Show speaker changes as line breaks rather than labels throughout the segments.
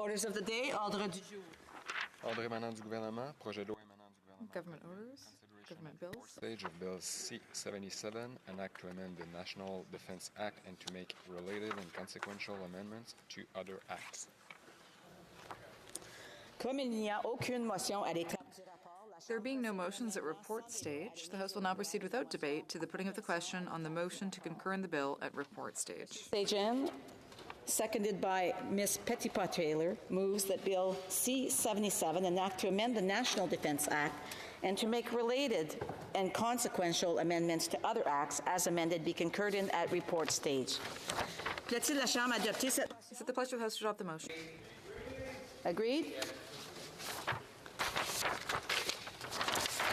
Orders of the day, ordre du jour.
Ordre émanant du gouvernement, projet de loi émanant du gouvernement.
Government orders, government bills.
Stage of Bill C-77, an act to amend the National Defense Act and to make related and consequential amendments to other acts.
Comme il n'y a aucune motion à l'état du rapport,
There being no motions at report stage, the House will now proceed without debate to the putting of the question on the motion to concur in the bill at report stage.
Sajan, seconded by Ms. Petitpas-Taylor, moves that Bill C-77, an act to amend the National Defense Act and to make related and consequential amendments to other acts as amended, be concurred in at report stage. Plaît-il la Chambre adopter cette...
Is it the pleasure of the House to adopt the motion?
Agreed?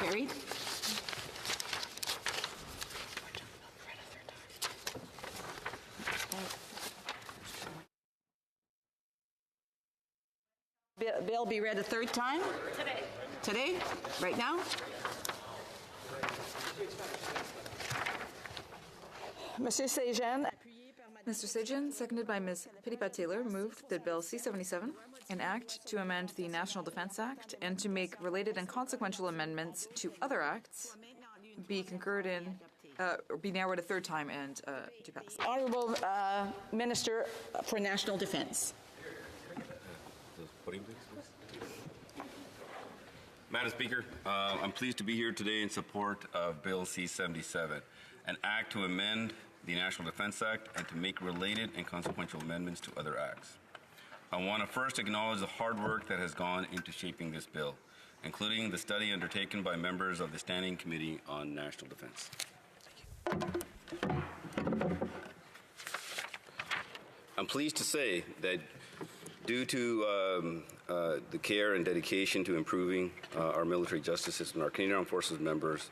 Carried? Bill be read a third time? Today. Today? Right now? Monsieur Sajan,
Mr. Sajan, seconded by Ms. Petitpas-Taylor, moved that Bill C-77, an act to amend the National Defense Act and to make related and consequential amendments to other acts, be concurred in, or be now read a third time and to pass.
Honorable Minister for National Defense.
Madam Speaker, I'm pleased to be here today in support of Bill C-77, an act to amend the National Defense Act and to make related and consequential amendments to other acts. I want to first acknowledge the hard work that has gone into shaping this bill, including the study undertaken by members of the Standing Committee on National Defense. I'm pleased to say that due to the care and dedication to improving our military justice system, our Canadian Armed Forces members,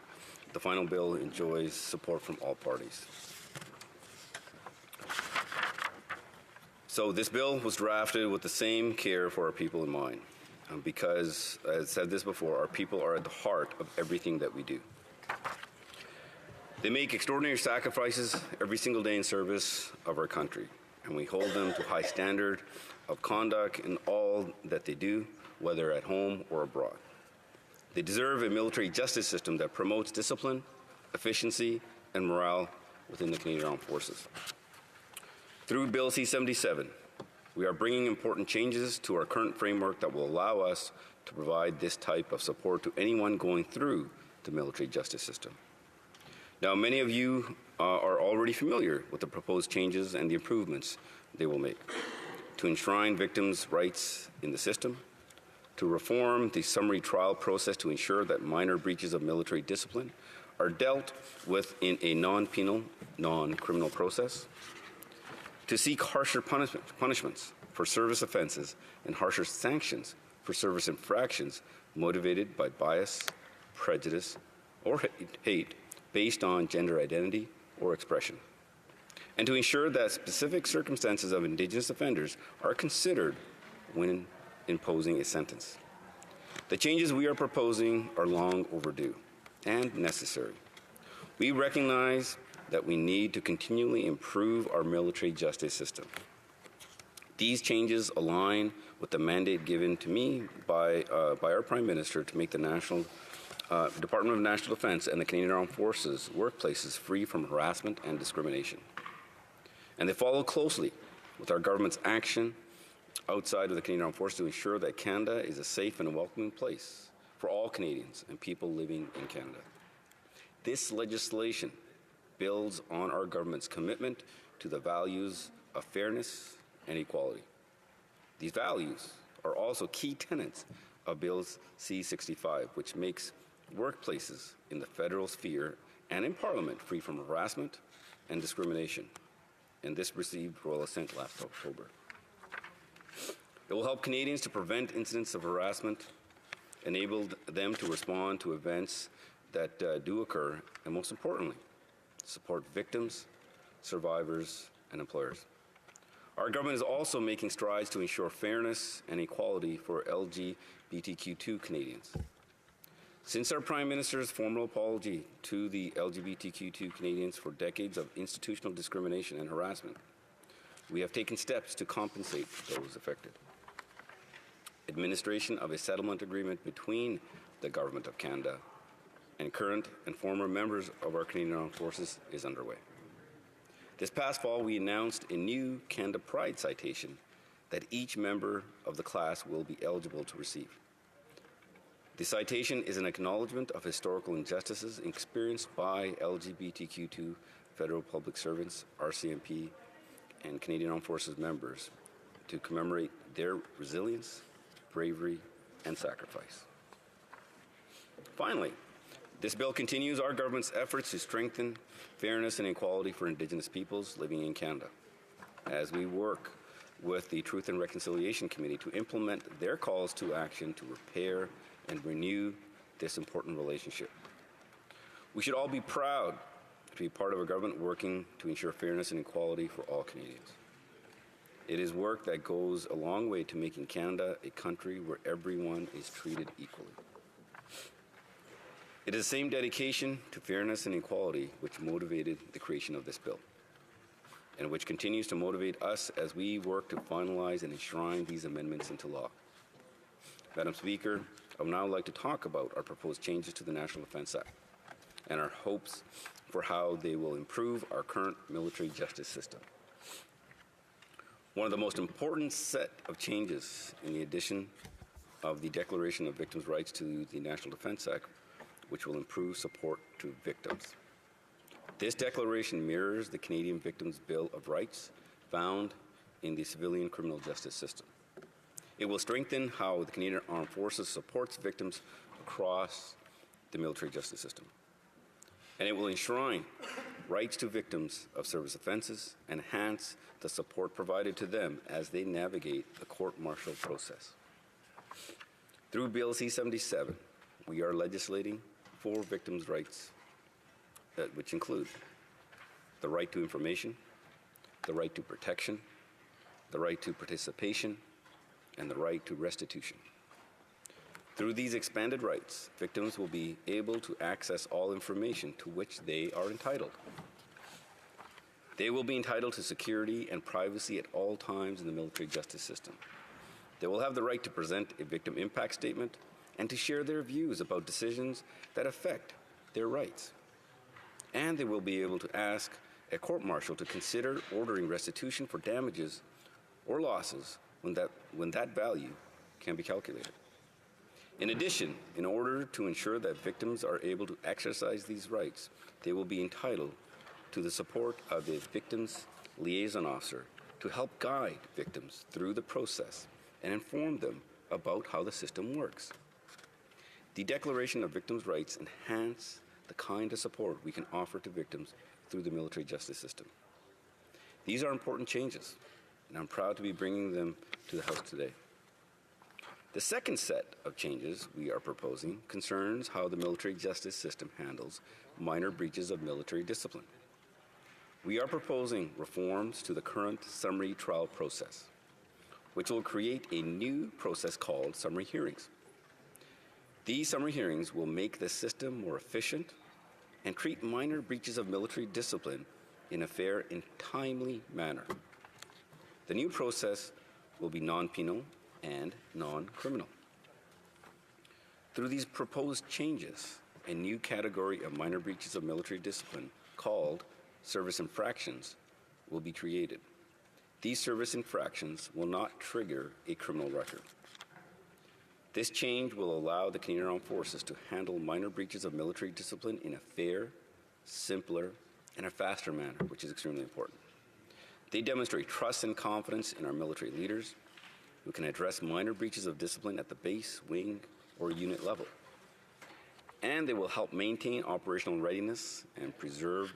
the final bill enjoys support from all parties. So this bill was drafted with the same care for our people in mind, because, as I've said this before, our people are at the heart of everything that we do. They make extraordinary sacrifices every single day in service of our country, and we hold them to a high standard of conduct in all that they do, whether at home or abroad. They deserve a military justice system that promotes discipline, efficiency, and morale within the Canadian Armed Forces. Through Bill C-77, we are bringing important changes to our current framework that will allow us to provide this type of support to anyone going through the military justice system. Now, many of you are already familiar with the proposed changes and the improvements they will make to enshrine victims' rights in the system, to reform the summary trial process to ensure that minor breaches of military discipline are dealt with in a non-penal, non-criminal process, to seek harsher punishments for service offenses and harsher sanctions for service infractions motivated by bias, prejudice, or hate based on gender identity or expression, and to ensure that specific circumstances of Indigenous offenders are considered when imposing a sentence. The changes we are proposing are long overdue and necessary. We recognize that we need to continually improve our military justice system. These changes align with the mandate given to me by our Prime Minister to make the Department of National Defense and the Canadian Armed Forces workplaces free from harassment and discrimination. And they follow closely with our government's action outside of the Canadian Armed Forces to ensure that Canada is a safe and welcoming place for all Canadians and people living in Canada. This legislation builds on our government's commitment to the values of fairness and equality. These values are also key tenets of Bill C-65, which makes workplaces in the federal sphere and in Parliament free from harassment and discrimination. And this received royal assent last October. It will help Canadians to prevent incidents of harassment, enable them to respond to events that do occur, and most importantly, support victims, survivors, and employers. Our government is also making strides to ensure fairness and equality for LGBTQ2 Canadians. Since our Prime Minister's formal apology to the LGBTQ2 Canadians for decades of institutional discrimination and harassment, we have taken steps to compensate those affected. administration of a settlement agreement between the Government of Canada and current and former members of our Canadian Armed Forces is underway. This past fall, we announced a new Canada Pride citation that each member of the class will be eligible to receive. The citation is an acknowledgement of historical injustices experienced by LGBTQ2 federal public servants, RCMP, and Canadian Armed Forces members to commemorate their resilience, bravery, and sacrifice. Finally, this bill continues our government's efforts to strengthen fairness and equality for Indigenous peoples living in Canada as we work with the Truth and Reconciliation Committee to implement their calls to action to repair and renew this important relationship. We should all be proud to be part of a government working to ensure fairness and equality for all Canadians. It is work that goes a long way to making Canada a country where everyone is treated equally. It is the same dedication to fairness and equality which motivated the creation of this bill, and which continues to motivate us as we work to finalize and enshrine these amendments into law. Madam Speaker, I would now like to talk about our proposed changes to the National Defence Act and our hopes for how they will improve our current military justice system. One of the most important set of changes in the addition of the Declaration of Victims' Rights to the National Defence Act, which will improve support to victims. This declaration mirrors the Canadian Victims' Bill of Rights found in the civilian criminal justice system. It will strengthen how the Canadian Armed Forces supports victims across the military justice system. And it will enshrine rights to victims of service offenses and enhance the support provided to them as they navigate the court-martial process. Through Bill C-77, we are legislating for victims' rights, which include the right to information, the right to protection, the right to participation, and the right to restitution. Through these expanded rights, victims will be able to access all information to which they are entitled. They will be entitled to security and privacy at all times in the military justice system. They will have the right to present a victim impact statement and to share their views about decisions that affect their rights. And they will be able to ask a court-martial to consider ordering restitution for damages or losses when that value can be calculated. In addition, in order to ensure that victims are able to exercise these rights, they will be entitled to the support of a victims liaison officer to help guide victims through the process and inform them about how the system works. The Declaration of Victims' Rights enhance the kind of support we can offer to victims through the military justice system. These are important changes, and I'm proud to be bringing them to the House today. The second set of changes we are proposing concerns how the military justice system handles minor breaches of military discipline. We are proposing reforms to the current summary trial process, which will create a new process called summary hearings. These summary hearings will make the system more efficient and treat minor breaches of military discipline in a fair and timely manner. The new process will be non-penal and non-criminal. Through these proposed changes, a new category of minor breaches of military discipline called service infractions will be created. These service infractions will not trigger a criminal record. This change will allow the Canadian Armed Forces to handle minor breaches of military discipline in a fair, simpler, and a faster manner, which is extremely important. They demonstrate trust and confidence in our military leaders who can address minor breaches of discipline at the base, wing, or unit level. And they will help maintain operational readiness and preserve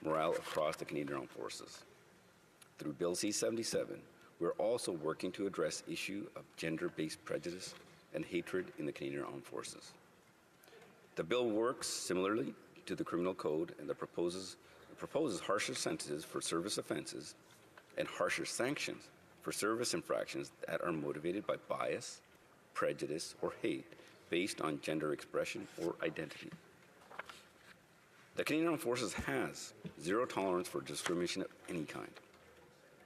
morale across the Canadian Armed Forces. Through Bill C-77, we're also working to address the issue of gender-based prejudice and hatred in the Canadian Armed Forces. The bill works similarly to the Criminal Code and proposes harsher sentences for service offenses and harsher sanctions for service infractions that are motivated by bias, prejudice, or hate based on gender expression or identity. The Canadian Armed Forces has zero tolerance for discrimination of any kind,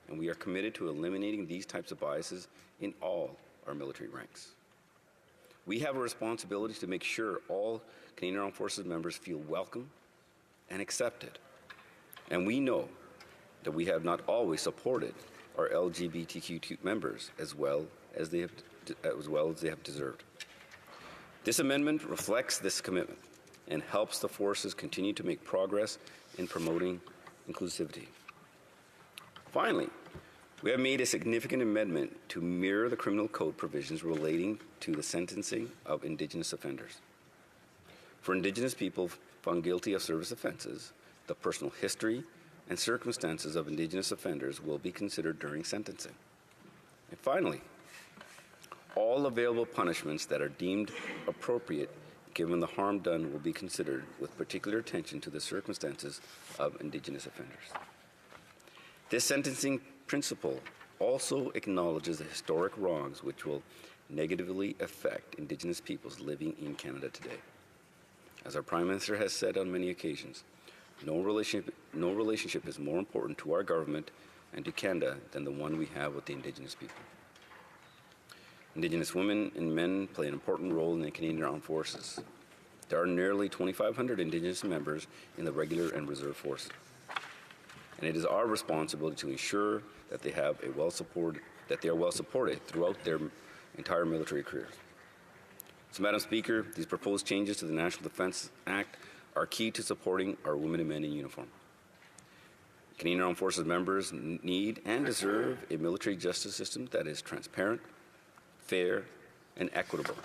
and we are committed to eliminating these types of biases in all our military ranks. We have a responsibility to make sure all Canadian Armed Forces members feel welcome and accepted. And we know that we have not always supported our LGBTQ members as well as they have deserved. This amendment reflects this commitment and helps the forces continue to make progress in promoting inclusivity. Finally, we have made a significant amendment to mirror the criminal code provisions relating to the sentencing of Indigenous offenders. For Indigenous people found guilty of service offenses, the personal history and circumstances of Indigenous offenders will be considered during sentencing. And finally, all available punishments that are deemed appropriate given the harm done will be considered with particular attention to the circumstances of Indigenous offenders. This sentencing principle also acknowledges the historic wrongs which will negatively affect Indigenous peoples living in Canada today. As our Prime Minister has said on many occasions, no relationship is more important to our government and to Canada than the one we have with the Indigenous people. Indigenous women and men play an important role in the Canadian Armed Forces. There are nearly 2,500 Indigenous members in the regular and reserve force. And it is our responsibility to ensure that they are well supported throughout their entire military careers. So, Madam Speaker, these proposed changes to the National Defence Act are key to supporting our women and men in uniform. Canadian Armed Forces members need and deserve a military justice system that is transparent, fair, and equitable,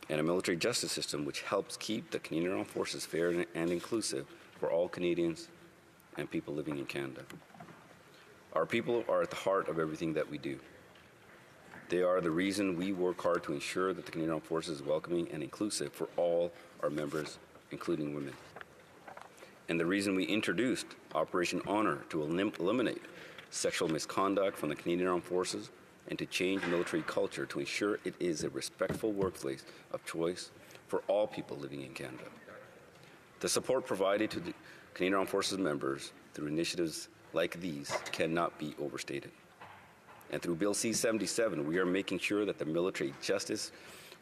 and a military justice system which helps keep the Canadian Armed Forces fair and inclusive for all Canadians and people living in Canada. Our people are at the heart of everything that we do. They are the reason we work hard to ensure that the Canadian Armed Forces is welcoming and inclusive for all our members, including women. And the reason we introduced Operation Honor to eliminate sexual misconduct from the Canadian Armed Forces and to change military culture to ensure it is a respectful workplace of choice for all people living in Canada. The support provided to the Canadian Armed Forces members through initiatives like these cannot be overstated. And through Bill C-77, we are making sure that the military justice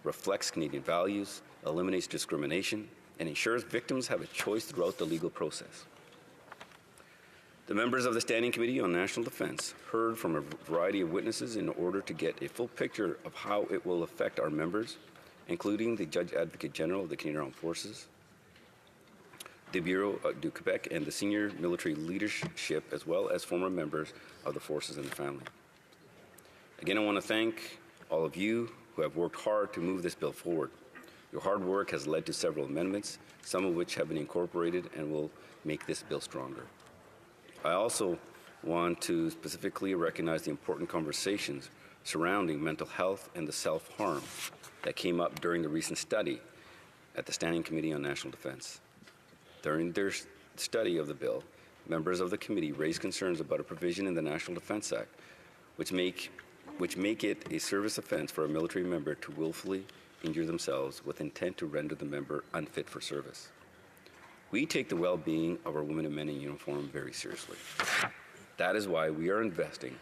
reflects Canadian values, eliminates discrimination, and ensures victims have a choice throughout the legal process. The members of the Standing Committee on National Defence heard from a variety of witnesses in order to get a full picture of how it will affect our members, including the Judge Advocate General of the Canadian Armed Forces, the Bureau du Quebec, and the senior military leadership, as well as former members of the forces and the family. Again, I want to thank all of you who have worked hard to move this bill forward. Your hard work has led to several amendments, some of which have been incorporated and will make this bill stronger. I also want to specifically recognize the important conversations surrounding mental health and the self-harm that came up during the recent study at the Standing Committee on National Defence. During their study of the bill, members of the committee raised concerns about a provision in the National Defence Act which make it a service offence for a military member to willfully injure themselves with intent to render the member unfit for service. We take the well-being of our women and men in uniform very seriously. That is why we are investing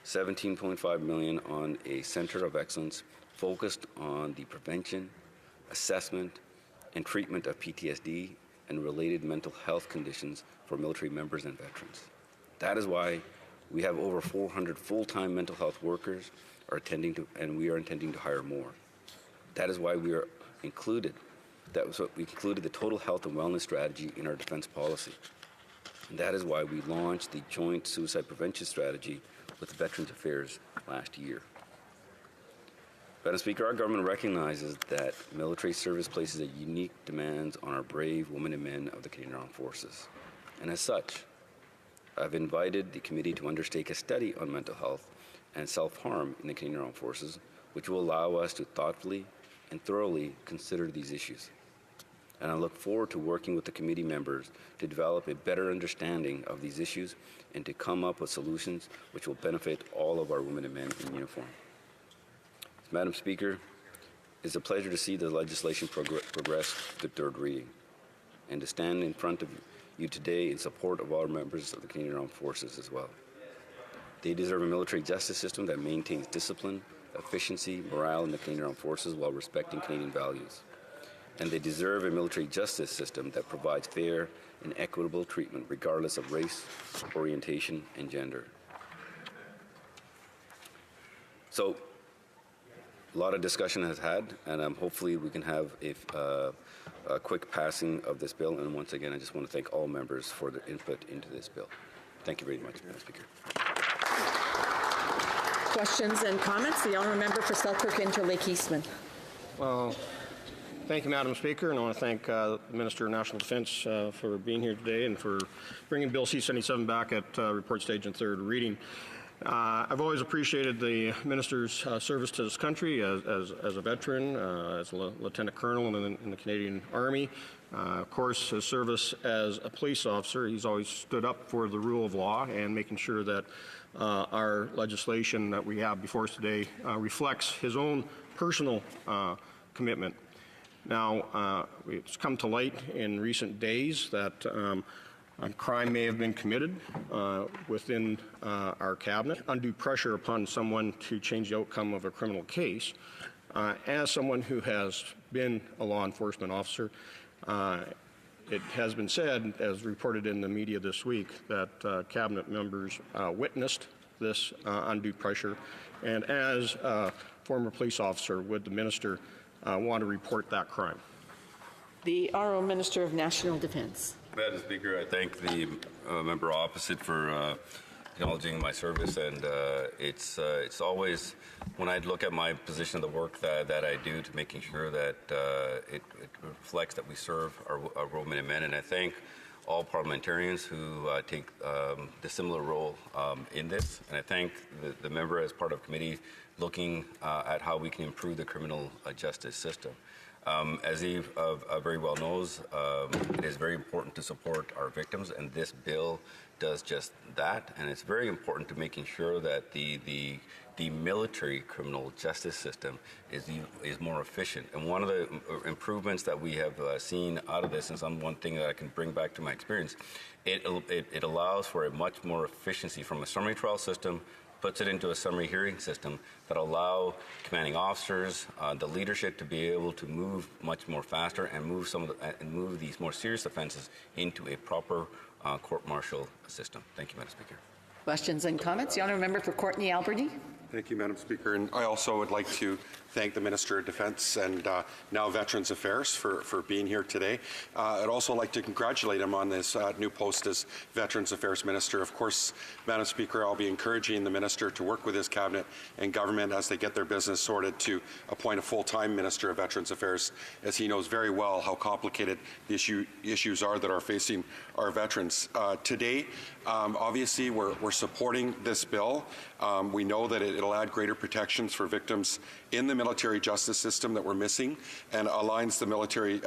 $17.5 million on a Centre of Excellence focused on the prevention, assessment, and treatment of PTSD and related mental health conditions for military members and veterans. That is why we have over 400 full-time mental health workers and we are intending to hire more. That is why we included the total health and wellness strategy in our defense policy. And that is why we launched the Joint Suicide Prevention Strategy with Veterans Affairs last year. Madam Speaker, our government recognizes that military service places a unique demands on our brave women and men of the Canadian Armed Forces. And as such, I've invited the committee to undertake a study on mental health and self-harm in the Canadian Armed Forces, which will allow us to thoughtfully and thoroughly consider these issues. And I look forward to working with the committee members to develop a better understanding of these issues and to come up with solutions which will benefit all of our women and men in uniform. Madam Speaker, it's a pleasure to see the legislation progress to third reading and to stand in front of you today in support of all members of the Canadian Armed Forces as well. They deserve a military justice system that maintains discipline, efficiency, morale in the Canadian Armed Forces while respecting Canadian values. And they deserve a military justice system that provides fair and equitable treatment regardless of race, orientation, and gender. So, a lot of discussion has had, and hopefully we can have a quick passing of this bill. And once again, I just want to thank all members for their input into this bill. Thank you very much, Madam Speaker.
Questions and comments? The honourable member for Selkirk Interlake Eastman.
Well, thank you, Madam Speaker, and I want to thank the Minister of National Defence for being here today and for bringing Bill C-77 back at report stage and third reading. I've always appreciated the Minister's service to this country as a veteran, as a Lieutenant Colonel in the Canadian Army. Of course, his service as a police officer, he's always stood up for the rule of law and making sure that our legislation that we have before us today reflects his own personal commitment. Now, it's come to light in recent days that a crime may have been committed within our cabinet. Undue pressure upon someone to change the outcome of a criminal case. As someone who has been a law enforcement officer, it has been said, as reported in the media this week, that cabinet members witnessed this undue pressure. And as a former police officer, would the minister want to report that crime?
The Honourable Minister of National Defence.
Madam Speaker, I thank the member opposite for acknowledging my service, and it's always, when I look at my position of the work that I do, to making sure that it reflects that we serve our women and men, and I thank all parliamentarians who take the similar role in this, and I thank the member as part of committee looking at how we can improve the criminal justice system. As he very well knows, it is very important to support our victims, and this bill does just that. And it's very important to making sure that the military criminal justice system is more efficient. And one of the improvements that we have seen out of this, and some one thing that I can bring back to my experience, it allows for a much more efficiency from a summary trial system, puts it into a summary hearing system that allow commanding officers, the leadership to be able to move much more faster and move these more serious offenses into a proper court-martial system. Thank you, Madam Speaker.
Questions and comments? The honourable member for Courtenay Alberni.
Thank you, Madam Speaker. And I also would like to thank the Minister of Defence and now Veterans Affairs for being here today. I'd also like to congratulate him on this new post as Veterans Affairs Minister. Of course, Madam Speaker, I'll be encouraging the Minister to work with his Cabinet and government as they get their business sorted to appoint a full-time Minister of Veterans Affairs, as he knows very well how complicated the issues are that are facing our veterans. Today, obviously, we're supporting this bill. We know that it'll add greater protections for victims in the military justice system that we're missing, and aligns the military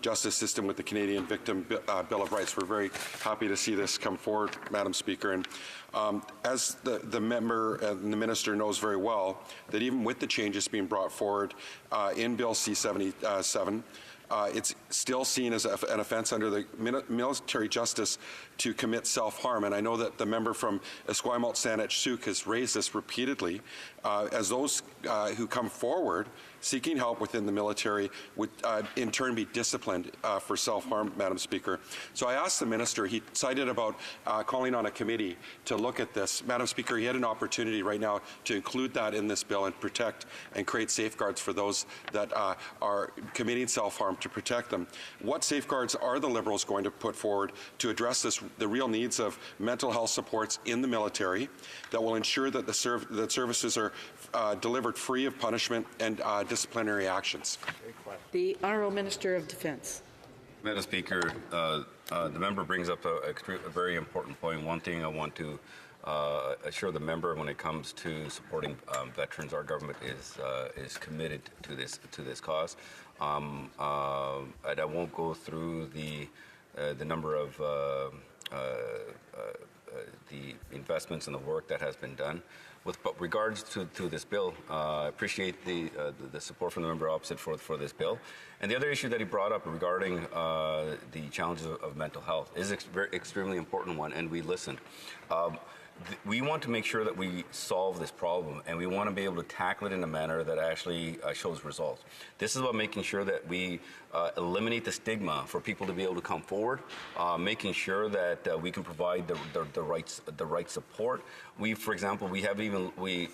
justice system with the Canadian Victim Bill of Rights. We're very happy to see this come forward, Madam Speaker. And as the member and the minister knows very well, that even with the changes being brought forward in Bill C-77, it's still seen as an offence under the military justice to commit self-harm. And I know that the member from Esquimalt-Saanich-Sooke has raised this repeatedly, as those who come forward seeking help within the military would in turn be disciplined for self-harm, Madam Speaker. So I asked the minister, he cited about calling on a committee to look at this. Madam Speaker, he had an opportunity right now to include that in this bill and protect and create safeguards for those that are committing self-harm, to protect them. What safeguards are the Liberals going to put forward to address the real needs of mental health supports in the military that will ensure that that services are delivered free of punishment and disciplinary actions?
The Honourable Minister of Defence.
Madam Speaker, the member brings up a very important point. One thing I want to assure the member when it comes to supporting veterans, our government is committed to this cause. And I won't go through the number of the investments and the work that has been done. With regards to this bill, I appreciate the support from the member opposite for this bill. And the other issue that he brought up regarding the challenges of mental health is extremely important one, and we listened. we want to make sure that we solve this problem, and we want to be able to tackle it in a manner that actually shows results. This is about making sure that we eliminate the stigma for people to be able to come forward, making sure that we can provide the right support. For example, we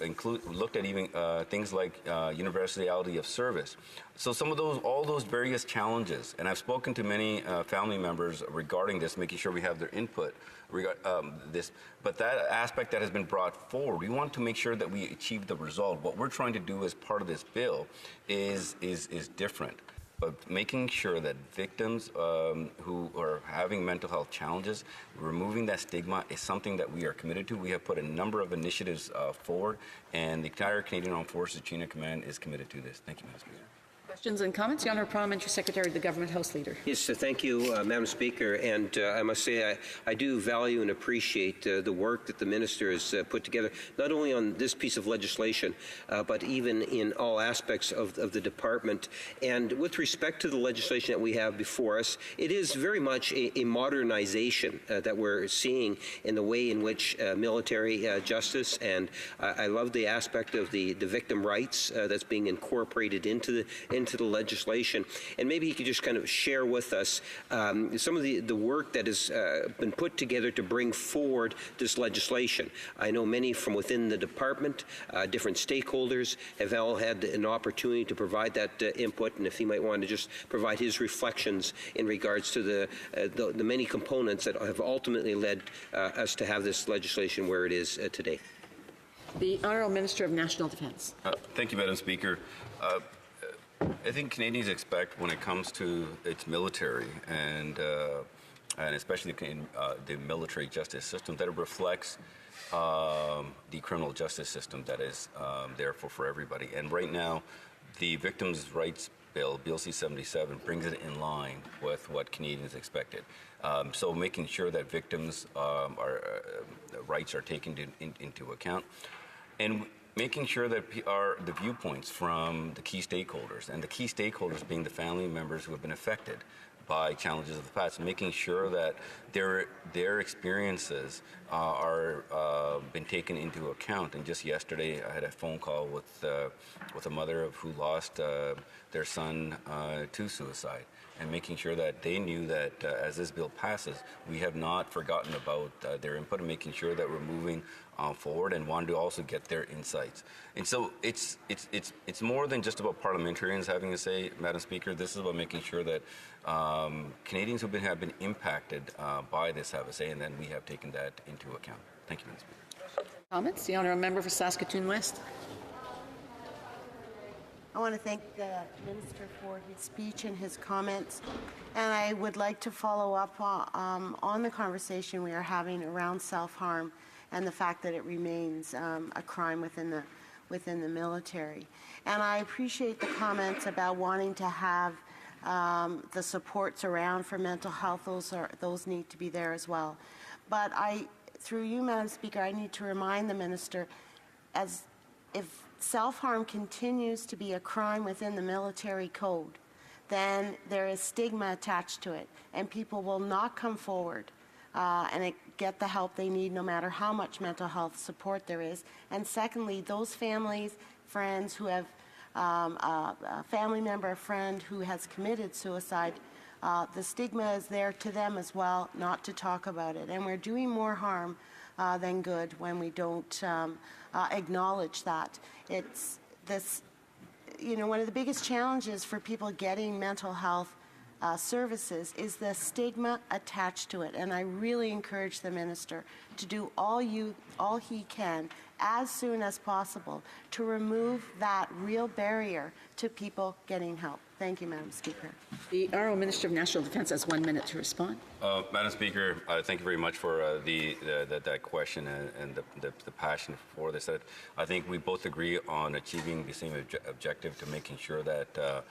looked at even things like universality of service. So all those various challenges, and I've spoken to many family members regarding this, making sure we have their input regarding this. But that aspect that has been brought forward, we want to make sure that we achieve the result. What we're trying to do as part of this bill is different. But making sure that victims who are having mental health challenges, removing that stigma is something that we are committed to. We have put a number of initiatives forward, and the entire Canadian Armed Forces Chain of Command is committed to this. Thank you, Madam Speaker.
Questions and comments? The Honourable Parliamentary Secretary, the Government House Leader.
Yes, thank you, Madam Speaker. And I must say I do value and appreciate the work that the Minister has put together, not only on this piece of legislation, but even in all aspects of the department. And with respect to the legislation that we have before us, it is very much a modernization that we're seeing in the way in which military justice, and I love the aspect of the victim rights that's being incorporated into the legislation. And maybe you could just kind of share with us some of the work that has been put together to bring forward this legislation. I know many from within the department, different stakeholders have all had an opportunity to provide that input, and if he might want to just provide his reflections in regards to the many components that have ultimately led us to have this legislation where it is today.
The Honourable Minister of National Defence.
Thank you, Madam Speaker. I think Canadians expect, when it comes to its military and especially the military justice system, that it reflects the criminal justice system that is there for everybody. And right now, the Victims' Rights Bill, Bill C-77, brings it in line with what Canadians expected. So making sure that victims' rights are taken into account. And making sure that the viewpoints from the key stakeholders, and the key stakeholders being the family members who have been affected by challenges of the past, making sure that their experiences are been taken into account. And just yesterday, I had a phone call with a mother who lost their son to suicide, and making sure that they knew that as this bill passes, we have not forgotten about their input, and making sure that we're moving forward and wanted to also get their insights. And so it's more than just about parliamentarians having a say, Madam Speaker. This is about making sure that Canadians who have been impacted by this have a say, and then we have taken that into account. Thank you, Madam Speaker.
Comments? The Honourable Member for Saskatoon West.
I want to thank the Minister for his speech and his comments, and I would like to follow up on the conversation we are having around self-harm and the fact that it remains a crime within the military. And I appreciate the comments about wanting to have the supports around for mental health. Those need to be there as well. But through you, Madam Speaker, I need to remind the Minister, as if self-harm continues to be a crime within the military code, then there is stigma attached to it, and people will not come forward and get the help they need, no matter how much mental health support there is. And secondly, those families, friends who have a family member, a friend who has committed suicide, the stigma is there to them as well, not to talk about it. And we're doing more harm than good when we don't acknowledge that. It's this, one of the biggest challenges for people getting mental health services is the stigma attached to it. And I really encourage the Minister to do all he can as soon as possible to remove that real barrier to people getting help. Thank you, Madam Speaker.
The Honourable Minister of National Defence has 1 minute to respond.
Madam Speaker, thank you very much for that question and the passion for this. I think we both agree on achieving the same objective, to making sure that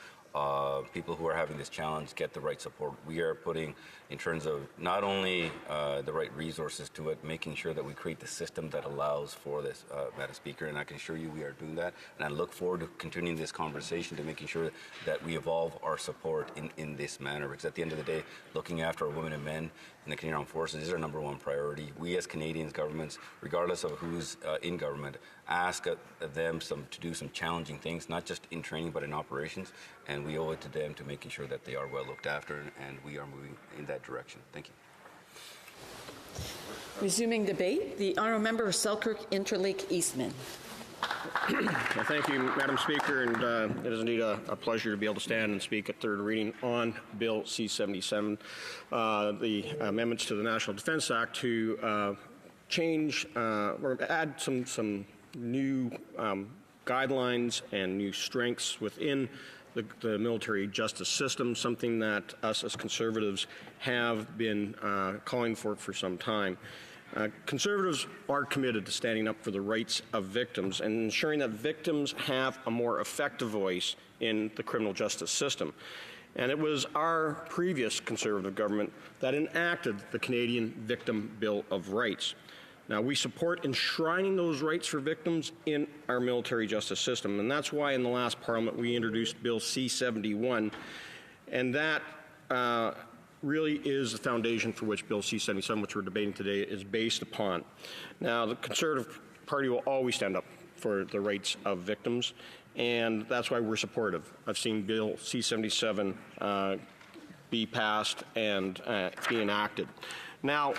people who are having this challenge get the right support. We are putting, in terms of not only the right resources to it, making sure that we create the system that allows for this, Madam Speaker, and I can assure you we are doing that. And I look forward to continuing this conversation to making sure that we evolve our support in this manner, because at the end of the day, looking after our women and men in the Canadian Armed Forces is our number one priority. We as Canadians, governments, regardless of who's in government, ask them to do some challenging things, not just in training but in operations, and we owe it to them to making sure that they are well looked after, and we are moving in that direction. Thank you.
Resuming debate, the Honourable Member of Selkirk Interlake Eastman.
Well, thank you, Madam Speaker, and it is indeed a pleasure to be able to stand and speak at third reading on Bill C-77, the amendments to the National Defence Act to change or add some new guidelines and new strengths within the military justice system, something that us as Conservatives have been calling for some time. Conservatives are committed to standing up for the rights of victims and ensuring that victims have a more effective voice in the criminal justice system. And it was our previous Conservative government that enacted the Canadian Victim Bill of Rights. Now, we support enshrining those rights for victims in our military justice system, and that's why in the last Parliament we introduced Bill C-71, and that really is the foundation for which Bill C-77, which we're debating today, is based upon. Now, the Conservative Party will always stand up for the rights of victims, and that's why we're supportive. I've seen Bill C-77 be passed and be enacted. Now,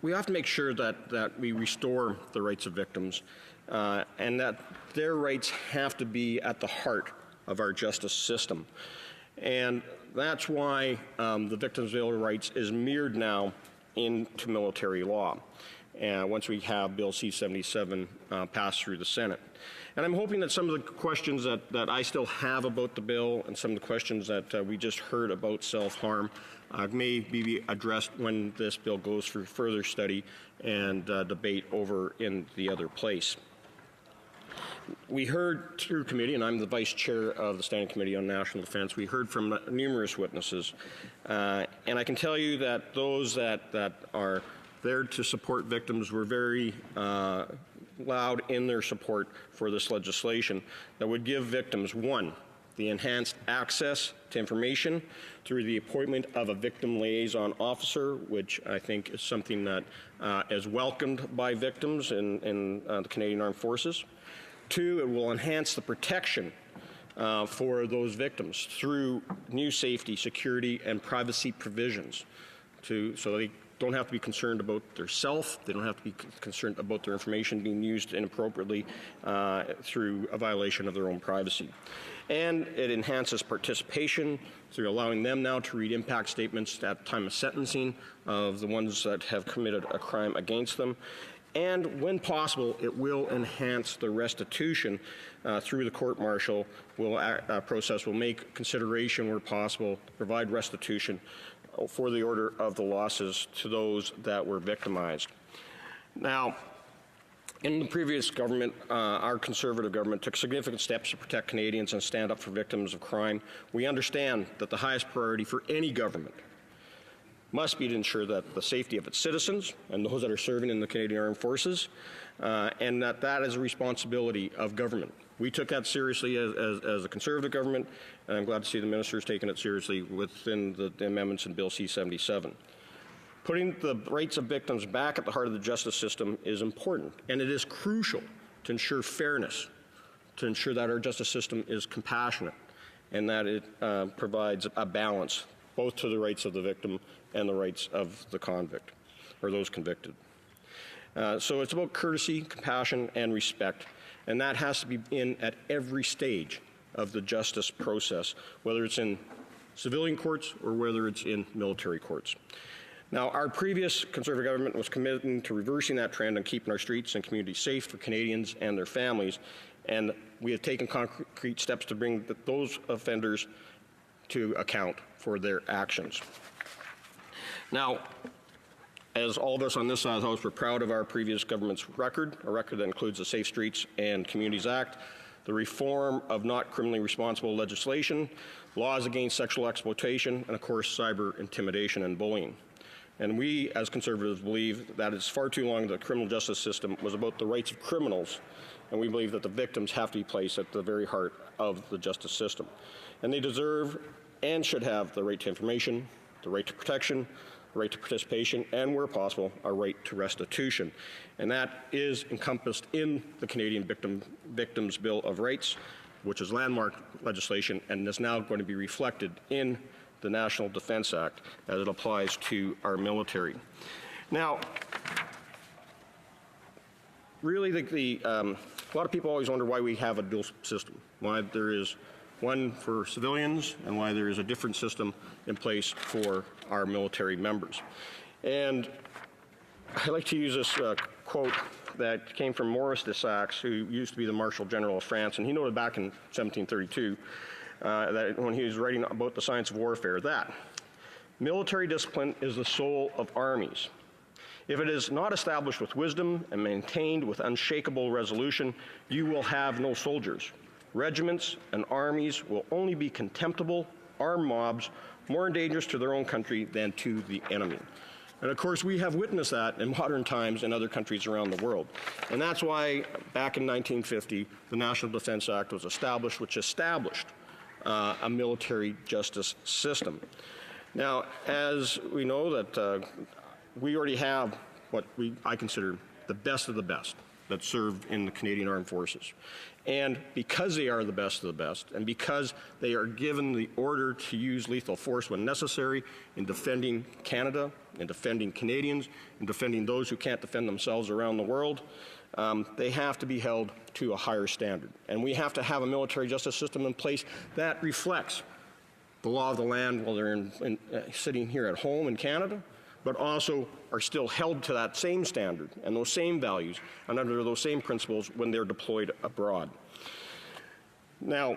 we have to make sure that we restore the rights of victims and that their rights have to be at the heart of our justice system. And that's why the Victims' Bill of Rights is mirrored now into military law once we have Bill C-77 passed through the Senate. And I'm hoping that some of the questions that I still have about the bill and some of the questions that we just heard about self-harm may be addressed when this bill goes for further study and debate over in the other place. We heard through committee, and I'm the vice chair of the Standing Committee on National Defence, we heard from numerous witnesses. And I can tell you that those that are there to support victims were very loud in their support for this legislation that would give victims, one, the enhanced access to information through the appointment of a victim liaison officer, which I think is something that is welcomed by victims in the Canadian Armed Forces. Two, it will enhance the protection for those victims through new safety, security, and privacy provisions so they don't have to be concerned about their self, they don't have to be concerned about their information being used inappropriately through a violation of their own privacy. And it enhances participation through allowing them now to read impact statements at the time of sentencing of the ones that have committed a crime against them. And when possible, it will enhance the restitution through the court-martial process, will make consideration where possible, provide restitution for the order of the losses to those that were victimized. Now, in the previous government, our Conservative government took significant steps to protect Canadians and stand up for victims of crime. We understand that the highest priority for any government must be to ensure that the safety of its citizens and those that are serving in the Canadian Armed Forces, and that is a responsibility of government. We took that seriously as a Conservative government, and I'm glad to see the ministers taking it seriously within the amendments in Bill C-77. Putting the rights of victims back at the heart of the justice system is important, and it is crucial to ensure fairness, to ensure that our justice system is compassionate, and that it provides a balance both to the rights of the victim and the rights of the convict, or those convicted. So it's about courtesy, compassion, and respect, and that has to be in at every stage of the justice process, whether it's in civilian courts or whether it's in military courts. Now, our previous Conservative government was committed to reversing that trend and keeping our streets and communities safe for Canadians and their families, and we have taken concrete steps to bring those offenders to account for their actions. Now, as all of us on this side of the House, we're proud of our previous government's record, a record that includes the Safe Streets and Communities Act, the reform of not criminally responsible legislation, laws against sexual exploitation, and of course, cyber intimidation and bullying. And we, as Conservatives, believe that it's far too long the criminal justice system was about the rights of criminals, and we believe that the victims have to be placed at the very heart of the justice system. And they deserve and should have the right to information, the right to protection, the right to participation, and where possible, a right to restitution. And that is encompassed in the Canadian Victims Bill of Rights, which is landmark legislation and is now going to be reflected in the National Defense Act as it applies to our military. Now, really, a lot of people always wonder why we have a dual system, why there is one for civilians and why there is a different system in place for our military members. And I like to use this quote that came from Maurice de Saxe, who used to be the Marshal General of France, and he noted back in 1732 that when he was writing about the science of warfare, that military discipline is the soul of armies. If it is not established with wisdom and maintained with unshakable resolution, you will have no soldiers. Regiments and armies will only be contemptible, armed mobs, more dangerous to their own country than to the enemy. And of course, we have witnessed that in modern times in other countries around the world. And that's why back in 1950, the National Defense Act was established, which established a military justice system. Now, as we know that we already have what I consider the best of the best that serve in the Canadian Armed Forces. And because they are the best of the best, and because they are given the order to use lethal force when necessary in defending Canada, in defending Canadians, in defending those who can't defend themselves around the world, they have to be held to a higher standard. And we have to have a military justice system in place that reflects the law of the land while they're sitting here at home in Canada, but also are still held to that same standard and those same values and under those same principles when they're deployed abroad. Now,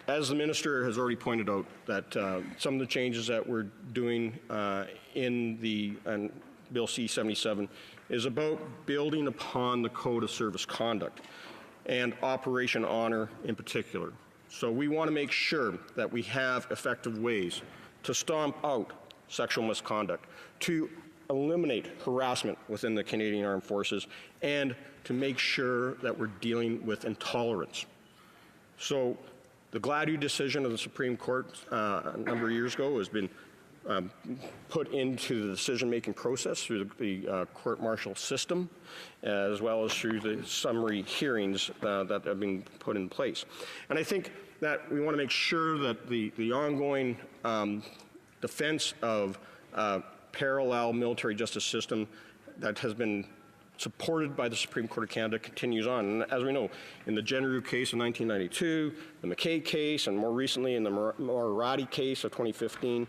as the Minister has already pointed out, that some of the changes that we're doing in the Bill C-77 is about building upon the Code of Service Conduct and Operation Honor in particular. So we want to make sure that we have effective ways to stomp out sexual misconduct, to eliminate harassment within the Canadian Armed Forces, and to make sure that we're dealing with intolerance. So the Gladue decision of the Supreme Court a number of years ago has been put into the decision-making process through the court-martial system, as well as through the summary hearings that have been put in place. And I think that we want to make sure that the ongoing defense of parallel military justice system that has been supported by the Supreme Court of Canada continues on. And as we know, in the Genru case of 1992, the McKay case, and more recently in the Morarati case of 2015,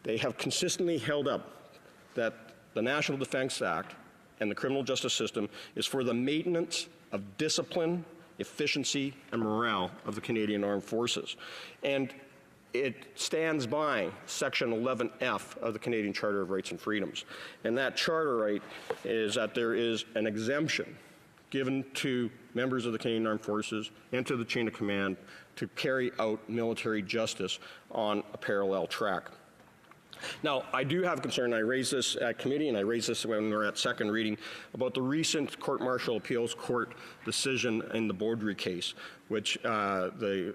they have consistently held up that the National Defense Act and the criminal justice system is for the maintenance of discipline, efficiency, and morale of the Canadian Armed Forces. And it stands by Section 11F of the Canadian Charter of Rights and Freedoms. And that charter right is that there is an exemption given to members of the Canadian Armed Forces and to the chain of command to carry out military justice on a parallel track. Now, I do have concern, I raised this at committee and I raised this when we were at second reading, about the recent Court-Martial Appeals Court decision in the Baudry case, which the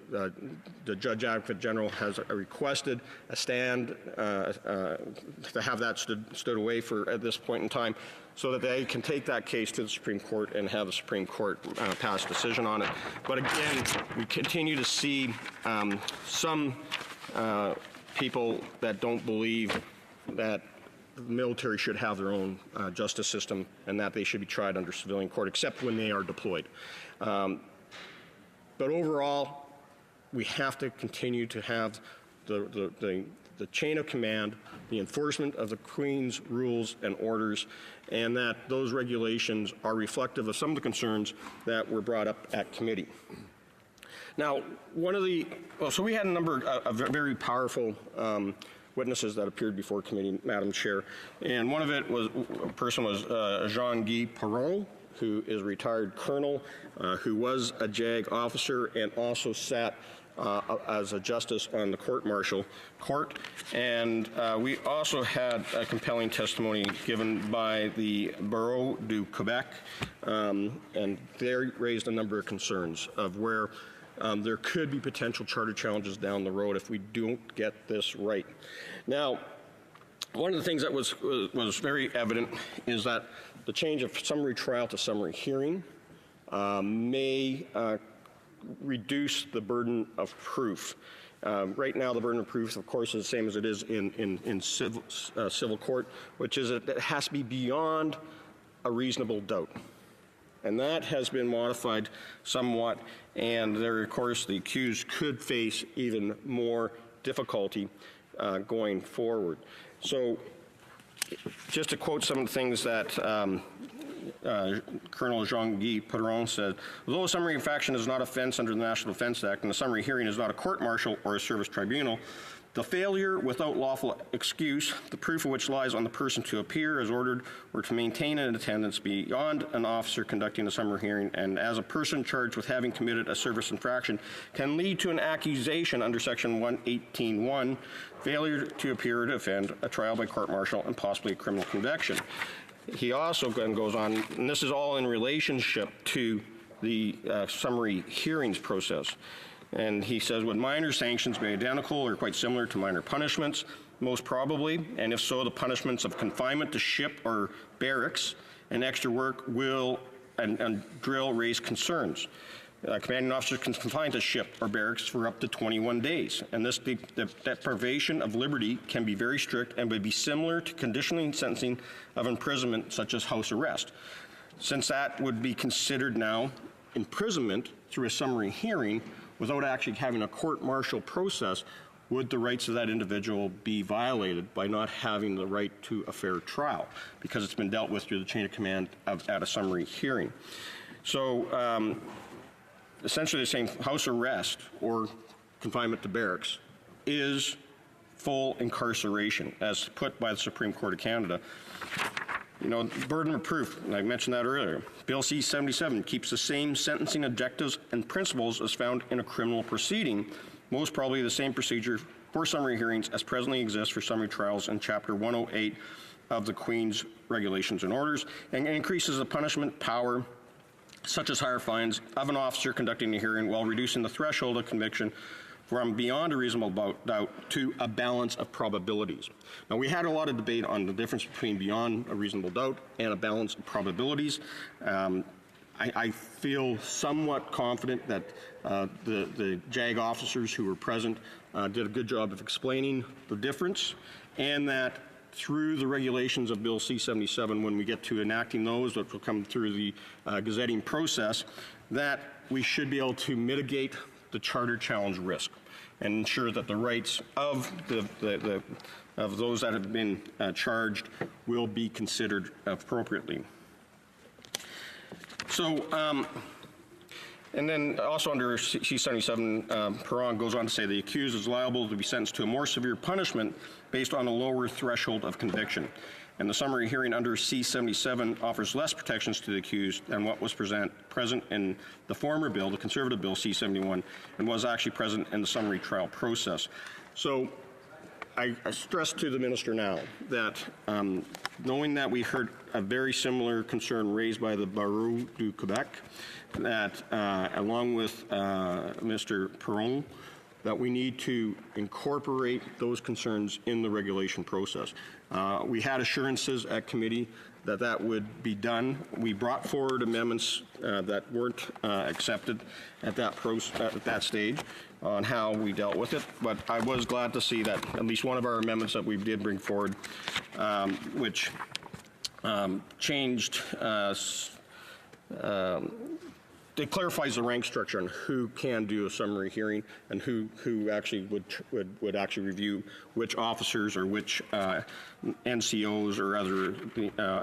Judge Advocate General has requested a stand to have that stood away for at this point in time, so that they can take that case to the Supreme Court and have the Supreme Court pass a decision on it. But again, we continue to see some people that don't believe that the military should have their own justice system and that they should be tried under civilian court, except when they are deployed. But overall, we have to continue to have the chain of command, the enforcement of the Queen's rules and orders, and that those regulations are reflective of some of the concerns that were brought up at committee. Now, so we had a number of very powerful witnesses that appeared before committee, Madam Chair, and one of it was, Jean-Guy Perron, who is a retired colonel, who was a JAG officer and also sat as a justice on the court-martial court. And we also had a compelling testimony given by the Barreau du Quebec, and they raised a number of concerns of where there could be potential charter challenges down the road if we don't get this right. Now, one of the things that was very evident is that the change of summary trial to summary hearing may reduce the burden of proof. Right now, the burden of proof, of course, is the same as it is in civil court, which is that it has to be beyond a reasonable doubt. And that has been modified somewhat, and there, of course, the accused could face even more difficulty going forward. So, just to quote some of the things that Colonel Jean-Guy Perron said, although a summary infraction is not offense under the National Defense Act and the summary hearing is not a court-martial or a service tribunal, the failure without lawful excuse, the proof of which lies on the person to appear as ordered or to maintain an attendance beyond an officer conducting a summary hearing and as a person charged with having committed a service infraction, can lead to an accusation under Section 118.1, failure to appear or to offend, a trial by court-martial, and possibly a criminal conviction. He also then goes on, and this is all in relationship to the summary hearings process. And he says, would minor sanctions be identical or quite similar to minor punishments? Most probably, and if so, the punishments of confinement to ship or barracks and extra work will and drill raise concerns. Commanding officers can confine to ship or barracks for up to 21 days, and this deprivation of liberty can be very strict and would be similar to conditionally sentencing of imprisonment, such as house arrest. Since that would be considered now imprisonment through a summary hearing, without actually having a court-martial process, would the rights of that individual be violated by not having the right to a fair trial because it's been dealt with through the chain of command at a summary hearing? So essentially they're saying house arrest or confinement to barracks is full incarceration, as put by the Supreme Court of Canada. You know, burden of proof, and I mentioned that earlier. Bill C-77 keeps the same sentencing objectives and principles as found in a criminal proceeding, most probably the same procedure for summary hearings as presently exists for summary trials in Chapter 108 of the Queen's Regulations and Orders, and increases the punishment power, such as higher fines, of an officer conducting a hearing while reducing the threshold of conviction from beyond a reasonable doubt to a balance of probabilities. Now, we had a lot of debate on the difference between beyond a reasonable doubt and a balance of probabilities. I feel somewhat confident that the JAG officers who were present did a good job of explaining the difference, and that through the regulations of Bill C-77, when we get to enacting those, which will come through the gazetting process, that we should be able to mitigate the charter challenge risk and ensure that the rights of of those that have been charged will be considered appropriately. So, and then also under C-77, Perron goes on to say the accused is liable to be sentenced to a more severe punishment based on a lower threshold of conviction. And the summary hearing under C-77 offers less protections to the accused than what was present in the former bill, the conservative bill C-71, and was actually present in the summary trial process. So I stress to the minister now that knowing that we heard a very similar concern raised by the Barreau du Quebec, that along with Mr. Perron, that we need to incorporate those concerns in the regulation process. We had assurances at committee that that would be done. We brought forward amendments that weren't accepted at that stage on how we dealt with it, but I was glad to see that at least one of our amendments that we did bring forward, which changed it clarifies the rank structure on who can do a summary hearing and who actually would actually review which officers or which NCOs or other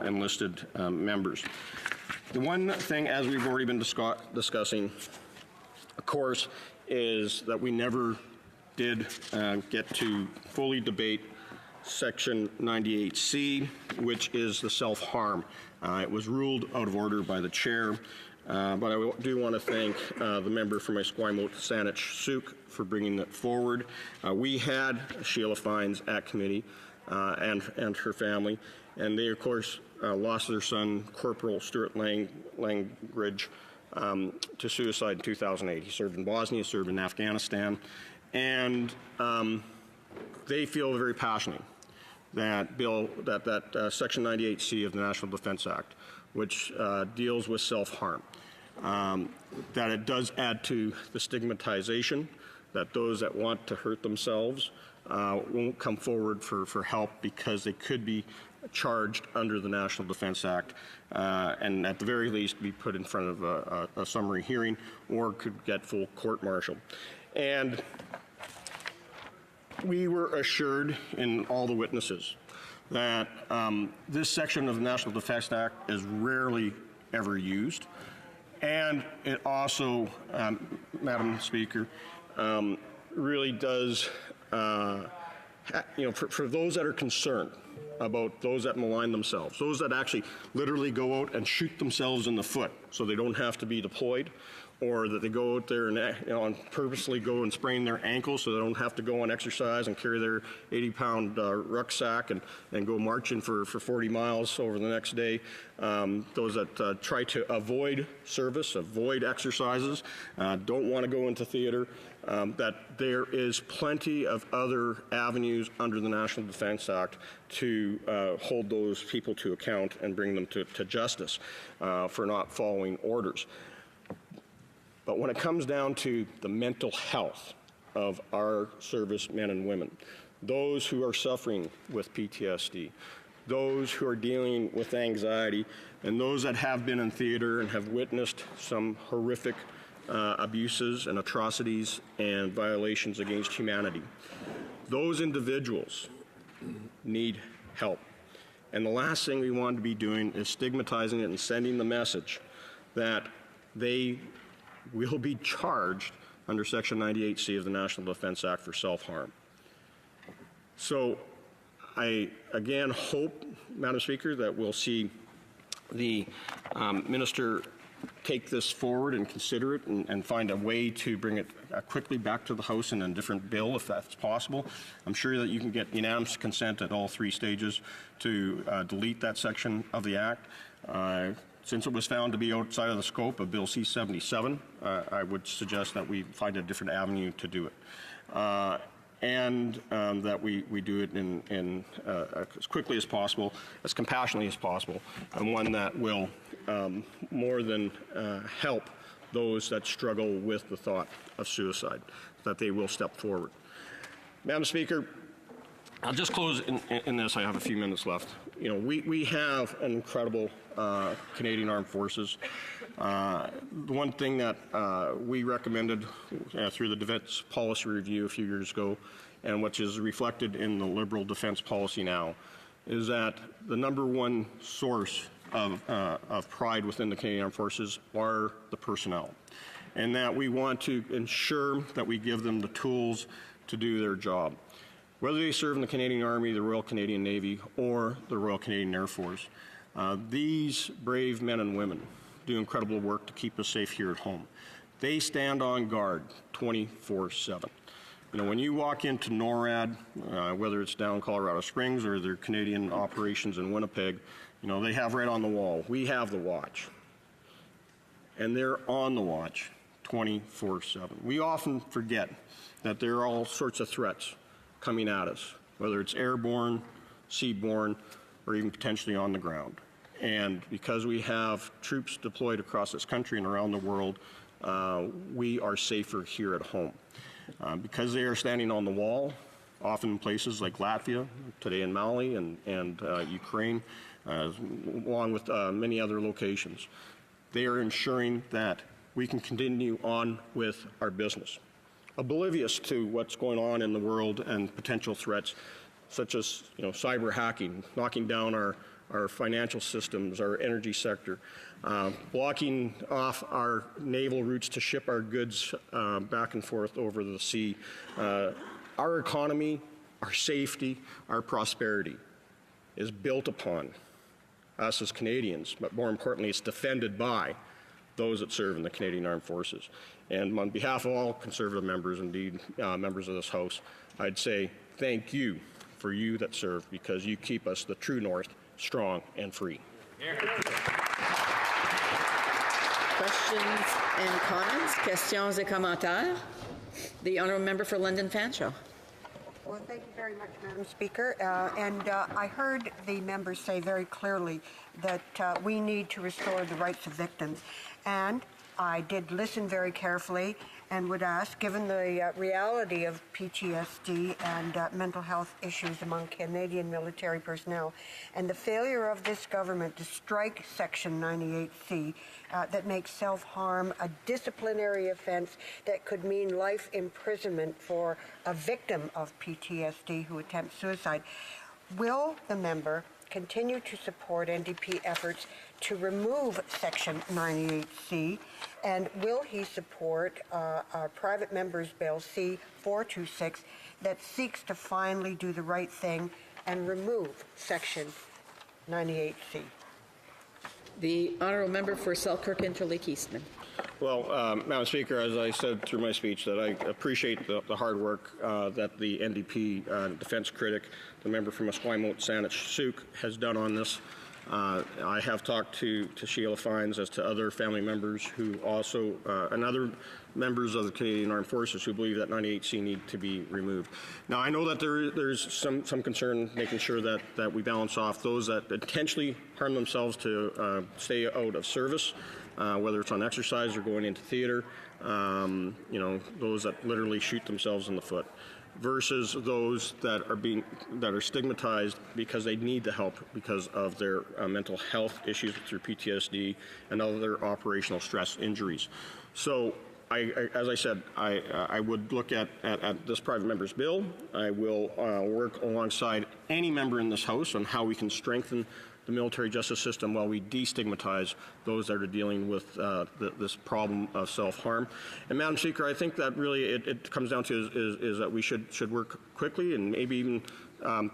enlisted members. The one thing, as we've already been discussing, of course, is that we never did get to fully debate Section 98C which is the self-harm. It was ruled out of order by the chair, but I do want to thank the member from Esquimalt, Saanich Suk, for bringing that forward. We had Sheila Fines at committee and her family, and they, of course, lost their son, Corporal Stuart Langridge, to suicide in 2008. He served in Bosnia, served in Afghanistan, and they feel very passionately that Section 98C of the National Defense Act, which deals with self-harm, that it does add to the stigmatization, that those that want to hurt themselves won't come forward for help because they could be charged under the National Defense Act and at the very least be put in front of a summary hearing or could get full court-martial. And we were assured in all the witnesses that this section of the National Defense Act is rarely ever used. And it also, Madam Speaker, really does, for those that are concerned about those that malign themselves, those that actually literally go out and shoot themselves in the foot so they don't have to be deployed, or that they go out there and purposely go and sprain their ankles so they don't have to go on exercise and carry their 80-pound rucksack and go marching for 40 miles over the next day. Those that try to avoid service, avoid exercises, don't want to go into theater, that there is plenty of other avenues under the National Defense Act to hold those people to account and bring them to justice for not following orders. But when it comes down to the mental health of our servicemen and women, those who are suffering with PTSD, those who are dealing with anxiety, and those that have been in theater and have witnessed some horrific abuses and atrocities and violations against humanity, those individuals need help. And the last thing we want to be doing is stigmatizing it and sending the message that they will be charged under Section 98C of the National Defense Act for self-harm. So I again hope, Madam Speaker, that we'll see the Minister take this forward and consider it and find a way to bring it quickly back to the House in a different bill if that's possible. I'm sure that you can get unanimous consent at all three stages to delete that section of the Act. Since it was found to be outside of the scope of Bill C-77, I would suggest that we find a different avenue to do it. And that we do it in as quickly as possible, as compassionately as possible, and one that will more than help those that struggle with the thought of suicide, that they will step forward. Madam Speaker, I'll just close in this. I have a few minutes left. You know, we have an incredible Canadian Armed Forces. The one thing that we recommended through the Defense Policy Review a few years ago, and which is reflected in the Liberal defense policy now, is that the number one source of pride within the Canadian Armed Forces are the personnel, and that we want to ensure that we give them the tools to do their job. Whether they serve in the Canadian Army, the Royal Canadian Navy, or the Royal Canadian Air Force, these brave men and women do incredible work to keep us safe here at home. They stand on guard 24/7. You know, when you walk into NORAD, whether it's down Colorado Springs or their Canadian operations in Winnipeg, you know, they have right on the wall, we have the watch. And they're on the watch 24/7. We often forget that there are all sorts of threats coming at us, whether it's airborne, seaborne, or even potentially on the ground. And because we have troops deployed across this country and around the world, we are safer here at home. Because they are standing on the wall, often in places like Latvia, today in Mali, and Ukraine, along with many other locations, they are ensuring that we can continue on with our business, oblivious to what's going on in the world and potential threats such as, you know, cyber hacking, knocking down our financial systems, our energy sector, blocking off our naval routes to ship our goods back and forth over the sea. Our economy, our safety, our prosperity is built upon us as Canadians, but more importantly, it's defended by those that serve in the Canadian Armed Forces. And on behalf of all Conservative members, indeed members of this House, I'd say thank you for you that serve, because you keep us, the true North, strong and free.
Questions and comments? Questions et commentaires? The Honourable Member for London Fanshawe.
Well, thank you very much, Madam Speaker. I heard the members say very clearly that we need to restore the rights of victims. And I did listen very carefully and would ask, given the reality of PTSD and mental health issues among Canadian military personnel, and the failure of this government to strike Section 98C that makes self-harm a disciplinary offense that could mean life imprisonment for a victim of PTSD who attempts suicide, will the member continue to support NDP efforts to remove Section 98C, and will he support our private member's bill C-426 that seeks to finally do the right thing and remove Section 98C?
The Honourable Member for Selkirk Interlake Eastman.
Well, Madam Speaker, as I said through my speech, that I appreciate the hard work that the NDP defence critic, the member from Esquimalt, Saanich-Sooke, has done on this. I have talked to Sheila Fines as to other family members who also, and other members of the Canadian Armed Forces who believe that 98C need to be removed. Now, I know that there's some concern making sure that we balance off those that intentionally harm themselves to stay out of service, whether it's on exercise or going into theater, those that literally shoot themselves in the foot, versus those that are stigmatized because they need the help because of their mental health issues through PTSD and other operational stress injuries. So, as I said, I would look at this private member's bill. I will work alongside any member in this House on how we can strengthen the military justice system while we destigmatize those that are dealing with this problem of self-harm. And Madam Speaker, I think that really it comes down to is that we should work quickly and maybe even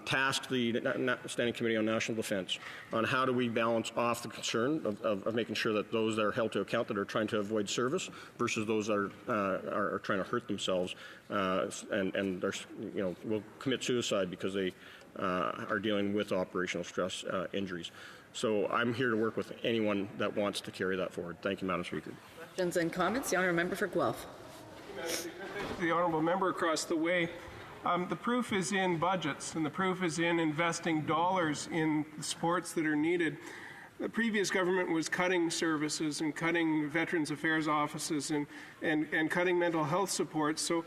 task the Standing Committee on National Defence on how do we balance off the concern of making sure that those that are held to account that are trying to avoid service versus those that are trying to hurt themselves and will commit suicide because they are dealing with operational stress injuries. So I'm here to work with anyone that wants to carry that forward. Thank you, Madam Speaker.
Questions and comments? The Honourable Member for Guelph.
The Honourable Member across the way. The proof is in budgets, and the proof is in investing dollars in the supports that are needed. The previous government was cutting services and cutting Veterans Affairs offices and cutting mental health supports. So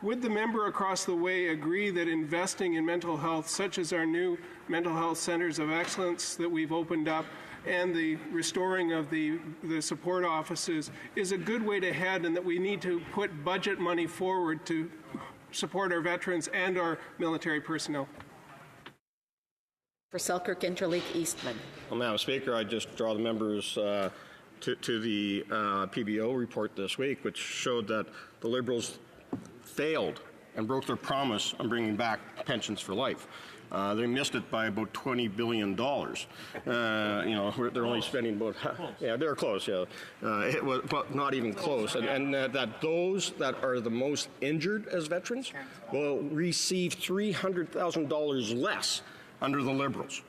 would the member across the way agree that investing in mental health, such as our new mental health centers of excellence that we've opened up, and the restoring of the support offices is a good way to head, and that we need to put budget money forward to support our veterans and our military personnel?
For Selkirk Interlake Eastman.
Well, Madam Speaker, I just draw the members to the PBO report this week, which showed that the Liberals failed and broke their promise on bringing back pensions for life. They missed it by about $20 billion. They're only spending about, they're close, it was but not even close. And that those that are the most injured as veterans will receive $300,000 less under the Liberals.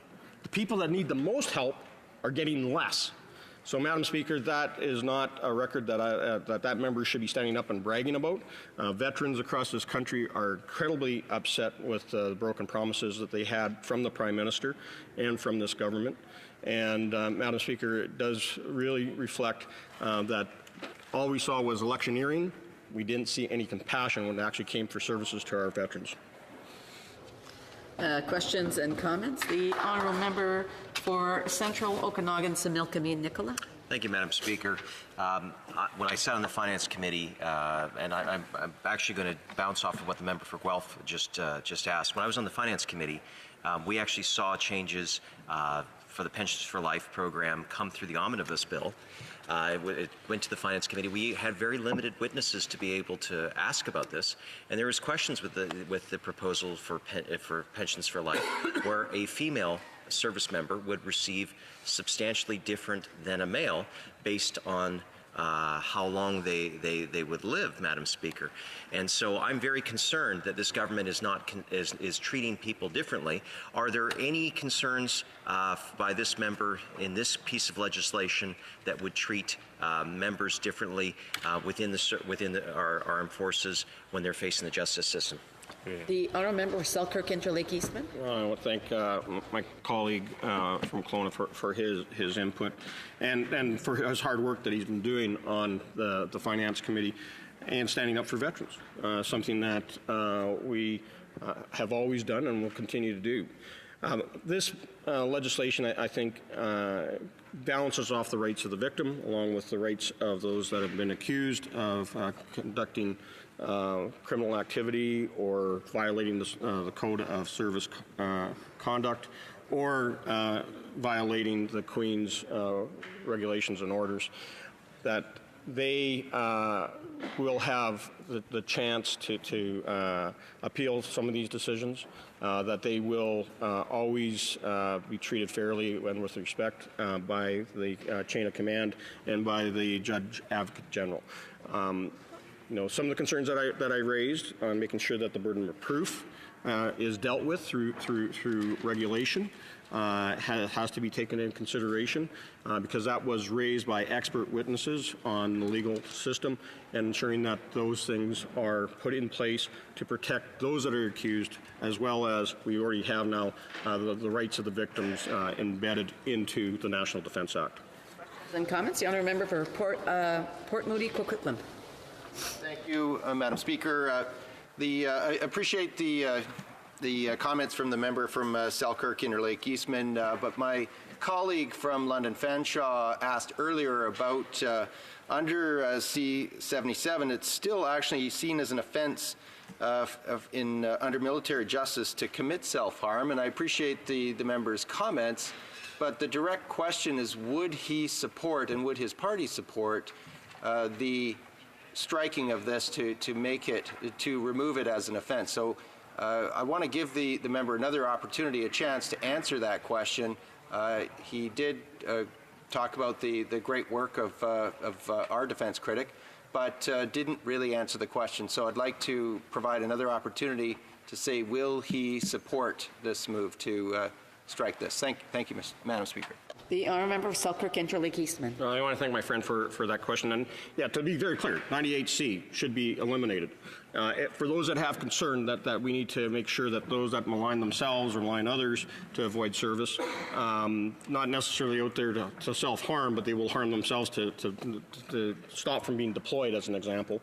The people that need the most help are getting less. So, Madam Speaker, that is not a record that that member should be standing up and bragging about. Veterans across this country are incredibly upset with the broken promises that they had from the Prime Minister and from this government. And, Madam Speaker, it does really reflect that all we saw was electioneering. We didn't see any compassion when it actually came for services to our veterans.
Questions and comments? The Honourable Member for Central Okanagan, Similkameen Nicola.
Thank you, Madam Speaker. When I sat on the Finance Committee, and I'm actually going to bounce off of what the member for Guelph just asked. When I was on the Finance Committee, we actually saw changes for the Pensions for Life program come through the omnibus bill. It went to the Finance Committee. We had very limited witnesses to be able to ask about this, and there was questions with the proposal for Pensions for Life, where a female service member would receive substantially different than a male based on how long they would live, Madam Speaker. And so I'm very concerned that this government is treating people differently. Are there any concerns by this member in this piece of legislation that would treat members differently within our armed forces when they're facing the justice system?
The honourable member for Selkirk Interlake Eastman.
I want to thank my colleague from Kelowna for his input and for his hard work that he's been doing on the Finance Committee and standing up for veterans, something that we have always done and will continue to do. This legislation, I think, balances off the rights of the victim along with the rights of those that have been accused of conducting criminal activity or violating the code of service conduct or violating the Queen's regulations and orders, that they will have the chance to appeal some of these decisions, that they will always be treated fairly and with respect by the chain of command and by the Judge Advocate General. Some of the concerns that I raised on making sure that the burden of proof is dealt with through regulation has to be taken into consideration because that was raised by expert witnesses on the legal system, and ensuring that those things are put in place to protect those that are accused, as well as we already have now the rights of the victims embedded into the National Defence Act.
And comments? The honourable member for Port Moody, Coquitlam.
Thank you, Madam Speaker. I appreciate the comments from the member from Selkirk Interlake Eastman, but my colleague from London Fanshawe asked earlier about under C-77, it's still actually seen as an offence under military justice to commit self-harm, and I appreciate the member's comments, but the direct question is, would he support and would his party support the striking of this to remove it as an offense? So I want to give the member another opportunity, a chance to answer that question. He did talk about the great work of our defense critic, but didn't really answer the question. So I'd like to provide another opportunity to say, will he support this move to strike this? Thank you, Madam Speaker.
The honourable member for Selkirk Interlake Eastman.
I want to thank my friend for that question. And yeah, to be very clear, 98C should be eliminated. For those that have concern that we need to make sure that those that malign themselves or malign others to avoid service, not necessarily out there to self-harm, but they will harm themselves to stop from being deployed, as an example,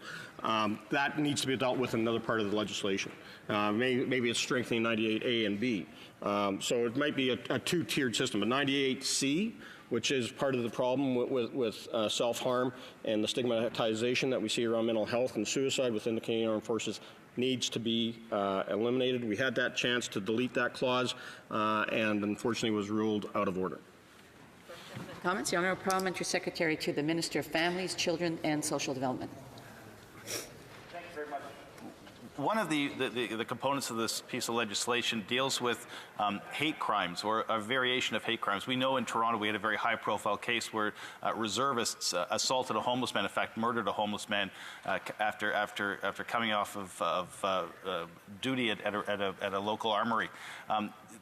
that needs to be dealt with in another part of the legislation. Maybe it's strengthening 98A and B. So it might be a two-tiered system. But 98C, which is part of the problem with self-harm and the stigmatization that we see around mental health and suicide within the Canadian Armed Forces, needs to be eliminated. We had that chance to delete that clause and unfortunately was ruled out of order.
Comments? The Honourable Parliamentary Secretary to the Minister of Families, Children and Social Development.
One of the components of this piece of legislation deals with hate crimes, or a variation of hate crimes. We know in Toronto we had a very high-profile case where reservists assaulted a homeless man, in fact murdered a homeless man after coming off of duty at a local armory.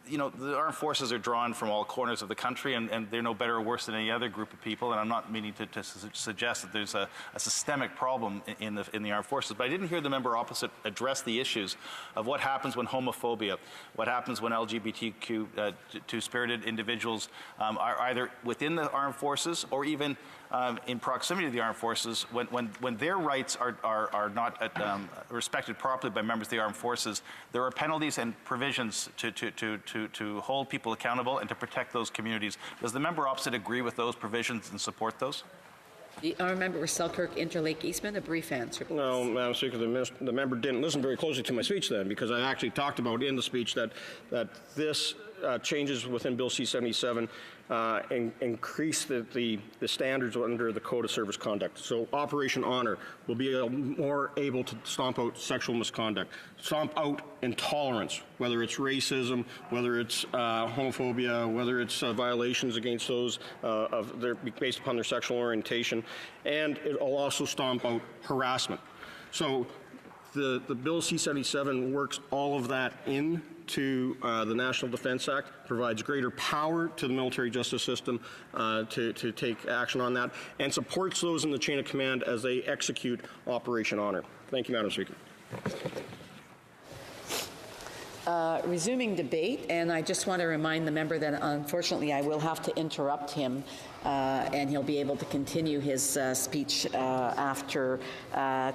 The armed forces are drawn from all corners of the country, and they're no better or worse than any other group of people. And I'm not meaning to suggest that there's a systemic problem in the armed forces. But I didn't hear the member opposite address the issues of what happens when homophobia, what happens when LGBTQ two-spirited individuals are either within the armed forces or even in proximity to the armed forces, when their rights are not respected properly by members of the armed forces. There are penalties and provisions to hold people accountable and to protect those communities. Does the member opposite agree with those provisions and support those?
The honourable member for Selkirk Interlake Eastman, a brief answer.
No, Madam Speaker, the member didn't listen very closely to my speech then, because I actually talked about in the speech that this changes within Bill C-77 increase the standards under the Code of Service Conduct. So Operation Honor will be more able to stomp out sexual misconduct, stomp out intolerance, whether it's racism, whether it's homophobia, whether it's violations against those based upon their sexual orientation, and it will also stomp out harassment. So the Bill C-77 works all of that into the National Defense Act, provides greater power to the military justice system to take action on that, and supports those in the chain of command as they execute Operation Honor. Thank you, Madam Speaker.
Resuming debate, and I just want to remind the member that unfortunately I will have to interrupt him, and he'll be able to continue his speech after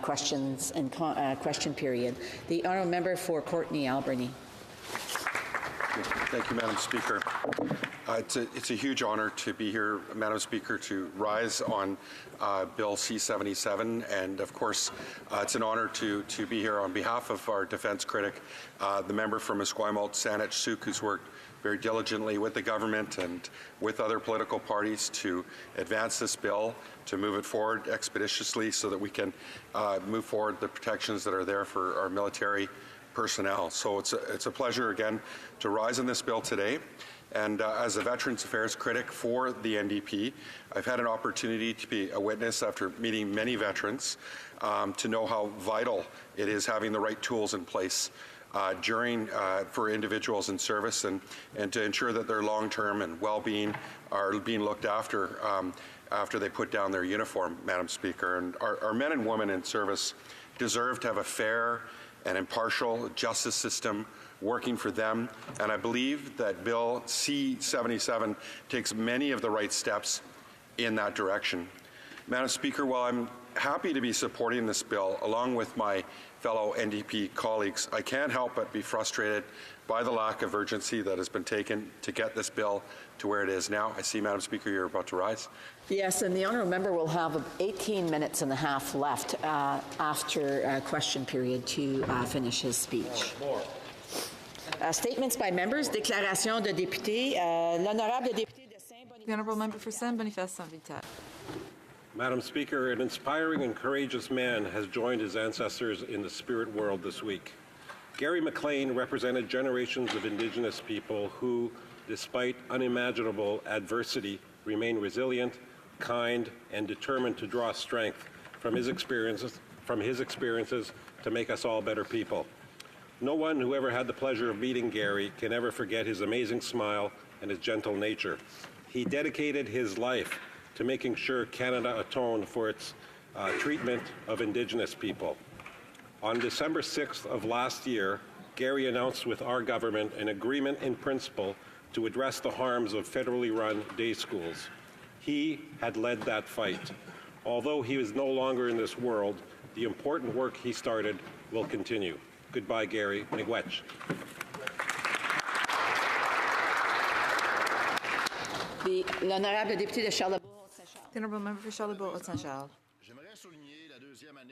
questions and question period. The honourable member for Courtenay Alberni.
Thank you, Madam Speaker. It's a huge honor to be here, Madam Speaker, to rise on Bill C-77, and of course, it's an honor to be here on behalf of our defense critic, the member from Esquimalt, Saanich Suk, who's worked very diligently with the government and with other political parties to advance this bill, to move it forward expeditiously so that we can move forward the protections that are there for our military personnel. So it's a pleasure again to rise on this bill today. And as a Veterans Affairs critic for the NDP, I've had an opportunity to be a witness after meeting many veterans to know how vital it is having the right tools in place for individuals in service and to ensure that their long-term and well-being are being looked after after they put down their uniform, Madam Speaker. And our men and women in service deserve to have a fair and impartial justice system working for them, and I believe that Bill C-77 takes many of the right steps in that direction. Madam Speaker, while I'm happy to be supporting this bill along with my fellow NDP colleagues, I can't help but be frustrated by the lack of urgency that has been taken to get this bill to where it is now. I see, Madam Speaker, you're about to rise.
Yes, and the honourable member will have 18 minutes and a half left after question period to finish his speech. Statements by members, déclaration de députés. L'honorable député de Saint-Boniface.
The honourable member for Saint-Boniface Saint-Vital.
Madam Speaker, an inspiring and courageous man has joined his ancestors in the spirit world this week. Gary McLean represented generations of Indigenous people who, despite unimaginable adversity, remain resilient, kind, and determined to draw strength from his experiences to make us all better people. No one who ever had the pleasure of meeting Gary can ever forget his amazing smile and his gentle nature. He dedicated his life to making sure Canada atoned for its treatment of Indigenous people. On December 6th of last year, Gary announced with our government an agreement in principle to address the harms of federally run day schools. He had led that fight. Although he is no longer in this world, the important work he started will continue. Goodbye, Gary. Miigwech.
L'honorable député de Charlebourg.
The honourable member for Charlebourg-Saint-Charles.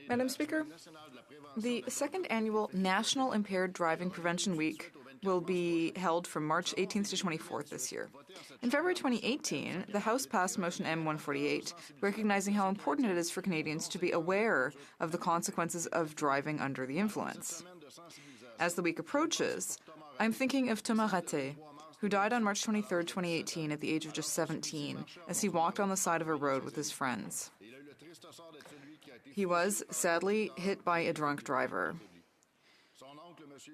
Madam Speaker, the second annual National Impaired Driving Prevention Week will be held from March 18th to 24th this year. In February 2018, the House passed Motion M148, recognizing how important it is for Canadians to be aware of the consequences of driving under the influence. As the week approaches, I'm thinking of Thomas Raté, who died on March 23, 2018 at the age of just 17 as he walked on the side of a road with his friends. He was, sadly, hit by a drunk driver.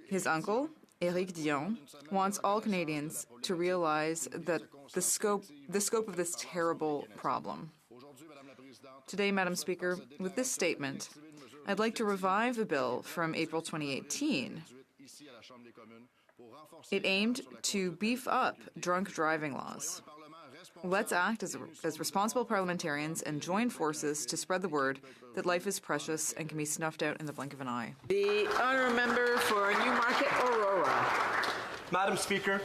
His uncle, Éric Dion, wants all Canadians to realize that the scope of this terrible problem. Today, Madam Speaker, with this statement, I'd like to revive the bill from April 2018. It aimed to beef up drunk driving laws. Let's act as responsible parliamentarians and join forces to spread the word that life is precious and can be snuffed out in the blink of an eye.
The honourable member for Newmarket Aurora.
Madam Speaker,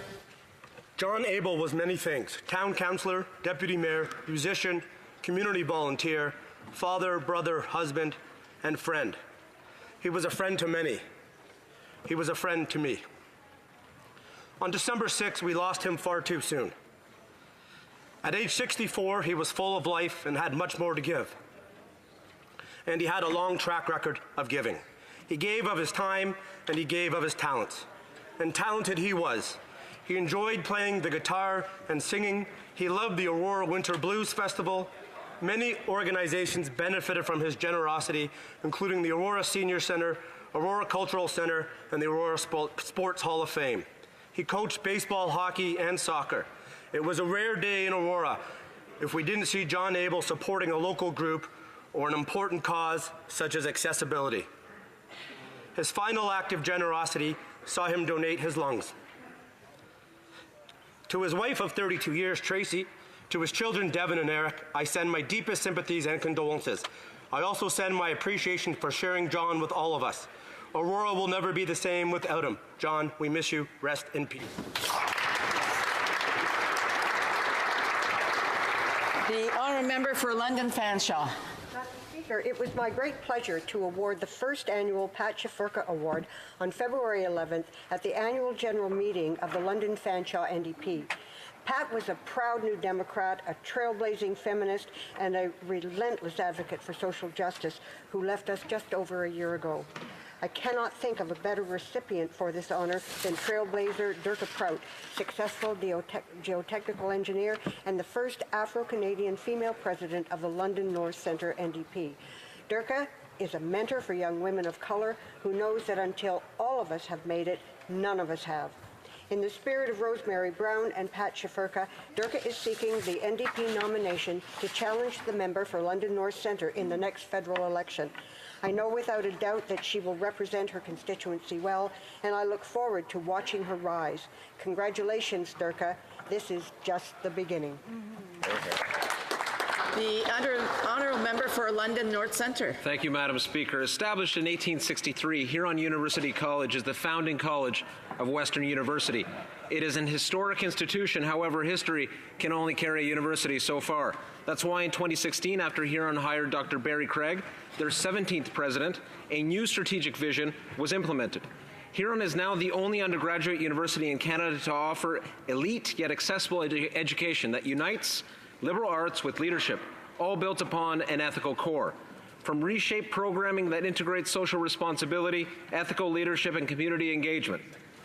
John Abel was many things: town councillor, deputy mayor, musician, community volunteer, father, brother, husband, and friend. He was a friend to many. He was a friend to me. On December 6, we lost him far too soon. At age 64, he was full of life and had much more to give. And he had a long track record of giving. He gave of his time and he gave of his talents. And talented he was. He enjoyed playing the guitar and singing. He loved the Aurora Winter Blues Festival. Many organizations benefited from his generosity, including the Aurora Senior Center, Aurora Cultural Center, and the Aurora Sports Hall of Fame. He coached baseball, hockey, and soccer. It was a rare day in Aurora if we didn't see John Abel supporting a local group or an important cause such as accessibility. His final act of generosity saw him donate his lungs. To his wife of 32 years, Tracy, to his children, Devin and Eric, I send my deepest sympathies and condolences. I also send my appreciation for sharing John with all of us. Aurora will never be the same without him. John, we miss you. Rest in peace.
The honourable member for London Fanshawe.
Mr. Speaker, it was my great pleasure to award the first annual Pat Shafurka Award on February 11th at the annual general meeting of the London Fanshawe NDP. Pat was a proud New Democrat, a trailblazing feminist, and a relentless advocate for social justice who left us just over a year ago. I cannot think of a better recipient for this honor than trailblazer Dirka Prout, successful geotechnical engineer and the first Afro-Canadian female president of the London North Centre NDP. Dirka is a mentor for young women of color who knows that until all of us have made it, none of us have. In the spirit of Rosemary Brown and Pat Shafurka, Dirka is seeking the NDP nomination to challenge the member for London North Centre in the next federal election. I know without a doubt that she will represent her constituency well, and I look forward to watching her rise. Congratulations, Dirka. This is just the beginning.
The honourable member for London North Centre.
Thank you, Madam Speaker. Established in 1863, Huron University College is the founding college of Western University. It is an historic institution, however, history can only carry a university so far. That's why in 2016, after Huron hired Dr. Barry Craig, their 17th president, a new strategic vision was implemented. Huron is now the only undergraduate university in Canada to offer elite yet accessible education that unites liberal arts with leadership, all built upon an ethical core. From reshaped programming that integrates social responsibility, ethical leadership, and community engagement,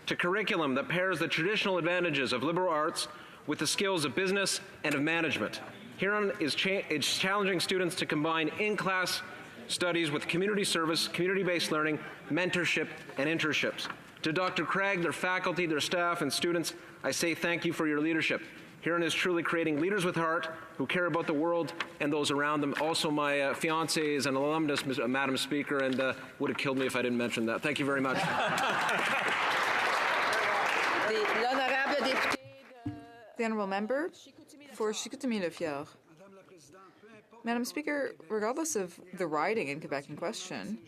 to curriculum that pairs the traditional advantages of liberal arts with the skills of business and of management. Huron is challenging students to combine in-class studies with community service, community-based learning, mentorship, and internships. To Dr. Craig, their faculty, their staff, and students, I say thank you for your leadership. Huron is truly creating leaders with heart who care about the world and those around them. Also, my fiance is an alumnus, Madam Speaker, and would have killed me if I didn't mention that. Thank you very much.
The honourable member for Chicoutimi-Le-Fier. Madam Speaker, regardless of the riding in Quebec in question,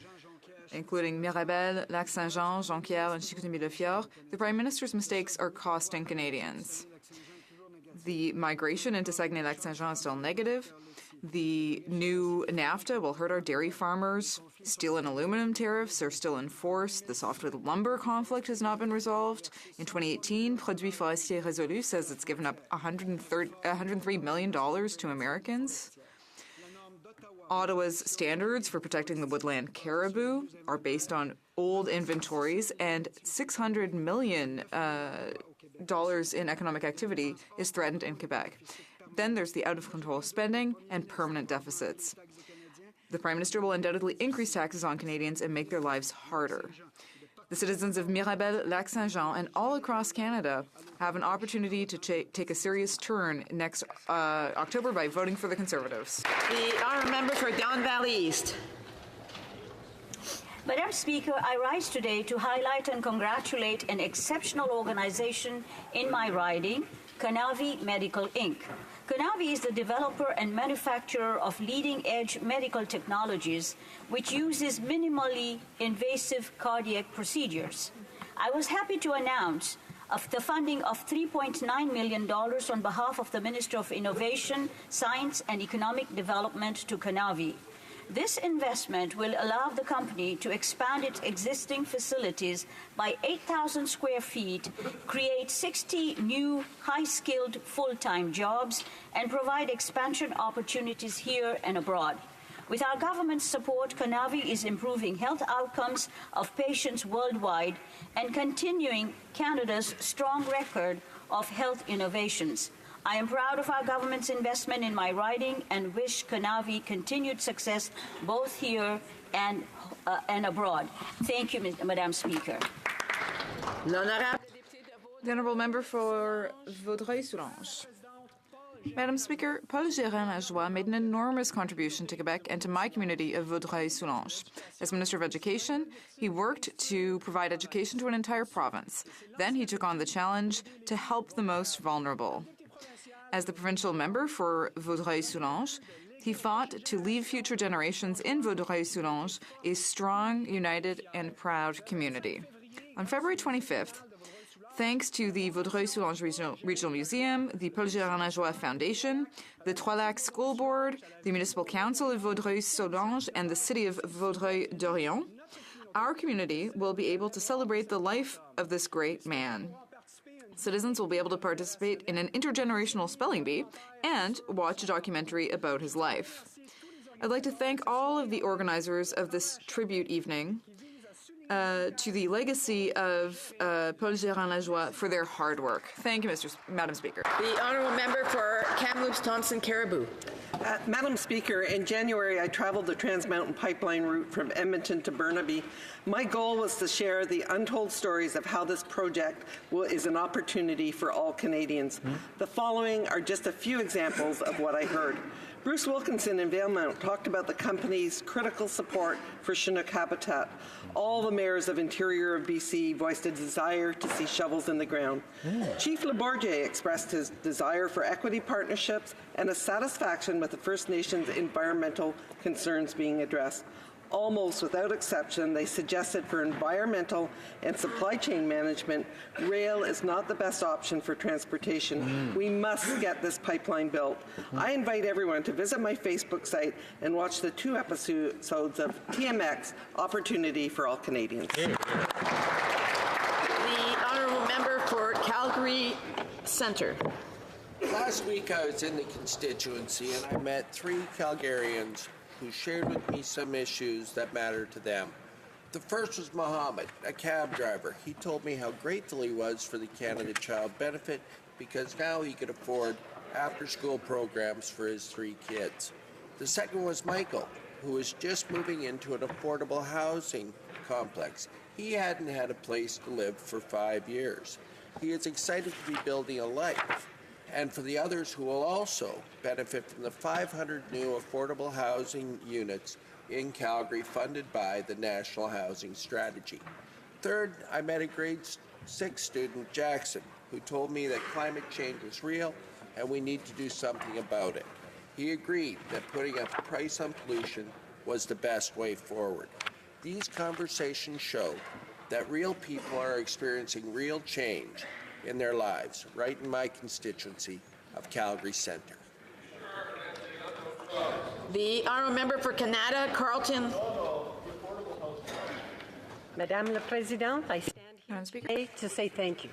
including Mirabel, Lac-Saint-Jean, Jonquière, and Chicoutimi-Le-Fier, the Prime Minister's mistakes are costing Canadians. The migration into Saguenay-Lac-Saint-Jean is still negative. The new NAFTA will hurt our dairy farmers. Steel and aluminum tariffs are still in force. The softwood lumber conflict has not been resolved. In 2018, Produits Forestiers Résolus says it's given up $103 million to Americans. Ottawa's standards for protecting the woodland caribou are based on old inventories, and $600 million in economic activity is threatened in Quebec. Then there's the out-of-control spending and permanent deficits. The Prime Minister will undoubtedly increase taxes on Canadians and make their lives harder. The citizens of Mirabel, Lac-Saint-Jean, and all across Canada have an opportunity to take a serious turn next October by voting for the Conservatives.
The honourable member for Don Valley East.
Madam Speaker, I rise today to highlight and congratulate an exceptional organization in my riding, Kanavi Medical Inc. Kanavi is the developer and manufacturer of leading-edge medical technologies which uses minimally invasive cardiac procedures. I was happy to announce the funding of $3.9 million on behalf of the Minister of Innovation, Science and Economic Development to Kanavi. This investment will allow the company to expand its existing facilities by 8,000 square feet, create 60 new high-skilled full-time jobs, and provide expansion opportunities here and abroad. With our government's support, Conavi is improving health outcomes of patients worldwide and continuing Canada's strong record of health innovations. I am proud of our government's investment in my riding and wish Conavi continued success both here and abroad. Thank you, Madam Speaker.
The Honourable Member for Vaudreuil-Soulanges. Madam Speaker, Paul Gérin-Lajoie made an enormous contribution to Quebec and to my community of Vaudreuil-Soulanges. As Minister of Education, he worked to provide education to an entire province. Then he took on the challenge to help the most vulnerable. As the provincial member for Vaudreuil-Soulanges, he fought to leave future generations in Vaudreuil-Soulanges a strong, united, and proud community. On February 25th, thanks to the Vaudreuil-Soulanges Regional Museum, the Paul Gérin-Lajoie Foundation, the Trois-Lacs School Board, the Municipal Council of Vaudreuil-Soulanges, and the City of Vaudreuil-Dorion, our community will be able to celebrate the life of this great man. Citizens will be able to participate in an intergenerational spelling bee and watch a documentary about his life. I'd like to thank all of the organizers of this tribute evening to the legacy of Paul Gérin-Lajoie for their hard work. Thank you, Madam Speaker.
The Honourable Member for Kamloops Thompson Caribou.
Madam Speaker, in January I traveled the Trans Mountain Pipeline route from Edmonton to Burnaby. My goal was to share the untold stories of how this project is an opportunity for all Canadians. The following are just a few examples of what I heard. Bruce Wilkinson in Valemount talked about the company's critical support for Chinook habitat. All the mayors of Interior of BC voiced a desire to see shovels in the ground. Chief Labourdier expressed his desire for equity partnerships and a satisfaction with the First Nations environmental concerns being addressed. Almost without exception, they suggested for environmental and supply chain management, rail is not the best option for transportation. We must get this pipeline built. I invite everyone to visit my Facebook site and watch the 2 episodes of TMX, Opportunity for All Canadians.
The Honourable Member for Calgary Centre.
Last week I was in the constituency and I met 3 Calgarians who shared with me some issues that matter to them. The first was Mohammed, a cab driver. He told me how grateful he was for the Canada Child Benefit because now he could afford after-school programs for his 3 kids. The second was Michael, who was just moving into an affordable housing complex. He hadn't had a place to live for 5 years. He is excited to be building a life. And for the others who will also benefit from the 500 new affordable housing units in Calgary funded by the National Housing Strategy. Third, I met a grade 6 student, Jackson, who told me that climate change is real and we need to do something about it. He agreed that putting a price on pollution was the best way forward. These conversations show that real people are experiencing real change in their lives, right in my constituency of Calgary Centre.
The Honourable Member for Canada, Carleton.
Madame la Présidente, I stand here today to say thank you.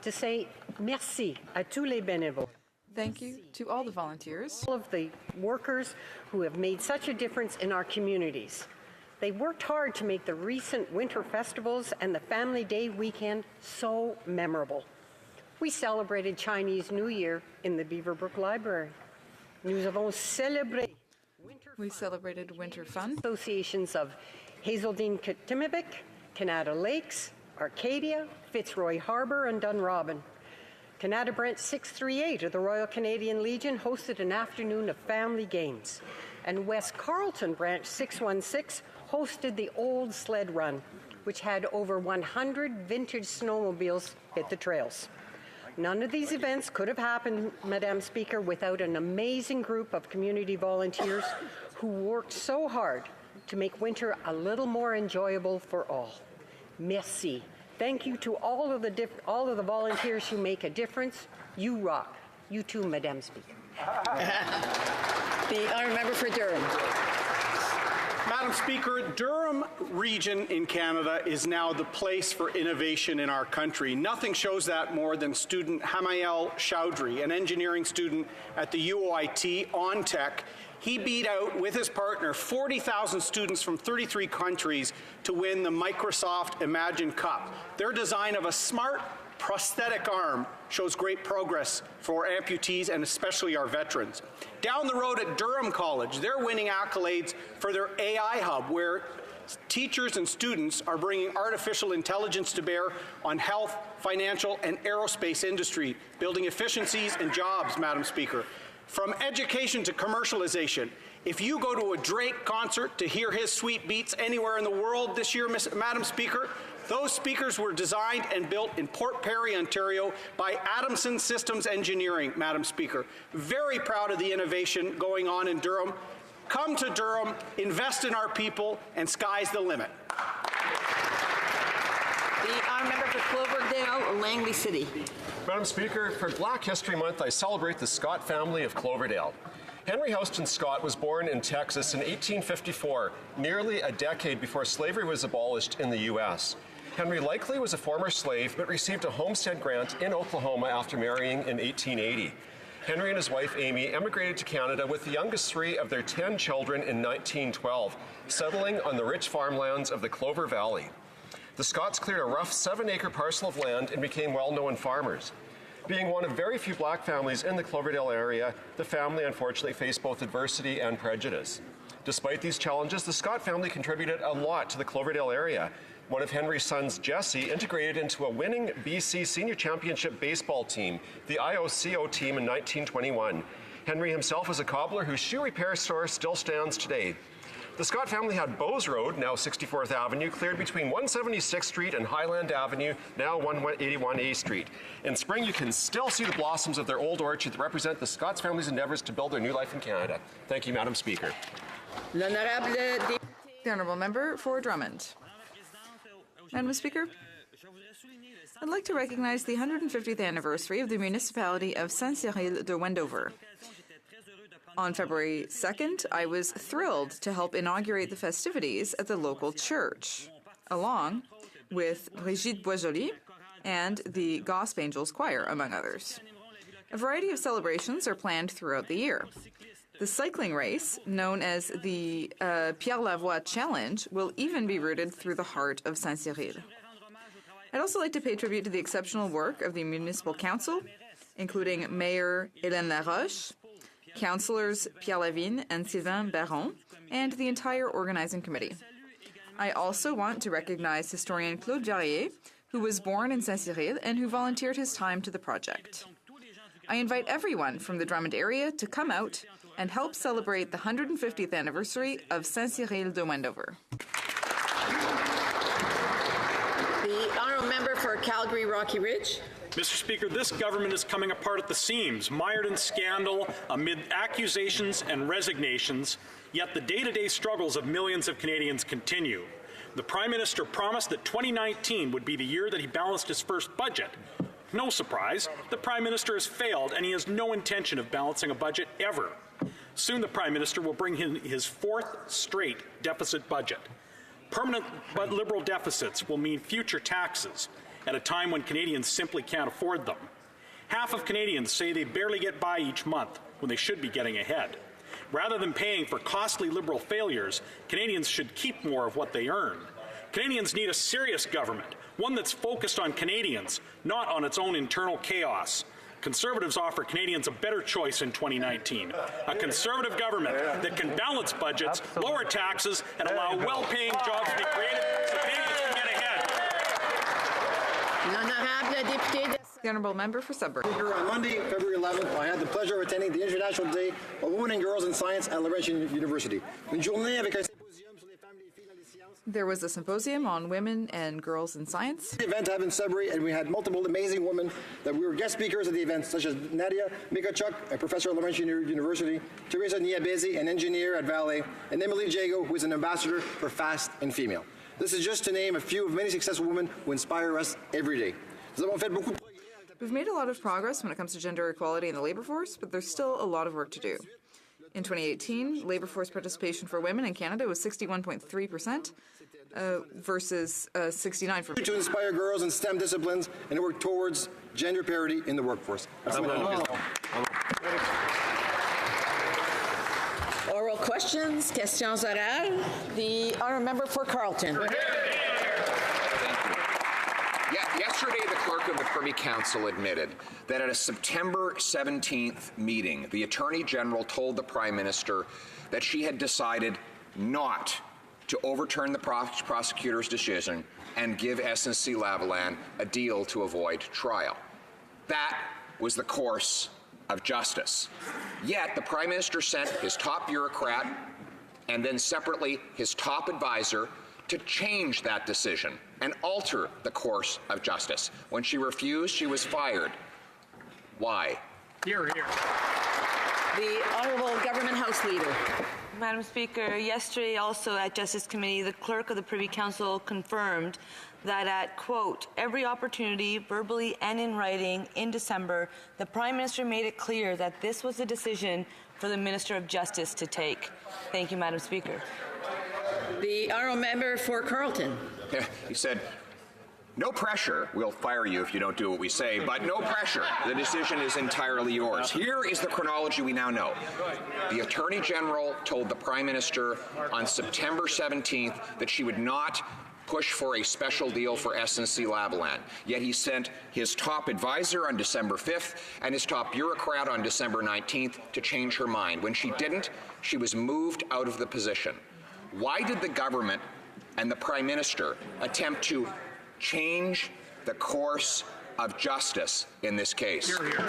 To say merci à tous les bénévoles.
Thank you to all the volunteers.
All of the workers who have made such a difference in our communities. They worked hard to make the recent winter festivals and the Family Day weekend so memorable. We celebrated Chinese New Year in the Beaverbrook Library. We
celebrated Winter Fun.
Associations of Hazeldean Katimavik, Canada Lakes, Arcadia, Fitzroy Harbour, and Dunrobin. Canada Branch 638 of the Royal Canadian Legion hosted an afternoon of family games. And West Carleton Branch 616 hosted the Old Sled Run, which had over 100 vintage snowmobiles hit the trails. None of these events could have happened, Madam Speaker, without an amazing group of community volunteers who worked so hard to make winter a little more enjoyable for all. Merci. Thank you to all of the volunteers who make a difference. You rock. You too, Madam Speaker.
The Honourable Member for Durham.
Madam Speaker, Durham region in Canada is now the place for innovation in our country. Nothing shows that more than student Hamael Chowdhury, an engineering student at the UOIT on Tech. He beat out, with his partner, 40,000 students from 33 countries to win the Microsoft Imagine Cup. Their design of a smart prosthetic arm shows great progress for amputees and especially our veterans. Down the road at Durham College, they're winning accolades for their AI hub, where teachers and students are bringing artificial intelligence to bear on health, financial, and aerospace industry, building efficiencies and jobs, Madam Speaker. From education to commercialization, if you go to a Drake concert to hear his sweet beats anywhere in the world this year, Madam Speaker, those speakers were designed and built in Port Perry, Ontario by Adamson Systems Engineering, Madam Speaker. Very proud of the innovation going on in Durham. Come to Durham, invest in our people, and sky's the limit.
The honourable member for Cloverdale, Langley City.
Madam Speaker, for Black History Month, I celebrate the Scott family of Cloverdale. Henry Houston Scott was born in Texas in 1854, nearly a decade before slavery was abolished in the U.S. Henry likely was a former slave, but received a homestead grant in Oklahoma after marrying in 1880. Henry and his wife, Amy, emigrated to Canada with the youngest 3 of their 10 children in 1912, settling on the rich farmlands of the Clover Valley. The Scotts cleared a rough 7-acre parcel of land and became well-known farmers. Being one of very few black families in the Cloverdale area, the family unfortunately faced both adversity and prejudice. Despite these challenges, the Scott family contributed a lot to the Cloverdale area. One of Henry's sons, Jesse, integrated into a winning BC Senior Championship baseball team, the IOCO team, in 1921. Henry himself was a cobbler whose shoe repair store still stands today. The Scott family had Bowes Road, now 64th Avenue, cleared between 176th Street and Highland Avenue, now 181A Street. In spring, you can still see the blossoms of their old orchard that represent the Scotts family's endeavors to build their new life in Canada. Thank you, Madam Speaker.
The honourable member for Drummond. Madam Speaker, I'd like to recognize the 150th anniversary of the municipality of Saint-Cyril de Wendover. On February 2nd, I was thrilled to help inaugurate the festivities at the local church, along with Brigitte Boisjoli and the Gospel Angels Choir, among others. A variety of celebrations are planned throughout the year. The cycling race, known as the Pierre Lavoie Challenge, will even be routed through the heart of Saint-Cyril. I'd also like to pay tribute to the exceptional work of the Municipal Council, including Mayor Hélène Laroche, Councillors Pierre Lavigne and Sylvain Baron, and the entire organizing committee. I also want to recognize historian Claude Verrier, who was born in Saint-Cyril and who volunteered his time to the project. I invite everyone from the Drummond area to come out and help celebrate the 150th anniversary of Saint-Cyril de Wendover.
The honourable member for Calgary Rocky Ridge.
Mr. Speaker, this government is coming apart at the seams, mired in scandal amid accusations and resignations, yet the day-to-day struggles of millions of Canadians continue. The Prime Minister promised that 2019 would be the year that he balanced his first budget. No surprise, the Prime Minister has failed and he has no intention of balancing a budget ever. Soon the Prime Minister will bring in his 4th straight deficit budget. Permanent but liberal deficits will mean future taxes at a time when Canadians simply can't afford them. Half of Canadians say they barely get by each month when they should be getting ahead. Rather than paying for costly liberal failures, Canadians should keep more of what they earn. Canadians need a serious government, one that's focused on Canadians, not on its own internal chaos. Conservatives offer Canadians a better choice in 2019. A Conservative government that can balance budgets, lower taxes, and allow well-paying jobs to be created so Canadians can get ahead.
The honourable member for Sudbury.
On Monday, February 11th, I had the pleasure of attending the International Day of Women and Girls in Science at Laurentian University.
There was a symposium on women and girls in science.
The event happened in Sudbury, and we had multiple amazing women that we were guest speakers at the event, such as Nadia Mikachuk, a professor at Laurentian University, Teresa Niabezi, an engineer at Valley, and Emily Jago, who is an ambassador for Fast and Female. This is just to name a few of many successful women who inspire us every day.
We've made a lot of progress when it comes to gender equality in the labour force, but there's still a lot of work to do. In 2018, labor force participation for women in Canada was 61.3%. Versus 69 for
to inspire girls in STEM disciplines and work towards gender parity in the workforce.
Oral questions, questions orales. The honourable member for Carleton.
Yesterday, the clerk of the Privy Council admitted that at a September 17th meeting, the Attorney General told the Prime Minister that she had decided not to overturn the prosecutor's decision and give SNC-Lavalin a deal to avoid trial. That was the course of justice. Yet the Prime Minister sent his top bureaucrat and then separately his top advisor to change that decision and alter the course of justice. When she refused, she was fired. Why?
Here, here. The Honourable Government House Leader.
Madam Speaker, yesterday also at Justice Committee, the Clerk of the Privy Council confirmed that at, quote, every opportunity, verbally and in writing, in December, the Prime Minister made it clear that this was a decision for the Minister of Justice to take. Thank you, Madam Speaker.
The honourable member for Carleton.
He said, no pressure, we'll fire you if you don't do what we say, but no pressure. The decision is entirely yours. Here is the chronology we now know. The Attorney General told the Prime Minister on September 17th that she would not push for a special deal for SNC-Lavalin. Yet he sent his top advisor on December 5th and his top bureaucrat on December 19th to change her mind. When she didn't, she was moved out of the position. Why did the government and the Prime Minister attempt to change the course of justice in this case?
Here, here.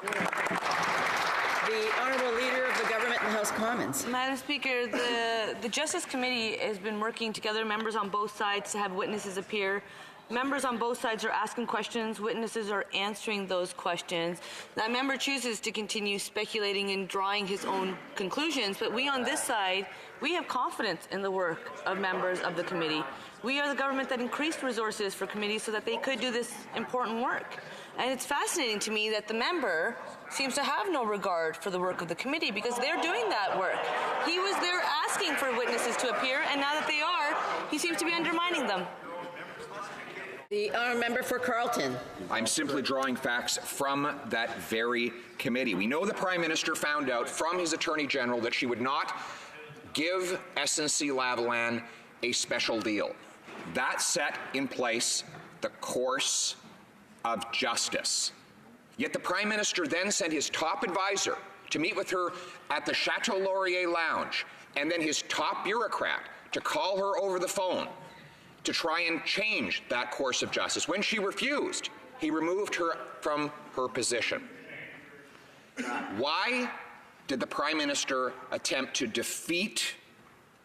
The Honourable Leader of the Government and House Commons.
Madam Speaker, the Justice Committee has been working together, members on both sides, to have witnesses appear. Members on both sides are asking questions. Witnesses are answering those questions. That member chooses to continue speculating and drawing his own conclusions, but we on this side, we have confidence in the work of members of the committee. We are the government that increased resources for committees so that they could do this important work. And it's fascinating to me that the member seems to have no regard for the work of the committee because they're doing that work. He was there asking for witnesses to appear, and now that they are, he seems to be undermining them.
The honourable member for Carleton.
I'm simply drawing facts from that very committee. We know the Prime Minister found out from his Attorney General that she would not give SNC-Lavalin a special deal. That set in place the course of justice. Yet the Prime Minister then sent his top advisor to meet with her at the Chateau Laurier Lounge, and then his top bureaucrat to call her over the phone to try and change that course of justice. When she refused, he removed her from her position. Why did the Prime Minister attempt to defeat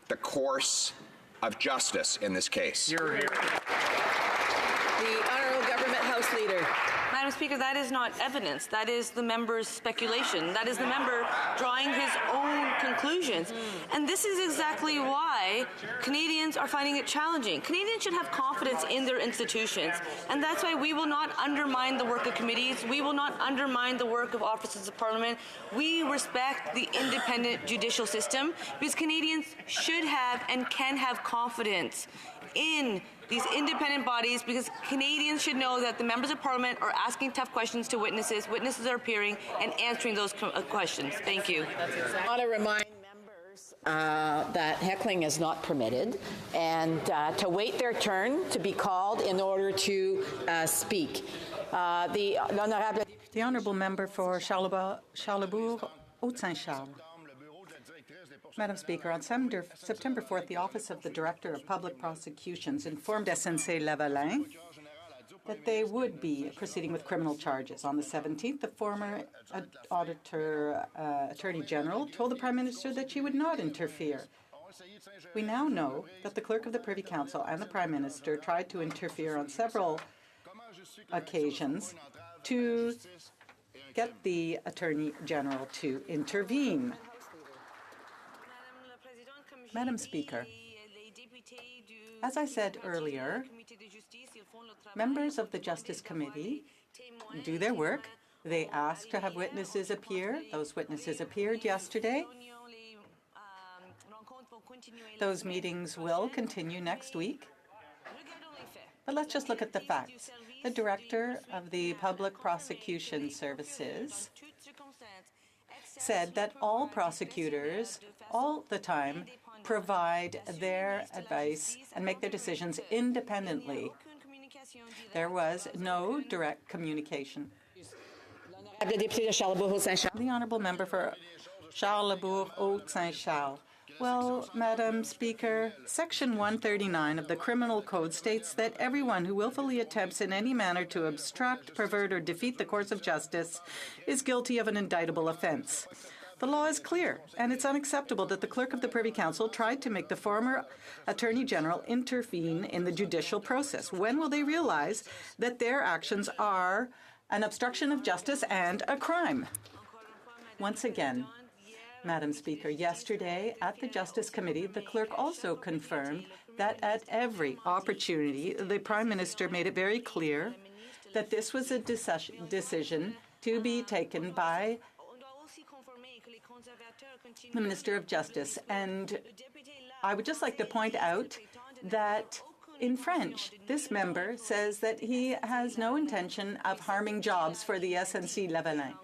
the course of justice in this case?
Here, here. The Honourable Government House Leader.
Madam Speaker, that is not evidence. That is the member's speculation. That is the member drawing his own conclusions. And this is exactly why Canadians are finding it challenging. Canadians should have confidence in their institutions. And that's why we will not undermine the work of committees. We will not undermine the work of offices of Parliament. We respect the independent judicial system because Canadians should have and can have confidence in these independent bodies because Canadians should know that the members of Parliament are asking tough questions to witnesses, witnesses are appearing and answering those questions. Thank you.
I want to remind members that heckling is not permitted and to wait their turn to be called in order to speak. The
Honourable Member for Charlebourg, Haute-Saint-Charles. Madam Speaker, on September 4th, the Office of the Director of Public Prosecutions informed SNC-Lavalin that they would be proceeding with criminal charges. On the 17th, the former Attorney General told the Prime Minister that she would not interfere. We now know that the Clerk of the Privy Council and the Prime Minister tried to interfere on several occasions to get the Attorney General to intervene. Madam Speaker, as I said earlier, members of the Justice Committee do their work. They ask to have witnesses appear. Those witnesses appeared yesterday. Those meetings will continue next week. But let's just look at the facts. The Director of the Public Prosecution Services said that all prosecutors, all the time, provide their advice and make their decisions independently. There was no direct communication. The Honourable Member for Charlebourg-Haute-Saint-Charles. Well, Madam Speaker, Section 139 of the Criminal Code states that everyone who willfully attempts in any manner to obstruct, pervert, or defeat the course of justice is guilty of an indictable offence. The law is clear, and it's unacceptable that the Clerk of the Privy Council tried to make the former Attorney General intervene in the judicial process. When will they realize that their actions are an obstruction of justice and a crime? Once again, Madam Speaker, yesterday at the Justice Committee, the clerk also confirmed that at every opportunity, the Prime Minister made it very clear that this was a decision to be taken by the Minister of Justice. And I would just like to point out that in French, this member says that he has no intention of harming jobs for the SNC-Lavalin.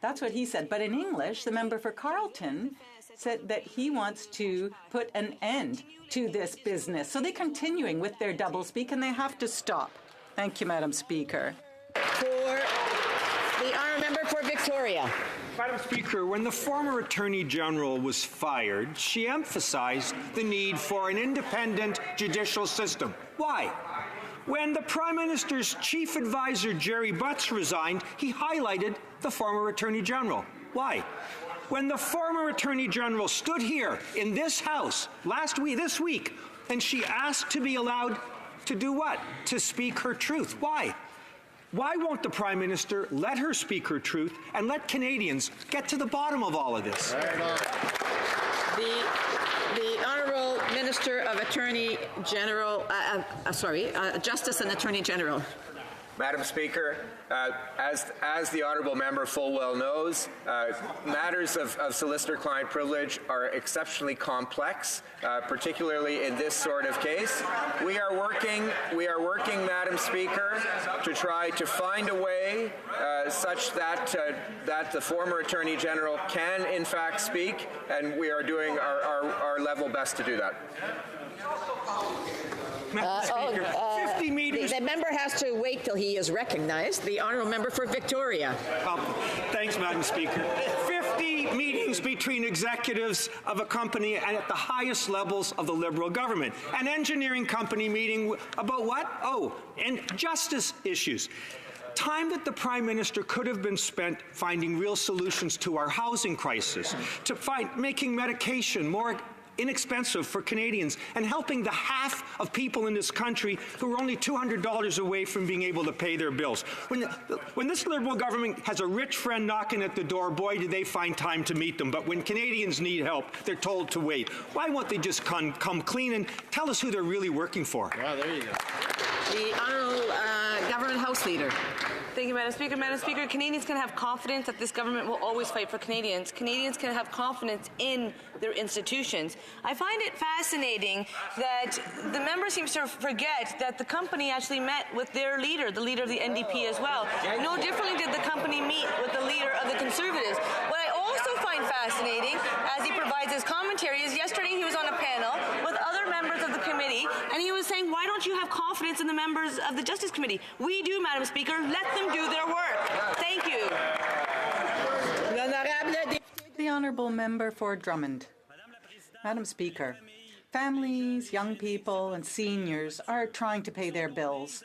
That's what he said. But in English, the member for Carleton said that he wants to put an end to this business. So they're continuing with their doublespeak, and they have to stop. Thank you, Madam Speaker.
For the honourable member for Victoria.
Madam Speaker, when the former Attorney General was fired, she emphasized the need for an independent judicial system. Why? When the Prime Minister's chief advisor, Jerry Butts, resigned, he highlighted the former Attorney General. Why? When the former Attorney General stood here in this House this week, and she asked to be allowed to do what? To speak her truth. Why? Why won't the Prime Minister let her speak her truth and let Canadians get to the bottom of all of this?
The Honourable Minister of Attorney General, Justice and Attorney General.
Madam Speaker, as the honourable member full well knows, matters of solicitor-client privilege are exceptionally complex, particularly in this sort of case. We are working, Madam Speaker, to try to find a way such that that the former Attorney General can in fact speak, and we are doing our level best to do that.
Speaker, 50 meetings.
The member has to wait till he is recognized. The honourable member for Victoria.
Thanks, Madam Speaker. 50 meetings between executives of a company and at the highest levels of the Liberal government. An engineering company meeting about what? Oh, and justice issues. Time that the Prime Minister could have been spent finding real solutions to our housing crisis, to making medication more inexpensive for Canadians, and helping the half of people in this country who are only $200 away from being able to pay their bills. When this Liberal government has a rich friend knocking at the door, boy, do they find time to meet them. But when Canadians need help, they're told to wait. Why won't they just come clean and tell us who they're really working for?
Wow, there you go. The Honourable Government House Leader.
Thank you, Madam Speaker. Madam Speaker, Canadians can have confidence that this government will always fight for Canadians. Canadians can have confidence in their institutions. I find it fascinating that the member seems to forget that the company actually met with their leader, the leader of the NDP as well. No differently did the company meet with the leader of the Conservatives. What I also find fascinating, as he provides his commentary, is yesterday he was on a panel with other members of the committee, and he was saying, why don't you have confidence in the members of the Justice Committee? We do, Madam Speaker. Let them do their work. Thank you.
The Honourable Member for Drummond. Madam Speaker, families, young people and seniors are trying to pay their bills.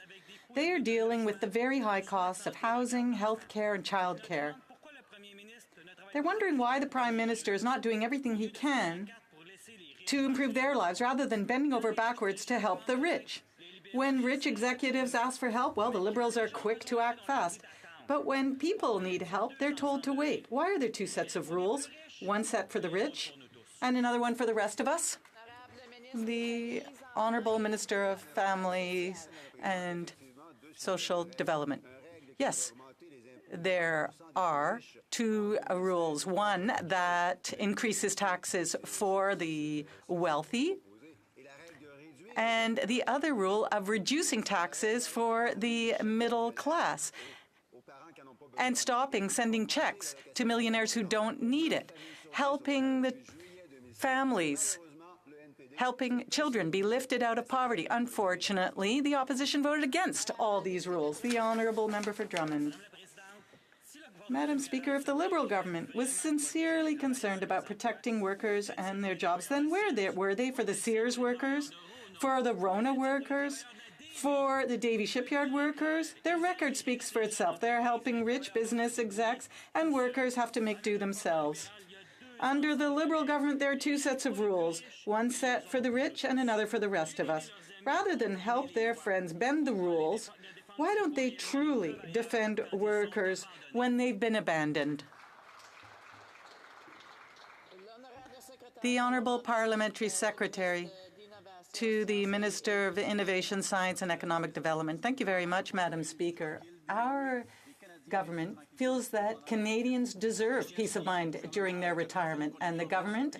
They are dealing with the very high costs of housing, health care and childcare. They're wondering why the Prime Minister is not doing everything he can to improve their lives rather than bending over backwards to help the rich. When rich executives ask for help, well, the Liberals are quick to act fast. But when people need help, they're told to wait. Why are there two sets of rules? One set for the rich and another one for the rest of us? The Honourable Minister of Families and Social Development. Yes, There are two rules. One that increases taxes for the wealthy, and the other rule of reducing taxes for the middle class and stopping sending checks to millionaires who don't need it, helping the families, helping children be lifted out of poverty. Unfortunately, the opposition voted against all these rules. The honourable member for Drummond. Madam Speaker, if the Liberal government was sincerely concerned about protecting workers and their jobs, then were they for the Sears workers, for the Rona workers, for the Davie Shipyard workers? Their record speaks for itself. They're helping rich business execs, and workers have to make do themselves. Under the Liberal government, there are two sets of rules, one set for the rich and another for the rest of us. Rather than help their friends bend the rules, why don't they truly defend workers when they've been abandoned? The Honourable Parliamentary Secretary to the Minister of Innovation, Science and Economic Development. Thank you very much, Madam Speaker. Our government feels that Canadians deserve peace of mind during their retirement, and the government,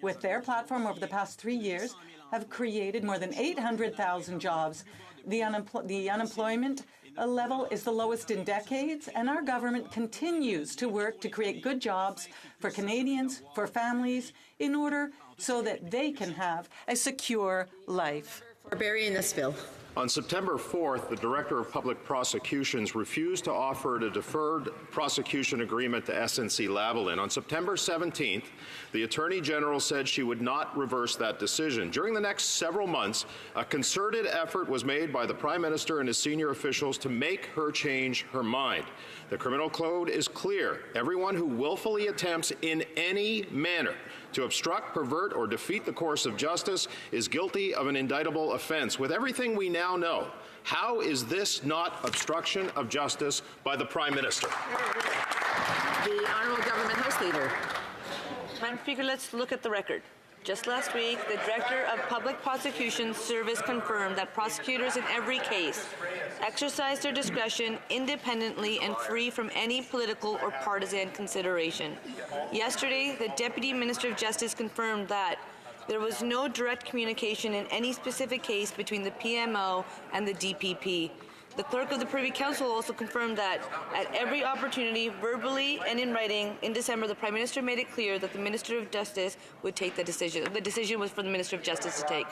with their platform over the past 3 years, have created more than 800,000 jobs. The unemployment level is the lowest in decades, and our government continues to work to create good jobs for Canadians, for families, in order so that they can have a secure life.
For Barrie Innisfil.
On September 4th, the Director of Public Prosecutions refused to offer a deferred prosecution agreement to SNC-Lavalin. On September 17th, the Attorney General said she would not reverse that decision. During the next several months, a concerted effort was made by the Prime Minister and his senior officials to make her change her mind. The Criminal Code is clear. Everyone who willfully attempts in any manner to obstruct, pervert, or defeat the course of justice is guilty of an indictable offense. With everything we now know, how is this not obstruction of justice by the Prime Minister?
The Honourable Government House Leader.
Madam Speaker, let's look at the record. Just last week, the Director of Public Prosecutions Service confirmed that prosecutors in every case exercise their discretion independently and free from any political or partisan consideration. Yesterday, the Deputy Minister of Justice confirmed that there was no direct communication in any specific case between the PMO and the DPP. The Clerk of the Privy Council also confirmed that at every opportunity, verbally and in writing, in December, the Prime Minister made it clear that the Minister of Justice would take the decision. The decision was for the Minister of Justice to take.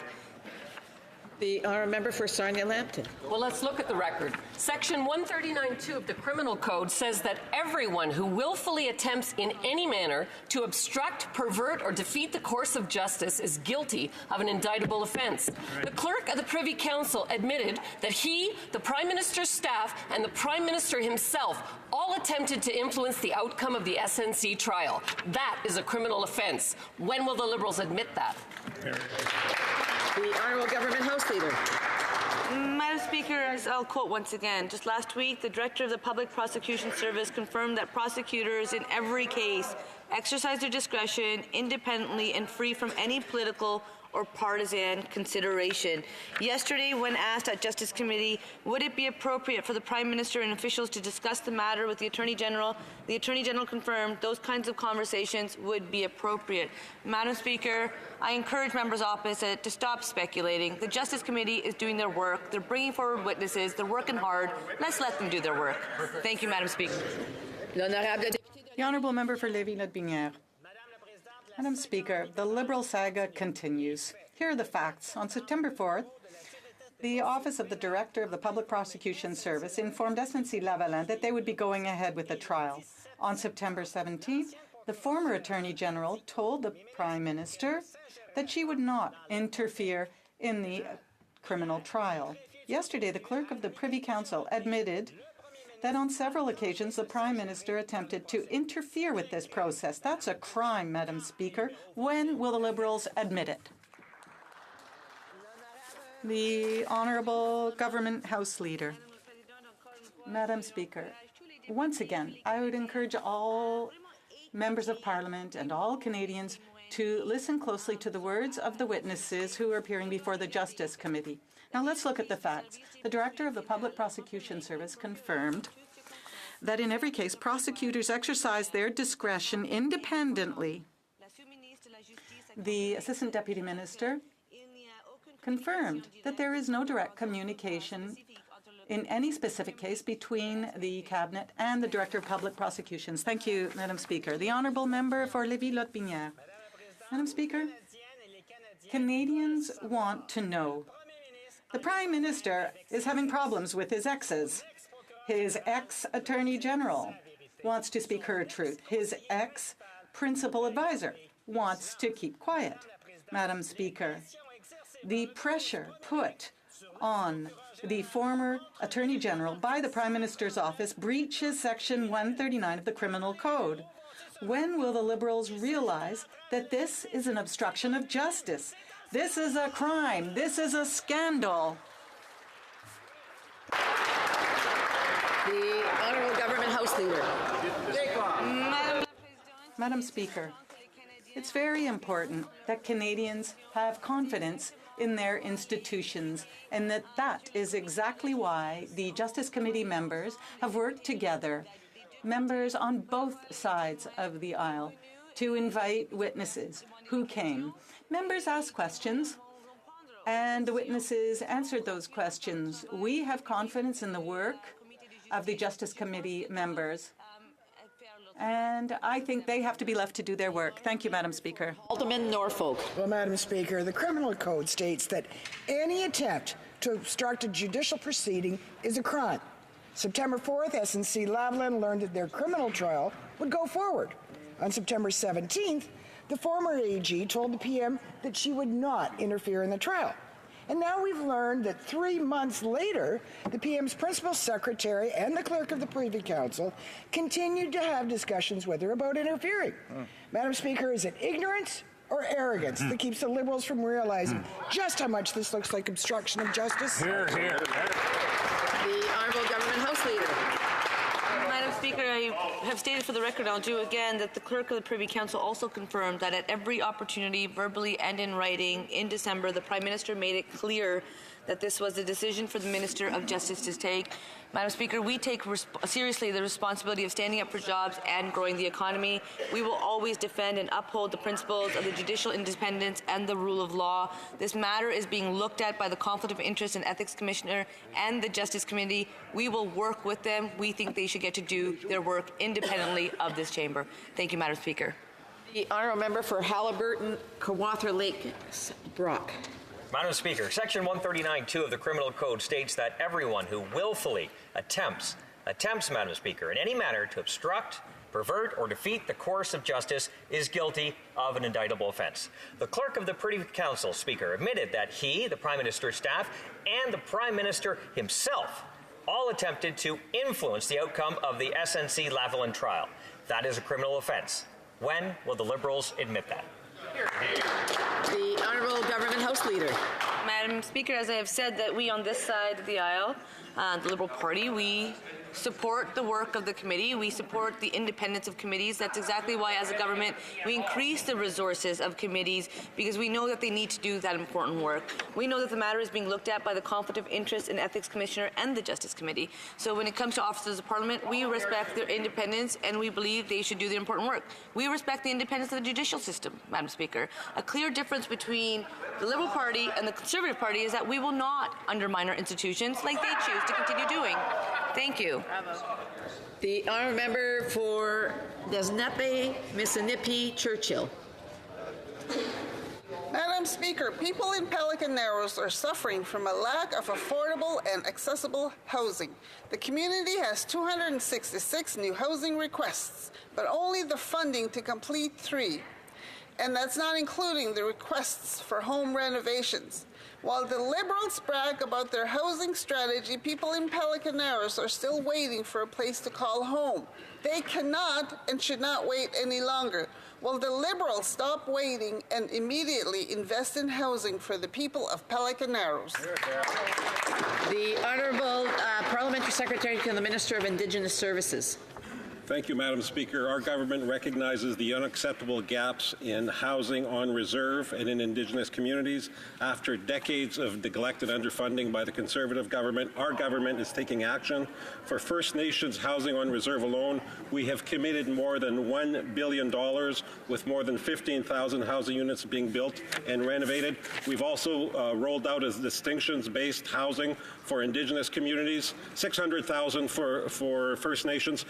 The honourable member for Sarnia-Lambton.
Well, let's look at the record. Section 139(2) of the Criminal Code says that everyone who willfully attempts in any manner to obstruct, pervert, or defeat the course of justice is guilty of an indictable offence. The Clerk of the Privy Council admitted that he, the Prime Minister's staff, and the Prime Minister himself all attempted to influence the outcome of the SNC trial. That is a criminal offence. When will the Liberals admit that?
The Honourable Government House Leader.
Madam Speaker, as I'll quote once again, just last week, the Director of the Public Prosecution Service confirmed that prosecutors in every case exercise their discretion independently and free from any political or partisan consideration. Yesterday, when asked at Justice Committee, would it be appropriate for the Prime Minister and officials to discuss the matter with the Attorney General confirmed those kinds of conversations would be appropriate. Madam Speaker, I encourage members opposite to stop speculating. The Justice Committee is doing their work. They're bringing forward witnesses. They're working hard. Let's let them do their work. Thank you, Madam Speaker.
The Honourable Member for Lévis-Lotbinière. Madam Speaker, the Liberal saga continues. Here are the facts. On September 4th, the Office of the Director of the Public Prosecution Service informed SNC-Lavalin that they would be going ahead with the trial. On September 17th, the former Attorney General told the Prime Minister that she would not interfere in the criminal trial. Yesterday, the Clerk of the Privy Council admitted that on several occasions the Prime Minister attempted to interfere with this process. That's a crime, Madam Speaker. When will the Liberals admit it? The Honourable Government House Leader. Madam Speaker, once again, I would encourage all members of Parliament and all Canadians to listen closely to the words of the witnesses who are appearing before the Justice Committee. Now let's look at the facts. The Director of the Public Prosecution Service confirmed that in every case prosecutors exercise their discretion independently. The Assistant Deputy Minister confirmed that there is no direct communication in any specific case between the Cabinet and the Director of Public Prosecutions. Thank you, Madam Speaker. The Honourable Member for Lévis-Lotbinière. Madam Speaker, Canadians want to know. The Prime Minister is having problems with his exes. His ex-Attorney General wants to speak her truth. His ex-Principal Advisor wants to keep quiet. Madam Speaker, the pressure put on the former Attorney General by the Prime Minister's office breaches Section 139 of the Criminal Code. When will the Liberals realize that this is an obstruction of justice? This is a crime. This is a scandal.
The Honourable Government House Leader.
Madam Speaker, it's very important that Canadians have confidence in their institutions, and that is exactly why the Justice Committee members have worked together, members on both sides of the aisle, to invite witnesses who came. Members asked questions, and the witnesses answered those questions. We have confidence in the work of the Justice Committee members, and I think they have to be left to do their work. Thank you, Madam Speaker.
Alderman Norfolk.
Well, Madam Speaker, the Criminal Code states that any attempt to obstruct a judicial proceeding is a crime. September 4th, SNC-Lavalin learned that their criminal trial would go forward. On September 17th, the former AG told the PM that she would not interfere in the trial. And now we've learned that 3 months later, the PM's principal secretary and the clerk of the Privy Council continued to have discussions with her about interfering. Madam Speaker, is it ignorance or arrogance that keeps the Liberals from realizing just how much this looks like obstruction of justice?
Hear, hear. The Honourable Government House Leader.
Madam Speaker, I have stated for the record, I'll do again, that the Clerk of the Privy Council also confirmed that at every opportunity, verbally and in writing, in December, the Prime Minister made it clear that this was a decision for the Minister of Justice to take. Madam Speaker, we take seriously the responsibility of standing up for jobs and growing the economy. We will always defend and uphold the principles of the judicial independence and the rule of law. This matter is being looked at by the Conflict of Interest and Ethics Commissioner and the Justice Committee. We will work with them. We think they should get to do their work independently of this chamber. Thank you, Madam Speaker.
The Honourable Member for Haliburton, Kawartha Lake, Brock.
Madam Speaker, Section 139(2) of the Criminal Code states that everyone who willfully attempts, Madam Speaker, in any manner to obstruct, pervert, or defeat the course of justice is guilty of an indictable offence. The Clerk of the Privy Council, Speaker, admitted that he, the Prime Minister's staff, and the Prime Minister himself all attempted to influence the outcome of the SNC-Lavalin trial. That is a criminal offence. When will the Liberals admit that?
The Honourable Government House Leader.
Madam Speaker, as I have said, that we on this side of the aisle, the Liberal Party, we support the work of the committee. We support the independence of committees. That's exactly why, as a government, we increase the resources of committees, because we know that they need to do that important work. We know that the matter is being looked at by the Conflict of Interest and Ethics Commissioner and the Justice Committee. So when it comes to officers of Parliament, we respect their independence and we believe they should do the important work. We respect the independence of the judicial system, Madam Speaker. A clear difference between the Liberal Party and the Conservative Party is that we will not undermine our institutions like they choose to continue doing. Thank you.
Bravo. The Honourable Member for Desnepe, Mississippi, Churchill.
Madam Speaker, people in Pelican Narrows are suffering from a lack of affordable and accessible housing. The community has 266 new housing requests, but only the funding to complete 3. And that's not including the requests for home renovations. While the Liberals brag about their housing strategy, people in Pelican Narrows are still waiting for a place to call home. They cannot and should not wait any longer. Will the Liberals stop waiting and immediately invest in housing for the people of Pelican Narrows?
The Honourable Parliamentary Secretary to the Minister of Indigenous Services.
Thank you, Madam Speaker. Our government recognizes the unacceptable gaps in housing on reserve and in Indigenous communities. After decades of neglected underfunding by the Conservative government, our government is taking action. For First Nations housing on reserve alone, we have committed more than $1 billion, with more than 15,000 housing units being built and renovated. We've also rolled out as distinctions-based housing for Indigenous communities, 600,000 for First Nations,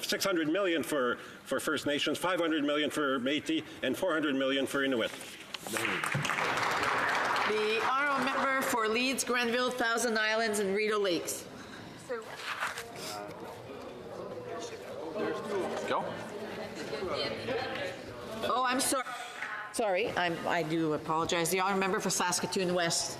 600 million for First Nations, 500 million for Métis, and 400 million for Inuit.
The honourable member for Leeds, Grenville, Thousand Islands, and Rideau Lakes.
Go.
Oh, I'm sorry. Sorry, I do apologize. The honourable member for Saskatoon West.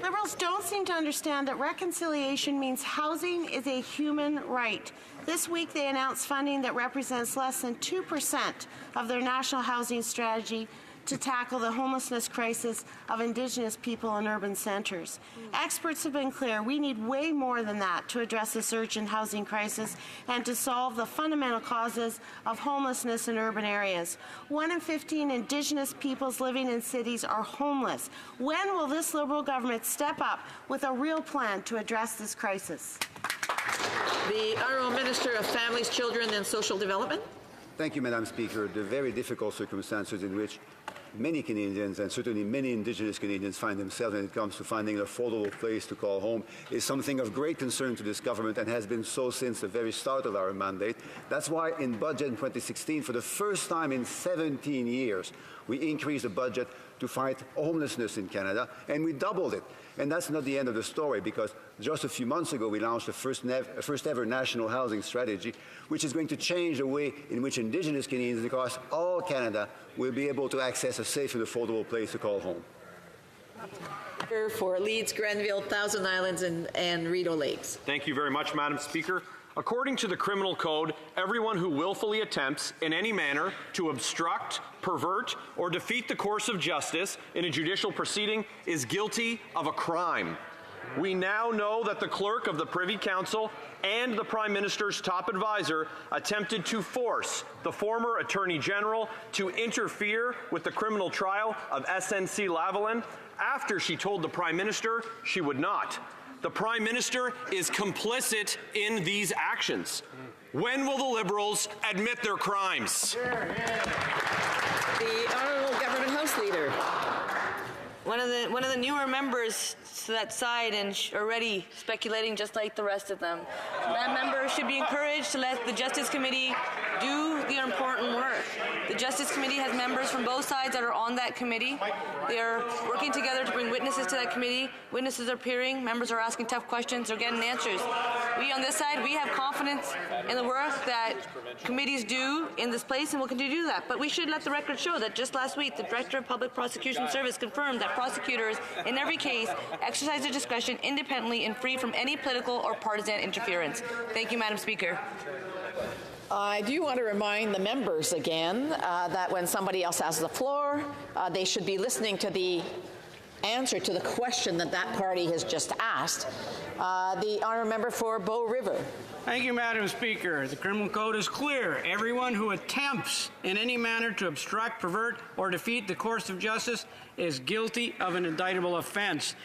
Liberals don't seem to understand that reconciliation means housing is a human right. This week they announced funding that represents less than 2% of their national housing strategy to tackle the homelessness crisis of Indigenous people in urban centres. Experts have been clear we need way more than that to address this urgent housing crisis and to solve the fundamental causes of homelessness in urban areas. 1 in 15 Indigenous peoples living in cities are homeless. When will this Liberal government step up with a real plan to address this crisis?
The Honourable Minister of Families, Children and Social Development.
Thank you, Madam Speaker. The very difficult circumstances in which many Canadians, and certainly many Indigenous Canadians, find themselves when it comes to finding an affordable place to call home is something of great concern to this government and has been so since the very start of our mandate. That's why in budget in 2016, for the first time in 17 years, we increased the budget to fight homelessness in Canada, and we doubled it. And that's not the end of the story, because just a few months ago we launched the first ever national housing strategy, which is going to change the way in which Indigenous Canadians across all Canada will be able to access a safe and affordable place to call home.
For Leeds, Grenville, Thousand Islands, and Rideau Lakes.
Thank you very much, Madam Speaker. According to the Criminal Code, everyone who willfully attempts in any manner to obstruct, pervert, or defeat the course of justice in a judicial proceeding is guilty of a crime. We now know that the clerk of the Privy Council and the Prime Minister's top advisor attempted to force the former Attorney General to interfere with the criminal trial of SNC-Lavalin after she told the Prime Minister she would not. The Prime Minister is complicit in these actions. When will the Liberals admit their crimes?
The Honourable Government House Leader.
One of the newer members to that side and already speculating just like the rest of them. That member should be encouraged to let the Justice Committee do the important work. The Justice Committee has members from both sides that are on that committee. They are working together to bring witnesses to that committee. Witnesses are appearing, members are asking tough questions, they're getting answers. We on this side, we have confidence in the work that committees do in this place and will continue to do that. But we should let the record show that just last week, the Director of Public Prosecution Service confirmed that prosecutors, in every case, exercise their discretion independently and free from any political or partisan interference. Thank you, Madam Speaker.
I do want to remind the members again that when somebody else has the floor, they should be listening to the answer to the question that that party has just asked. The honourable member for Bow River.
Thank you, Madam Speaker. The Criminal Code is clear. Everyone who attempts in any manner to obstruct, pervert, or defeat the course of justice is guilty of an indictable offence.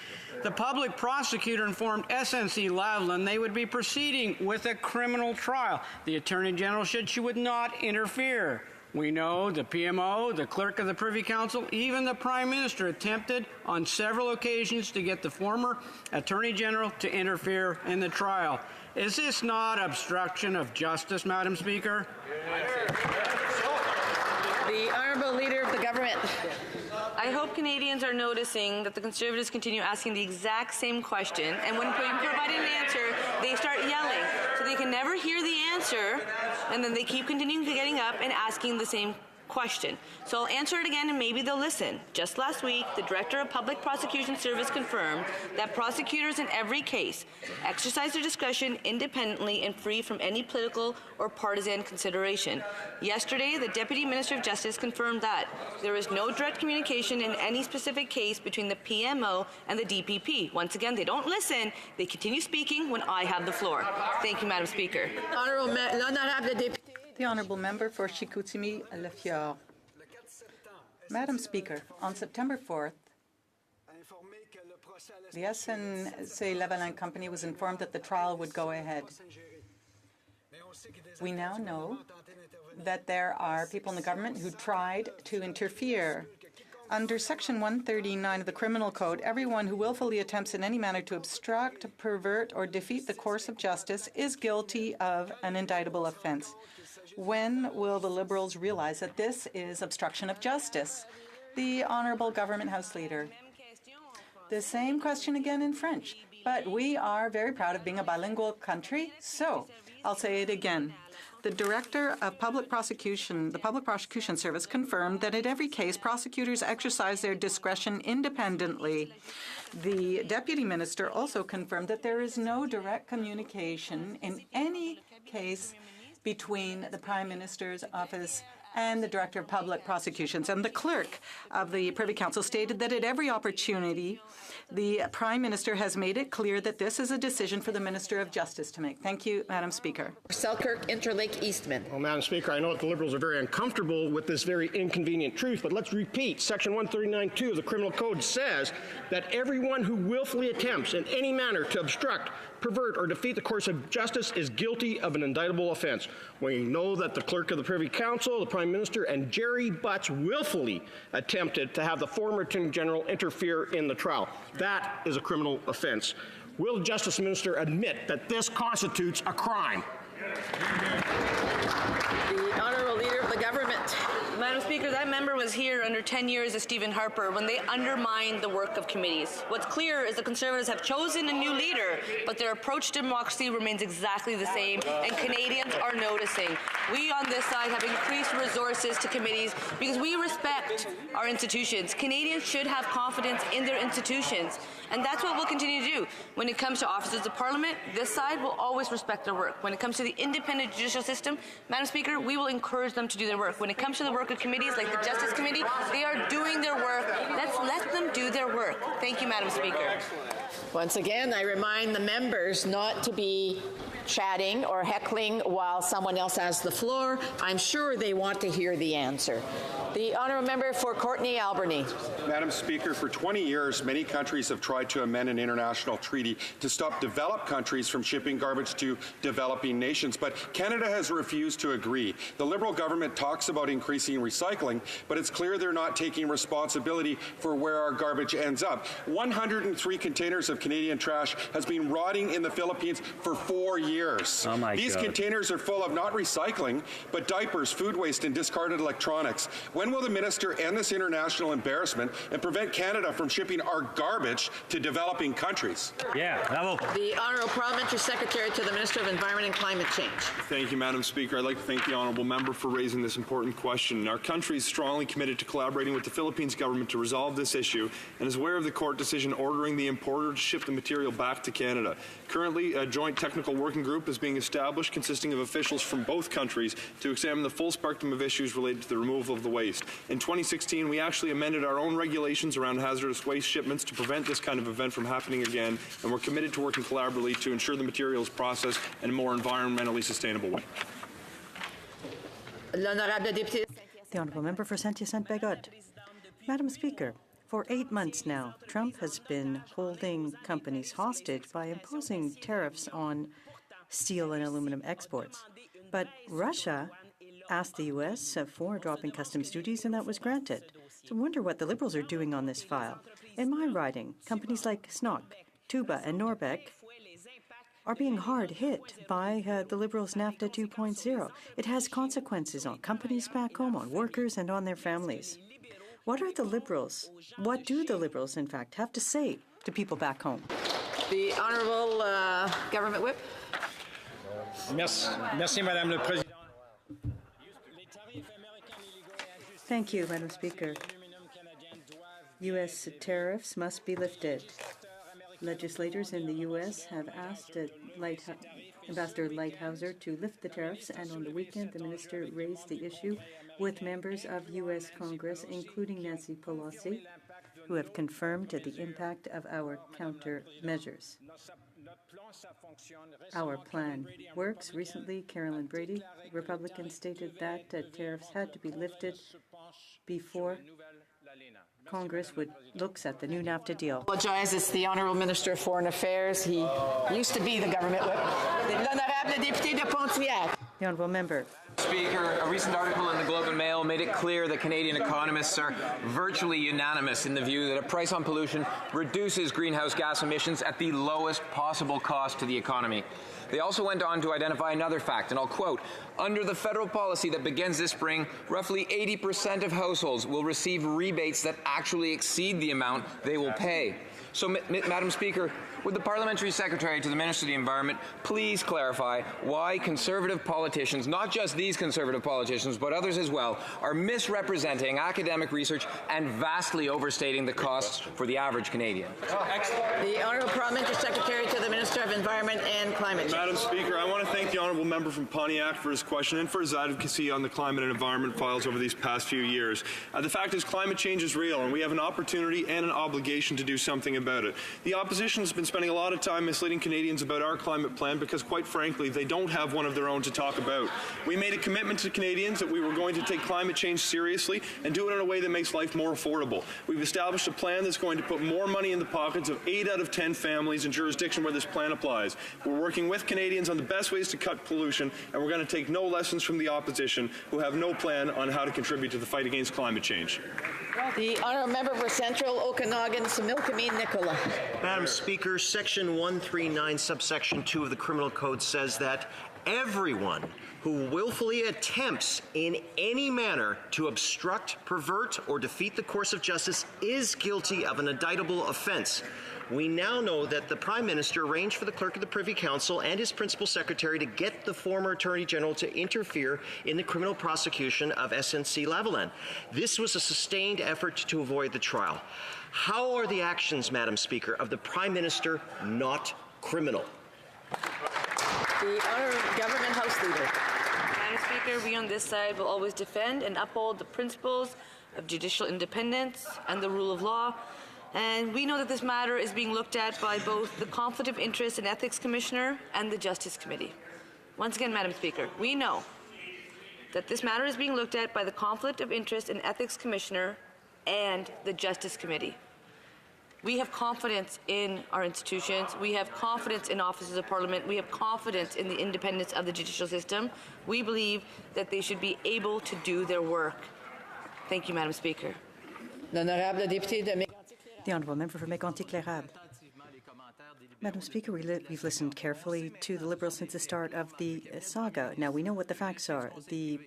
The public prosecutor informed SNC-Lavalin they would be proceeding with a criminal trial. The Attorney General said she would not interfere. We know the PMO, the Clerk of the Privy Council, even the Prime Minister attempted on several occasions to get the former Attorney General to interfere in the trial. Is this not obstruction of justice, Madam Speaker?
The Honourable Leader of the Government.
I hope Canadians are noticing that the Conservatives continue asking the exact same question, and when we provide an answer, they start yelling. So they can never hear the answer, and then they keep continuing to getting up and asking the same question. So I'll answer it again and maybe they'll listen. Just last week, the Director of Public Prosecution Service confirmed that prosecutors in every case exercise their discretion independently and free from any political or partisan consideration. Yesterday, the Deputy Minister of Justice confirmed that there is no direct communication in any specific case between the PMO and the DPP. Once again, they don't listen. They continue speaking when I have the floor. Thank you, Madam Speaker.
The Honourable Member for Chicoutimi-Le Fjord. Madam Speaker, on September 4th, the SNC-Lavalin Company was informed that the trial would go ahead. We now know that there are people in the government who tried to interfere. Under Section 139 of the Criminal Code, everyone who willfully attempts in any manner to obstruct, pervert, or defeat the course of justice is guilty of an indictable offence. When will the Liberals realize that this is obstruction of justice? The Honourable Government House Leader. The same question again in French, but we are very proud of being a bilingual country, so I'll say it again. The Director of Public Prosecution, the Public Prosecution Service, confirmed that in every case, prosecutors exercise their discretion independently. The Deputy Minister also confirmed that there is no direct communication in any case between the Prime Minister's office and the Director of Public Prosecutions. And the Clerk of the Privy Council stated that at every opportunity, the Prime Minister has made it clear that this is a decision for the Minister of Justice to make. Thank you, Madam Speaker.
Selkirk, Interlake, Eastman.
Well, Madam Speaker, I know that the Liberals are very uncomfortable with this very inconvenient truth, but let's repeat. Section 139(2) of the Criminal Code says that everyone who willfully attempts in any manner to obstruct, pervert, or defeat the course of justice is guilty of an indictable offence. We know that the Clerk of the Privy Council, the Prime Minister, and Jerry Butts willfully attempted to have the former Attorney General interfere in the trial. That is a criminal offence. Will the Justice Minister admit that this constitutes a crime?
The Honourable Leader of the Government.
Madam Speaker, that member was here under 10 years of Stephen Harper when they undermined the work of committees. What's clear is the Conservatives have chosen a new leader, but their approach to democracy remains exactly the same, and Canadians are noticing. We on this side have increased resources to committees because we respect our institutions. Canadians should have confidence in their institutions, and that's what we'll continue to do. When it comes to officers of Parliament, this side will always respect their work. When it comes to the independent judicial system, Madam Speaker, we will encourage them to do their work. When it comes to the work of committees like the Justice Committee, they are doing their work. Let's let them do their work. Thank you, Madam Speaker.
Once again, I remind the members not to be chatting or heckling while someone else has the floor. I'm sure they want to hear the answer. The Honourable Member for Courtenay Albany.
Madam Speaker, for 20 years, many countries have tried to amend an international treaty to stop developed countries from shipping garbage to developing nations, but Canada has refused to agree. The Liberal government talks about increasing recycling, but it's clear they're not taking responsibility for where our garbage ends up. 103 containers of Canadian trash has been rotting in the Philippines for 4 years.
Oh my
These
God.
containers are full of not recycling, but diapers, food waste, and discarded electronics. When will the minister end this international embarrassment and prevent Canada from shipping our garbage to developing countries?
Yeah, bravo.
The Honourable Parliamentary Secretary to the Minister of Environment and Climate Change.
Thank you, Madam Speaker. I'd like to thank the honourable member for raising this important question. Our country is strongly committed to collaborating with the Philippines government to resolve this issue and is aware of the court decision ordering the importer to ship the material back to Canada. Currently, a joint technical working group is being established consisting of officials from both countries to examine the full spectrum of issues related to the removal of the waste. In 2016, we actually amended our own regulations around hazardous waste shipments to prevent this kind of event from happening again, and we're committed to working collaboratively to ensure the material is processed in a more environmentally sustainable way.
The
Honourable Member for Saint-Hyacinthe-Bagotte. Madam Speaker, for 8 months now, Trump has been holding companies hostage by imposing tariffs on steel and aluminum exports. But Russia asked the U.S. for dropping customs duties, and that was granted. So I wonder what the Liberals are doing on this file. In my riding, companies like Snock, Tuba, and Norbeck are being hard hit by the Liberals' NAFTA 2.0. It has consequences on companies back home, on workers, and on their families. What do the Liberals, in fact, have to say to people back home?
The Honourable Government Whip.
Merci, Madame le Président.
Thank you, Madam Speaker. U.S. tariffs must be lifted. Legislators in the U.S. have asked Ambassador Lighthouser to lift the tariffs, and on the weekend, the minister raised the issue with members of U.S. Congress, including Nancy Pelosi, who have confirmed the impact of our countermeasures. Our plan works. Recently, Carolyn Brady, Republican, stated that tariffs had to be lifted before Congress looks at the new NAFTA deal.
I apologize. It's the Honourable Minister of Foreign Affairs. He used to be the government whip. L'honorable député de Pontiac.
The Honourable Member.
Speaker, a recent article in the Globe and Mail made it clear that Canadian economists are virtually unanimous in the view that a price on pollution reduces greenhouse gas emissions at the lowest possible cost to the economy. They also went on to identify another fact, and I'll quote, "Under the federal policy that begins this spring, roughly 80% of households will receive rebates that actually exceed the amount they will pay." So, Madam Speaker, would the Parliamentary Secretary to the Minister of the Environment please clarify why Conservative politicians, not just these Conservative politicians, but others as well, are misrepresenting academic research and vastly overstating the costs for the average Canadian?
The Honourable Parliamentary Secretary to the Minister of Environment and Climate Change.
Madam Speaker, I want to thank the Honourable Member from Pontiac for his question and for his advocacy on the climate and environment files over these past few years. The fact is, climate change is real, and we have an opportunity and an obligation to do something about it. The opposition has been spending a lot of time misleading Canadians about our climate plan because, quite frankly, they don't have one of their own to talk about. We made a commitment to Canadians that we were going to take climate change seriously and do it in a way that makes life more affordable. We've established a plan that's going to put more money in the pockets of 8 out of 10 families in jurisdiction where this plan applies. We're working with Canadians on the best ways to cut pollution, and we're going to take no lessons from the opposition, who have no plan on how to contribute to the fight against climate change.
The Honourable Member for Central Okanagan, Similkameen Nicola.
Madam Speaker, Section 139, subsection 2 of the Criminal Code says that everyone who willfully attempts in any manner to obstruct, pervert, or defeat the course of justice is guilty of an indictable offence. We now know that the Prime Minister arranged for the Clerk of the Privy Council and his Principal Secretary to get the former Attorney General to interfere in the criminal prosecution of SNC-Lavalin. This was a sustained effort to avoid the trial. How are the actions, Madam Speaker, of the Prime Minister not criminal?
The Honourable Government House Leader.
Madam Speaker, we on this side will always defend and uphold the principles of judicial independence and the rule of law. And we know that this matter is being looked at by both the Conflict of Interest and Ethics Commissioner and the Justice Committee. Once again, Madam Speaker, we know that this matter is being looked at by the Conflict of Interest and Ethics Commissioner and the Justice Committee. We have confidence in our institutions. We have confidence in offices of Parliament. We have confidence in the independence of the judicial system. We believe that they should be able to do their work. Thank you, Madam Speaker.
The Honourable Member for Mégantic-L'Érable. Madam Speaker, we've listened carefully to the Liberals since the start of the saga. Now, we know what the facts are. The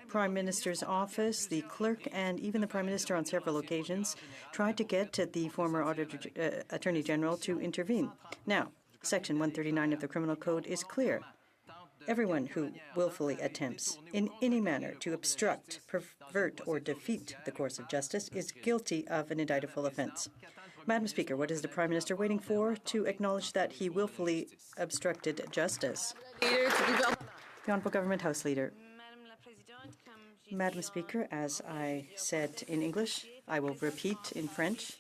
Prime Minister's office, the clerk, and even the Prime Minister on several occasions tried to get the former Attorney General to intervene. Now, Section 139 of the Criminal Code is clear. Everyone who willfully attempts in any manner to obstruct, pervert, or defeat the course of justice is guilty of an indictable offence. Madam Speaker, what is the Prime Minister waiting for to acknowledge that he willfully obstructed justice? The Honourable Government House Leader. Madam Speaker, as I said in English, I will repeat in French.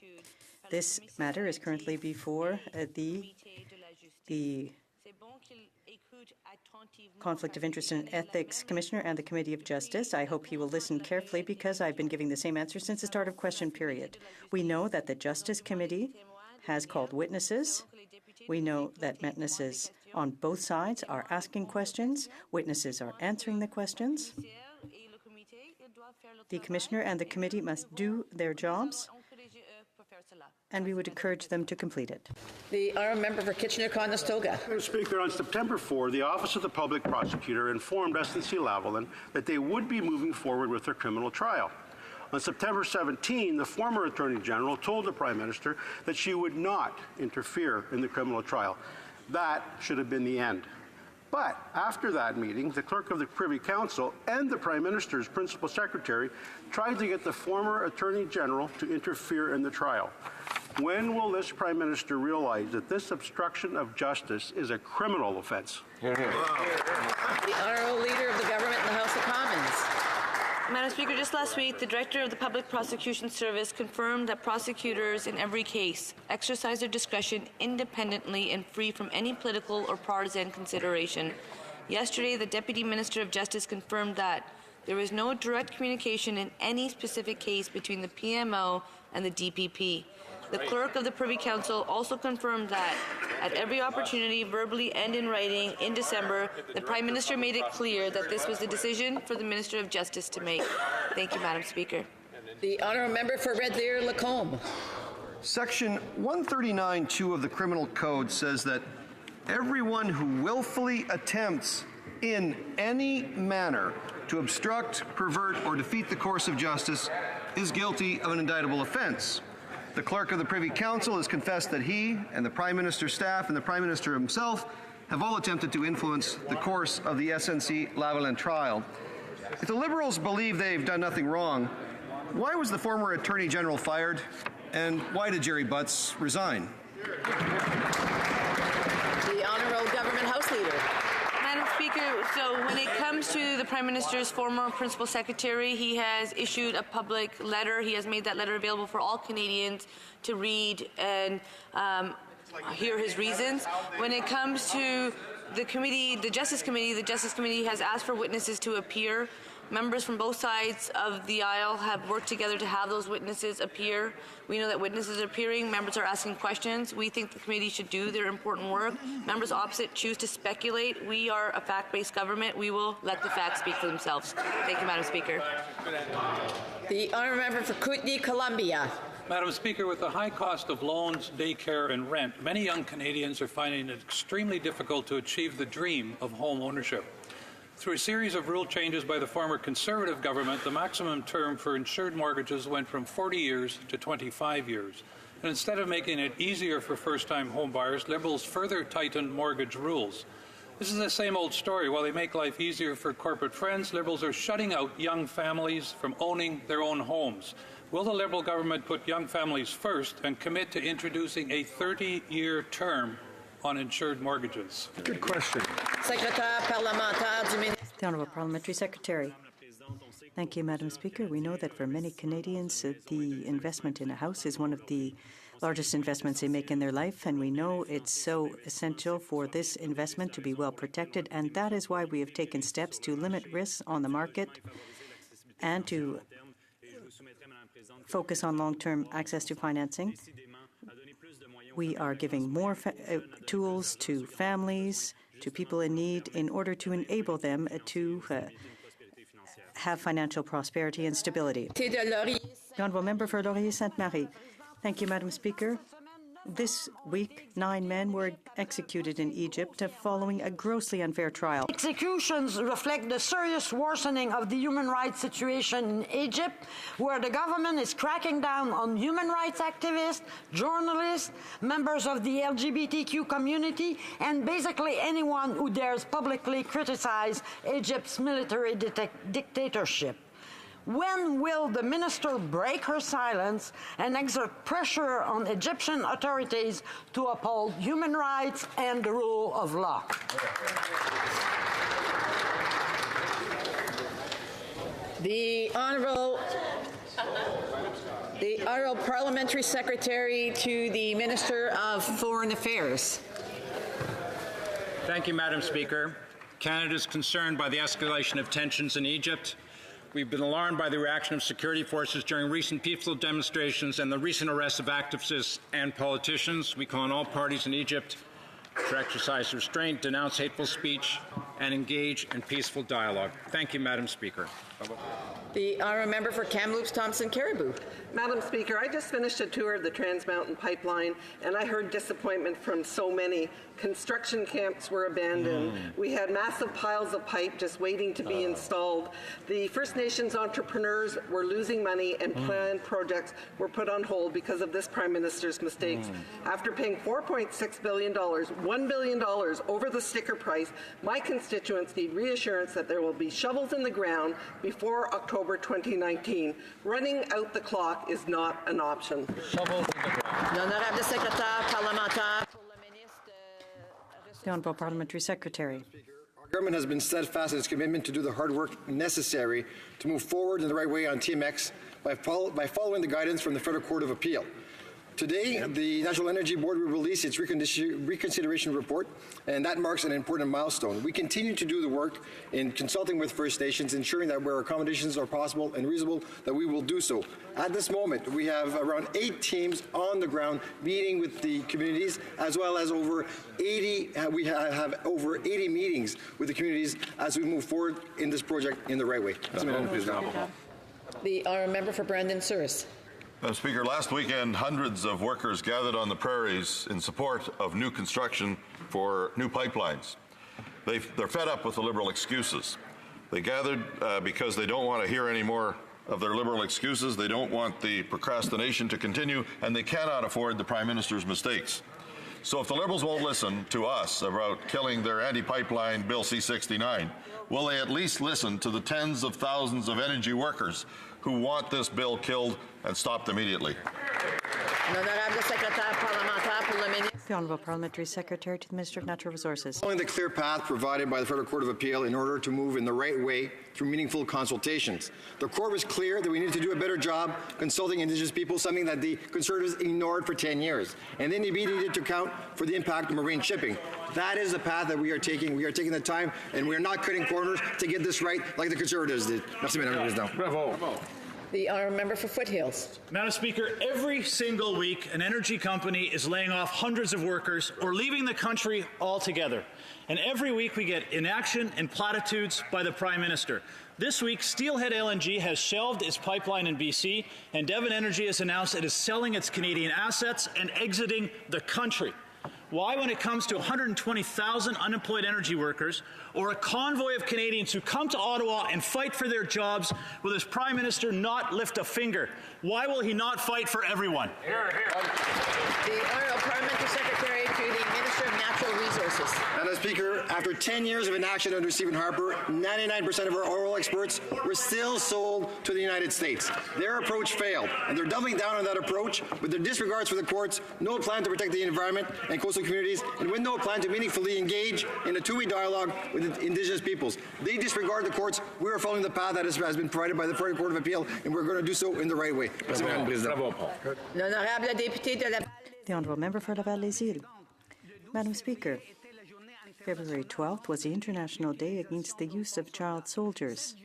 This matter is currently before the Conflict of Interest and Ethics Commissioner and the Committee of Justice. I hope he will listen carefully because I've been giving the same answer since the start of question period. We know that the Justice Committee has called witnesses. We know that witnesses on both sides are asking questions. Witnesses are answering the questions. The Commissioner and the Committee must do their jobs, and we would encourage them to complete it.
The Honourable Member for Kitchener-Conestoga.
Mr. Speaker, on September 4, the Office of the Public Prosecutor informed SNC-Lavalin that they would be moving forward with their criminal trial. On September 17, the former Attorney General told the Prime Minister that she would not interfere in the criminal trial. That should have been the end. But after that meeting, the clerk of the Privy Council and the Prime Minister's principal secretary tried to get the former Attorney General to interfere in the trial. When will this Prime Minister realize that this obstruction of justice is a criminal offense?
The Honourable Leader of the Government in the House of Commons.
Madam Speaker, just last week, the Director of the Public Prosecution Service confirmed that prosecutors in every case exercise their discretion independently and free from any political or partisan consideration. Yesterday, the Deputy Minister of Justice confirmed that there is no direct communication in any specific case between the PMO and the DPP. The Clerk of the Privy Council also confirmed that at every opportunity, verbally and in writing, in December, the Prime Minister made it clear that this was the decision for the Minister of Justice to make. Thank you, Madam Speaker.
The Honourable Member for Red Deer Lacombe.
Section 139(2) of the Criminal Code says that everyone who willfully attempts in any manner to obstruct, pervert, or defeat the course of justice is guilty of an indictable offense. The Clerk of the Privy Council has confessed that he and the Prime Minister's staff and the Prime Minister himself have all attempted to influence the course of the SNC-Lavalin trial. If the Liberals believe they've done nothing wrong, why was the former Attorney General fired, and why did Jerry Butts resign?
The Honourable Government House Leader.
Madam Speaker, so when it comes to the Prime Minister's former Principal Secretary, he has issued a public letter. He has made that letter available for all Canadians to read and hear his reasons. When it comes to the committee, the Justice Committee has asked for witnesses to appear. Members from both sides of the aisle have worked together to have those witnesses appear. We know that witnesses are appearing, members are asking questions. We think the committee should do their important work. Members opposite choose to speculate. We are a fact-based government. We will let the facts speak for themselves. Thank you, Madam Speaker.
The Honourable Member for Kootenay, Columbia.
Madam Speaker, with the high cost of loans, daycare and rent, many young Canadians are finding it extremely difficult to achieve the dream of home ownership. Through a series of rule changes by the former Conservative government, the maximum term for insured mortgages went from 40 years to 25 years. And instead of making it easier for first-time home buyers, Liberals further tightened mortgage rules. This is the same old story. While they make life easier for corporate friends, Liberals are shutting out young families from owning their own homes. Will the Liberal government put young families first and commit to introducing a 30-year term on insured mortgages?
Good question.
The Honourable Parliamentary Secretary. Thank you, Madam Speaker. We know that for many Canadians, the investment in a house is one of the largest investments they make in their life, and we know it's so essential for this investment to be well protected, and that is why we have taken steps to limit risks on the market and to focus on long-term access to financing. We are giving more tools to families, to people in need, in order to enable them to have financial prosperity and stability. The Honourable Member for Laurier-Sainte-Marie. Thank you, Madam Speaker. This week, 9 men were executed in Egypt following a grossly unfair trial.
Executions reflect the serious worsening of the human rights situation in Egypt, where the government is cracking down on human rights activists, journalists, members of the LGBTQ community, and basically anyone who dares publicly criticize Egypt's military dictatorship. When will the minister break her silence and exert pressure on Egyptian authorities to uphold human rights and the rule of law?
The Honourable Parliamentary Secretary to the Minister of Foreign Affairs.
Thank you, Madam Speaker. Canada is concerned by the escalation of tensions in Egypt. We've been alarmed by the reaction of security forces during recent peaceful demonstrations and the recent arrests of activists and politicians. We call on all parties in Egypt to exercise restraint, denounce hateful speech, and engage in peaceful dialogue. Thank you, Madam Speaker.
The honourable member for Kamloops Thompson Caribou.
Madam Speaker, I just finished a tour of the Trans Mountain Pipeline, and I heard disappointment from so many. Construction camps were abandoned. We had massive piles of pipe just waiting to be installed. The First Nations entrepreneurs were losing money, and planned projects were put on hold because of this Prime Minister's mistakes. After paying $4.6 billion, $1 billion over the sticker price, my constituents need reassurance that there will be shovels in the ground before October 2019. Running out the clock is not an option.
L'honorable secrétaire parlementaire.
The Honourable Parliamentary Secretary.
Our government has been steadfast in its commitment to do the hard work necessary to move forward in the right way on TMX by following the guidance from the Federal Court of Appeal. Today, the National Energy Board will release its reconsideration report, and that marks an important milestone. We continue to do the work in consulting with First Nations, ensuring that where accommodations are possible and reasonable, that we will do so. At this moment, we have around 8 teams on the ground meeting with the communities, as well as over 80. We have over 80 meetings with the communities as we move forward in this project in the right way.
The honourable member for Brandon Souris.
Madam Speaker, last weekend, hundreds of workers gathered on the prairies in support of new construction for new pipelines. They're fed up with the Liberal excuses. They gathered because they don't want to hear any more of their Liberal excuses. They don't want the procrastination to continue, and they cannot afford the Prime Minister's mistakes. So if the Liberals won't listen to us about killing their anti-pipeline Bill C-69, will they at least listen to the tens of thousands of energy workers who want this bill killed and stopped immediately?
The Honourable Parliamentary Secretary to the Minister of Natural Resources.
Following the clear path provided by the Federal Court of Appeal in order to move in the right way through meaningful consultations. The Court was clear that we need to do a better job consulting Indigenous people, something that the Conservatives ignored for 10 years. And then they needed to account for the impact of marine shipping. That is the path that we are taking. We are taking the time, and we are not cutting corners to get this right like the Conservatives did. Merci, Madame la Présidente.
Bravo.
The honourable member for Foothills.
Madam Speaker, every single week an energy company is laying off hundreds of workers or leaving the country altogether. And every week we get inaction and platitudes by the Prime Minister. This week, Steelhead LNG has shelved its pipeline in BC, and Devon Energy has announced it is selling its Canadian assets and exiting the country. Why, when it comes to 120,000 unemployed energy workers or a convoy of Canadians who come to Ottawa and fight for their jobs, will this Prime Minister not lift a finger? Why will he not fight for everyone?
The Honourable Parliamentary Secretary to the Minister of Natural Resources.
Madam Speaker, after 10 years of inaction under Stephen Harper, 99% of our oil exports were still sold to the United States. Their approach failed, and they're doubling down on that approach with their disregards for the courts, no plan to protect the environment and coastal communities, and with no plan to meaningfully engage in a two-way dialogue with Indigenous peoples. They disregard the courts. We are following the path that has been provided by the Federal Court of Appeal, and we're going to do so in the right way.
The Honourable Member for Laval-Les-Îles. Madam Speaker, February 12th was the International Day Against the Use of Child Soldiers.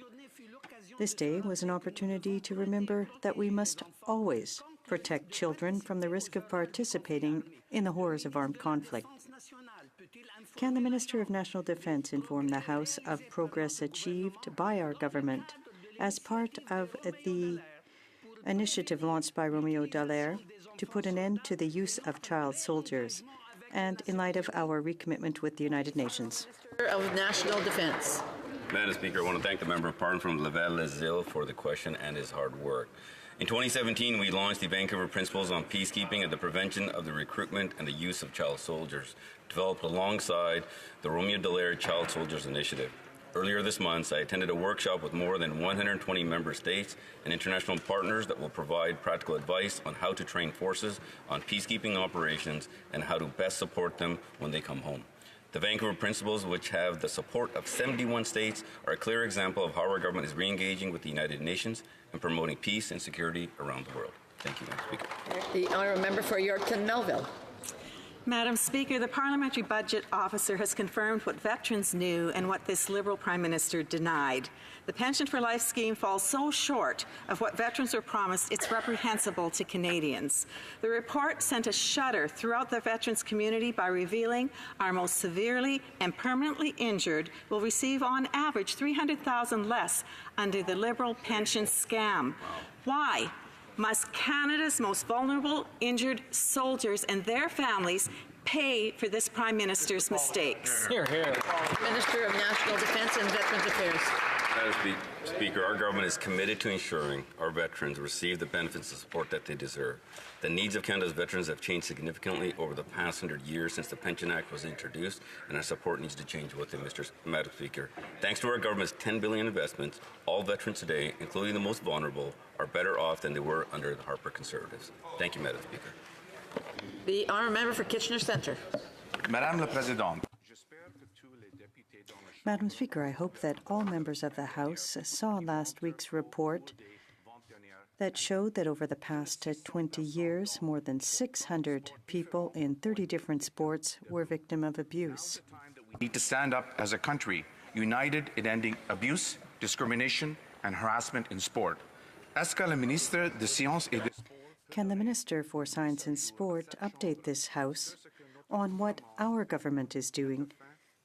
This day was an opportunity to remember that we must always protect children from the risk of participating in the horrors of armed conflict. Can the Minister of National Defence inform the House of progress achieved by our government as part of the initiative launched by Romeo Dallaire to put an end to the use of child soldiers, and in light of our recommitment with the United Nations?
Of National Defence.
Madam Speaker, I want to thank the Member of Parliament from Laval-Les-Îles for the question and his hard work. In 2017, we launched the Vancouver Principles on Peacekeeping and the Prevention of the Recruitment and the Use of Child Soldiers, developed alongside the Romeo Dallaire Child Soldiers Initiative. Earlier this month, I attended a workshop with more than 120 member states and international partners that will provide practical advice on how to train forces on peacekeeping operations and how to best support them when they come home. The Vancouver Principles, which have the support of 71 states, are a clear example of how our government is re-engaging with the United Nations and promoting peace and security around the world. Thank you, Madam Speaker.
The Honourable Member for Yorkton Melville.
Madam Speaker, the Parliamentary Budget Officer has confirmed what veterans knew and what this Liberal Prime Minister denied. The Pension for Life scheme falls so short of what veterans were promised, it's reprehensible to Canadians. The report sent a shudder throughout the veterans community by revealing our most severely and permanently injured will receive on average $300,000 less under the Liberal pension scam. Why must Canada's most vulnerable injured soldiers and their families pay for this Prime Minister's mistakes?
Hear, hear.
Minister of National Defence and Veterans Affairs.
Madam Speaker, our government is committed to ensuring our veterans receive the benefits and support that they deserve. The needs of Canada's veterans have changed significantly over the past 100 years since the Pension Act was introduced, and our support needs to change with it, Madam Speaker. Thanks to our government's $10 billion investments, all veterans today, including the most vulnerable, are better off than they were under the Harper Conservatives. Thank you, Madam Speaker.
The honourable member for Kitchener Centre.
Madame la Présidente.
Madam Speaker, I hope that all members of the House saw last week's report that showed that over the past 20 years, more than 600 people in 30 different sports were victims of abuse.
We need to stand up as a country, united in ending abuse, discrimination, and harassment in sport. Est-ce que le ministre de Sciences et de
Can the Minister for Science and Sport update this House on what our government is doing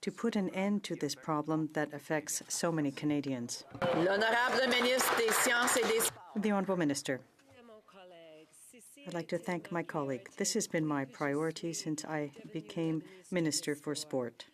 to put an end to this problem that affects so many Canadians?
L'honorable ministre des Sciences et des Sports.
The Honourable Minister. I'd like to thank my colleague. This has been my priority since I became Minister for Sport.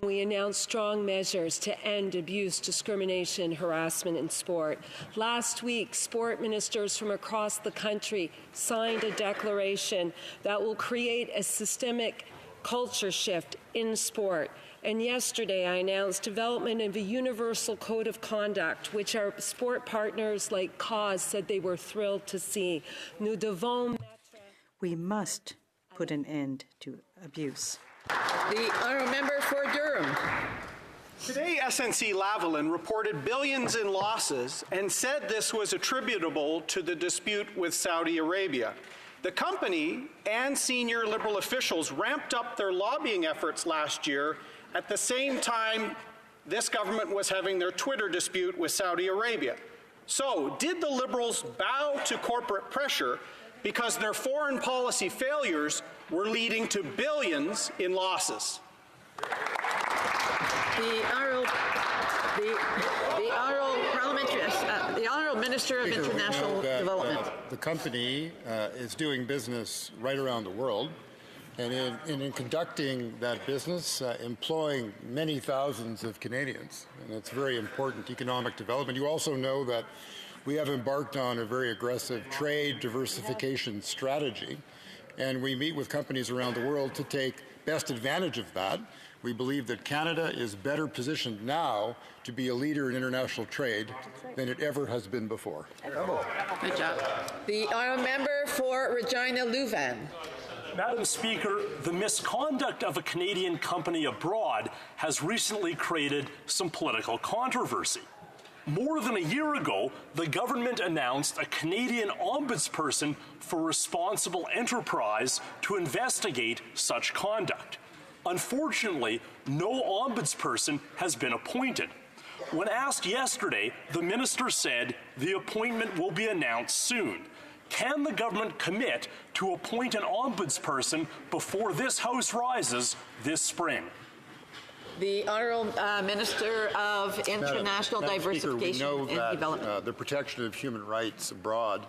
We announced strong measures to end abuse, discrimination, harassment in sport. Last week, sport ministers from across the country signed a declaration that will create a systemic culture shift in sport. And yesterday, I announced development of a universal code of conduct, which our sport partners like CAUSE said they were thrilled to see. Nous devons
We must put an end to abuse.
The honourable member for Durham.
Today, SNC-Lavalin reported billions in losses and said this was attributable to the dispute with Saudi Arabia. The company and senior Liberal officials ramped up their lobbying efforts last year at the same time this government was having their Twitter dispute with Saudi Arabia. So, did the Liberals bow to corporate pressure because their foreign policy failures were leading to billions in losses?
The Honourable Minister of International Development.
The company is doing business right around the world, and in conducting that business, employing many thousands of Canadians, and it's very important economic development. You also know that we have embarked on a very aggressive trade diversification strategy, and we meet with companies around the world to take best advantage of that. We believe that Canada is better positioned now to be a leader in international trade than it ever has been before.
Good job. The honourable member for Regina Louvain.
Madam Speaker, the misconduct of a Canadian company abroad has recently created some political controversy. More than a year ago, the government announced a Canadian ombudsperson for responsible enterprise to investigate such conduct. Unfortunately, no ombudsperson has been appointed. When asked yesterday, the minister said the appointment will be announced soon. Can the government commit to appoint an ombudsperson before this House rises this spring?
The Honourable Minister of International Diversification
Speaker, we know
and
that,
Development.
the protection of human rights abroad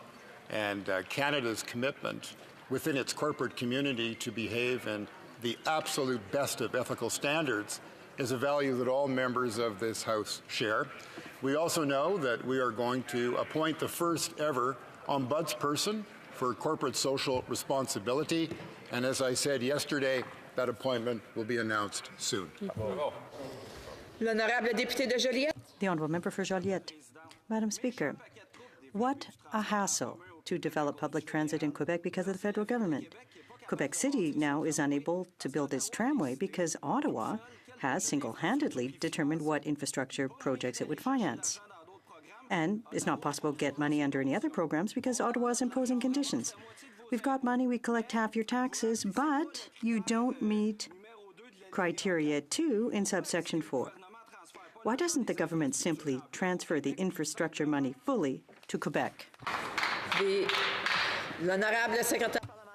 and Canada's commitment within its corporate community to behave in the absolute best of ethical standards is a value that all members of this House share. We also know that we are going to appoint the first ever ombudsperson for corporate social responsibility, and as I said yesterday, that appointment will be announced soon.
L'honorable député de Joliette.
The Honourable Member for Joliette. Madam Speaker, what a hassle to develop public transit in Quebec because of the federal government. Quebec City now is unable to build its tramway because Ottawa has single-handedly determined what infrastructure projects it would finance. And it's not possible to get money under any other programs because Ottawa is imposing conditions. we've got money, we collect half your taxes, but you don't meet criteria 2 in subsection 4. Why doesn't the government simply transfer the infrastructure money fully to Quebec?
The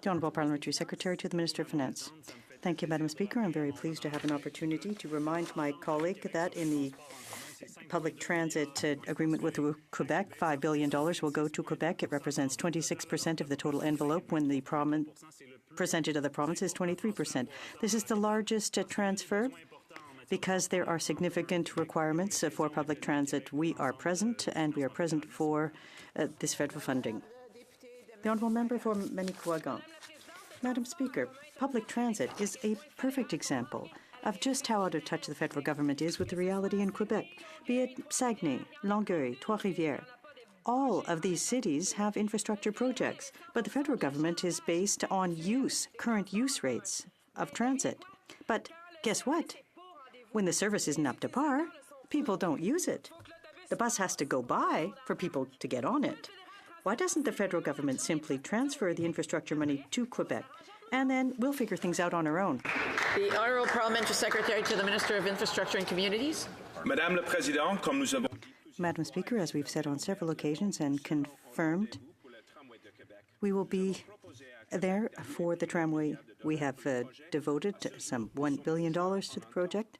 Honourable Parliamentary Secretary to the Minister of Finance. Thank you, Madam Speaker. I'm very pleased to have an opportunity to remind my colleague that in the public transit agreement with Quebec, $5 billion will go to Quebec. It represents 26% of the total envelope when the percentage of the province is 23%. This is the largest transfer. Because there are significant requirements for public transit, we are present, and we are present for this federal funding. The Honourable Member for Manicouagan. Madam Speaker, public transit is a perfect example of just how out of touch the federal government is with the reality in Quebec, be it Saguenay, Longueuil, Trois-Rivières. All of these cities have infrastructure projects, but the federal government is based on current use rates of transit. But guess what? When the service isn't up to par, people don't use it. The bus has to go by for people to get on it. Why doesn't the federal government simply transfer the infrastructure money to Quebec, and then we'll figure things out on our own?
The Honourable Parliamentary Secretary to the Minister of Infrastructure and Communities.
Madame la Présidente, comme nous avons...
Madam Speaker, as we've said on several occasions and confirmed, we will be there for the tramway. We have devoted some $1 billion to the project.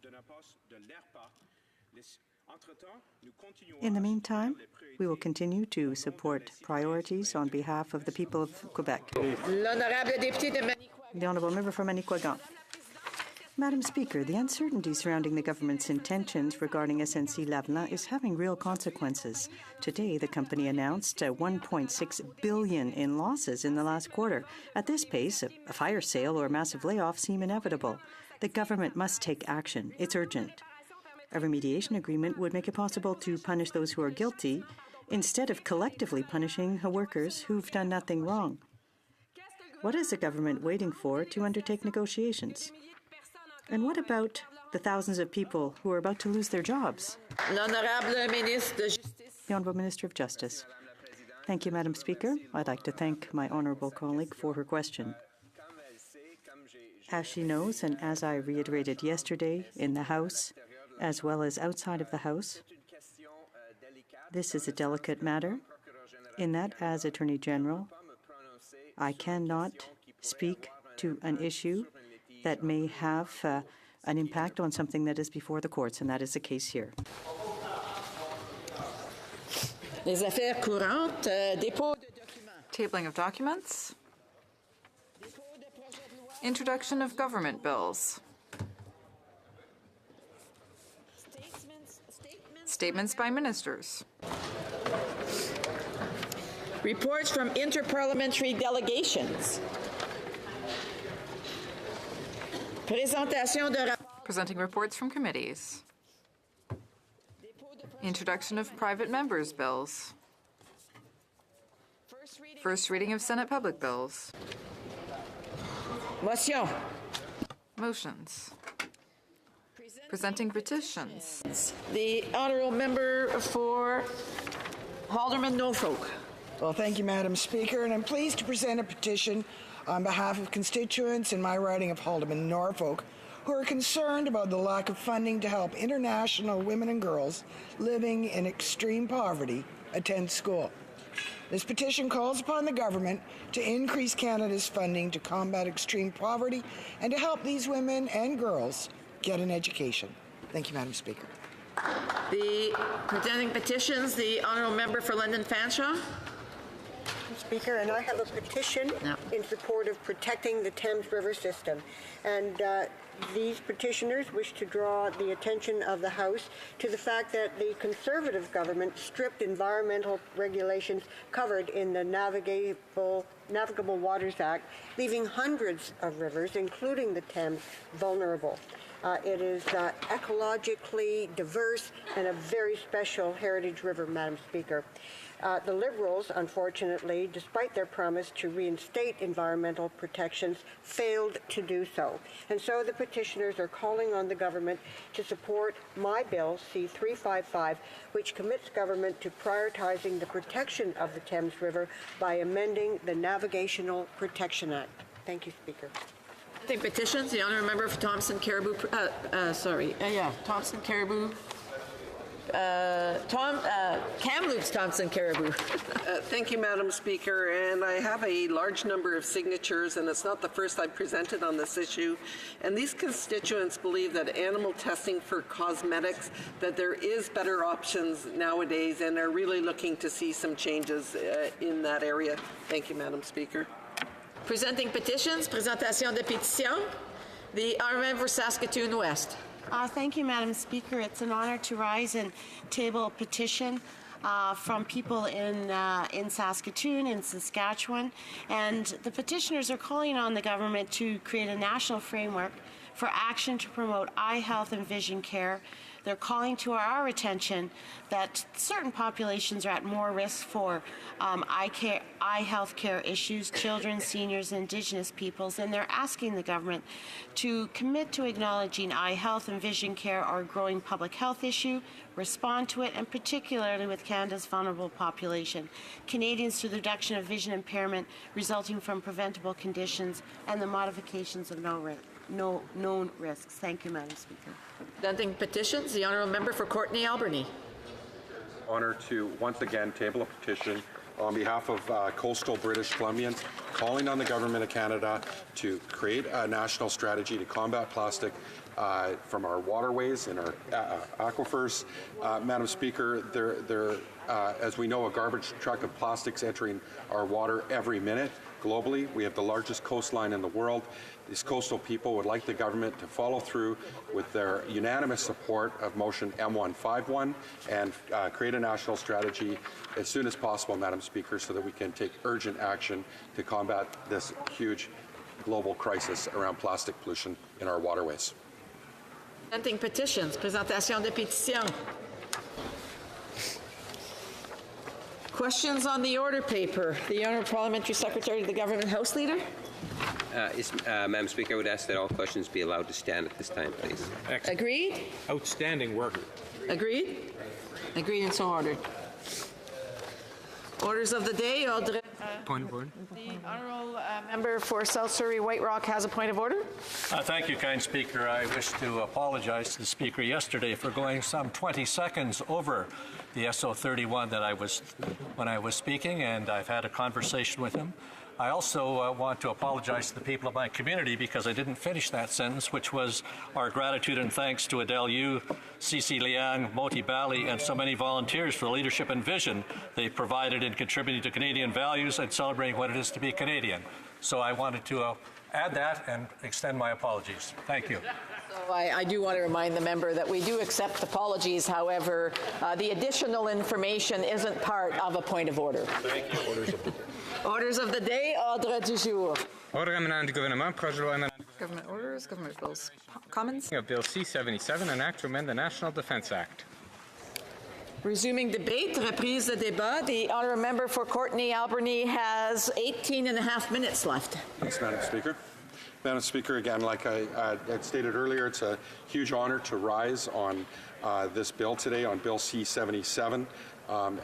In the meantime, we will continue to support priorities on behalf of the people of Quebec. The Honourable Member for Manicouagan. Madam Speaker, the uncertainty surrounding the government's intentions regarding SNC-Lavalin is having real consequences. Today, the company announced $1.6 billion in losses in the last quarter. At this pace, a fire sale or a massive layoff seem inevitable. The government must take action. It's urgent. A remediation agreement would make it possible to punish those who are guilty instead of collectively punishing workers who've done nothing wrong. What is the government waiting for to undertake negotiations? And what about the thousands of people who are about to lose their jobs? The Honourable Minister of Justice. Thank you, Madam Speaker. I'd like to thank my honourable colleague for her question. As she knows, and as I reiterated yesterday in the House, as well as outside of the House, this is a delicate matter in that, as Attorney General, I cannot speak to an issue that may have an impact on something that is before the courts, and that is the case here.
Les affaires courantes, dépôt de documents.
Tabling of documents. Introduction of government bills. Statements by ministers.
Reports from interparliamentary delegations.
Presenting reports from committees. Introduction of private members' bills. First reading of Senate public bills.
Motion.
Motions. Presenting petitions.
The Honourable Member for Alderman Norfolk.
Well, thank you, Madam Speaker, and I'm pleased to present a petition on behalf of constituents in my riding of Alderman Norfolk who are concerned about the lack of funding to help international women and girls living in extreme poverty attend school. This petition calls upon the government to increase Canada's funding to combat extreme poverty and to help these women and girls get an education. Thank you, Madam Speaker.
The presenting petitions, the Honourable Member for London Fanshawe.
Speaker, and I have a petition in support of protecting the Thames River system. And these petitioners wish to draw the attention of the House to the fact that the Conservative government stripped environmental regulations covered in the Navigable Waters Act, leaving hundreds of rivers, including the Thames, vulnerable. It is ecologically diverse and a very special heritage river, Madam Speaker. The Liberals, unfortunately, despite their promise to reinstate environmental protections, failed to do so. And so the petitioners are calling on the government to support my bill, C-355, which commits government to prioritizing the protection of the Thames River by amending the Navigational Protection Act. Thank you, Speaker.
Petitions, the honourable member for Thompson Caribou. Thompson Caribou. Kamloops Thompson Caribou.
Thank you, Madam Speaker. And I have a large number of signatures, and it's not the first I've presented on this issue. And these constituents believe that animal testing for cosmetics, that there is better options nowadays, and are really looking to see some changes in that area. Thank you, Madam Speaker.
Presenting petitions, présentation de pétitions. The honourable member for Saskatoon West.
Thank you, Madam Speaker. It's an honor to rise and table a petition from people in Saskatoon, in Saskatchewan. And the petitioners are calling on the government to create a national framework for action to promote eye health and vision care. They're calling to our attention that certain populations are at more risk for eye health care issues, children, seniors, Indigenous peoples, and they're asking the government to commit to acknowledging eye health and vision care are a growing public health issue, respond to it, and particularly with Canada's vulnerable population, Canadians through the reduction of vision impairment resulting from preventable conditions, and the modifications of known risks. Thank you, Madam Speaker.
Presenting petitions, the honourable member for Courtenay Albany.
Honour to once again table a petition on behalf of coastal British Columbians, calling on the Government of Canada to create a national strategy to combat plastic from our waterways and our aquifers. Madam Speaker, as we know, a garbage truck of plastics entering our water every minute. Globally, we have the largest coastline in the world. These coastal people would like the government to follow through with their unanimous support of motion M151 and create a national strategy as soon as possible, Madam Speaker, so that we can take urgent action to combat this huge global crisis around plastic pollution in our waterways.
Presenting petitions, présentation de pétitions. Questions on the order paper. The Honourable Parliamentary Secretary to the Government House Leader.
Madam Speaker, I would ask that all questions be allowed to stand at this time, please.
Agreed?
Outstanding work.
Agreed? Agreed and so ordered. Orders of the day.
Point of order.
The honourable member for South Surrey White Rock has a point of order.
Thank you, kind Speaker. I wish to apologize to the Speaker yesterday for going some 20 seconds over the SO31 when I was speaking, and I've had a conversation with him. I also want to apologize to the people of my community because I didn't finish that sentence, which was our gratitude and thanks to Adele Yu, Cici Liang, Moti Bali, and so many volunteers for the leadership and vision they provided in contributing to Canadian values and celebrating what it is to be Canadian. So I wanted to add that and extend my apologies. Thank you.
So I do want to remind the member that we do accept apologies. However, the additional information isn't part of a point of order.
Thank you. Orders of the day.
Orders of the day, ordre du jour.
Government orders, government bills. Commons.
Of Bill C-77, an act to amend the National Defence Act.
Resuming debate, reprise de débat. The honourable member for Courtenay Albany has 18 and a half minutes left.
Thanks, Madam Speaker. Madam Speaker, again, like I had stated earlier, it's a huge honor to rise on this bill today, on Bill C-77.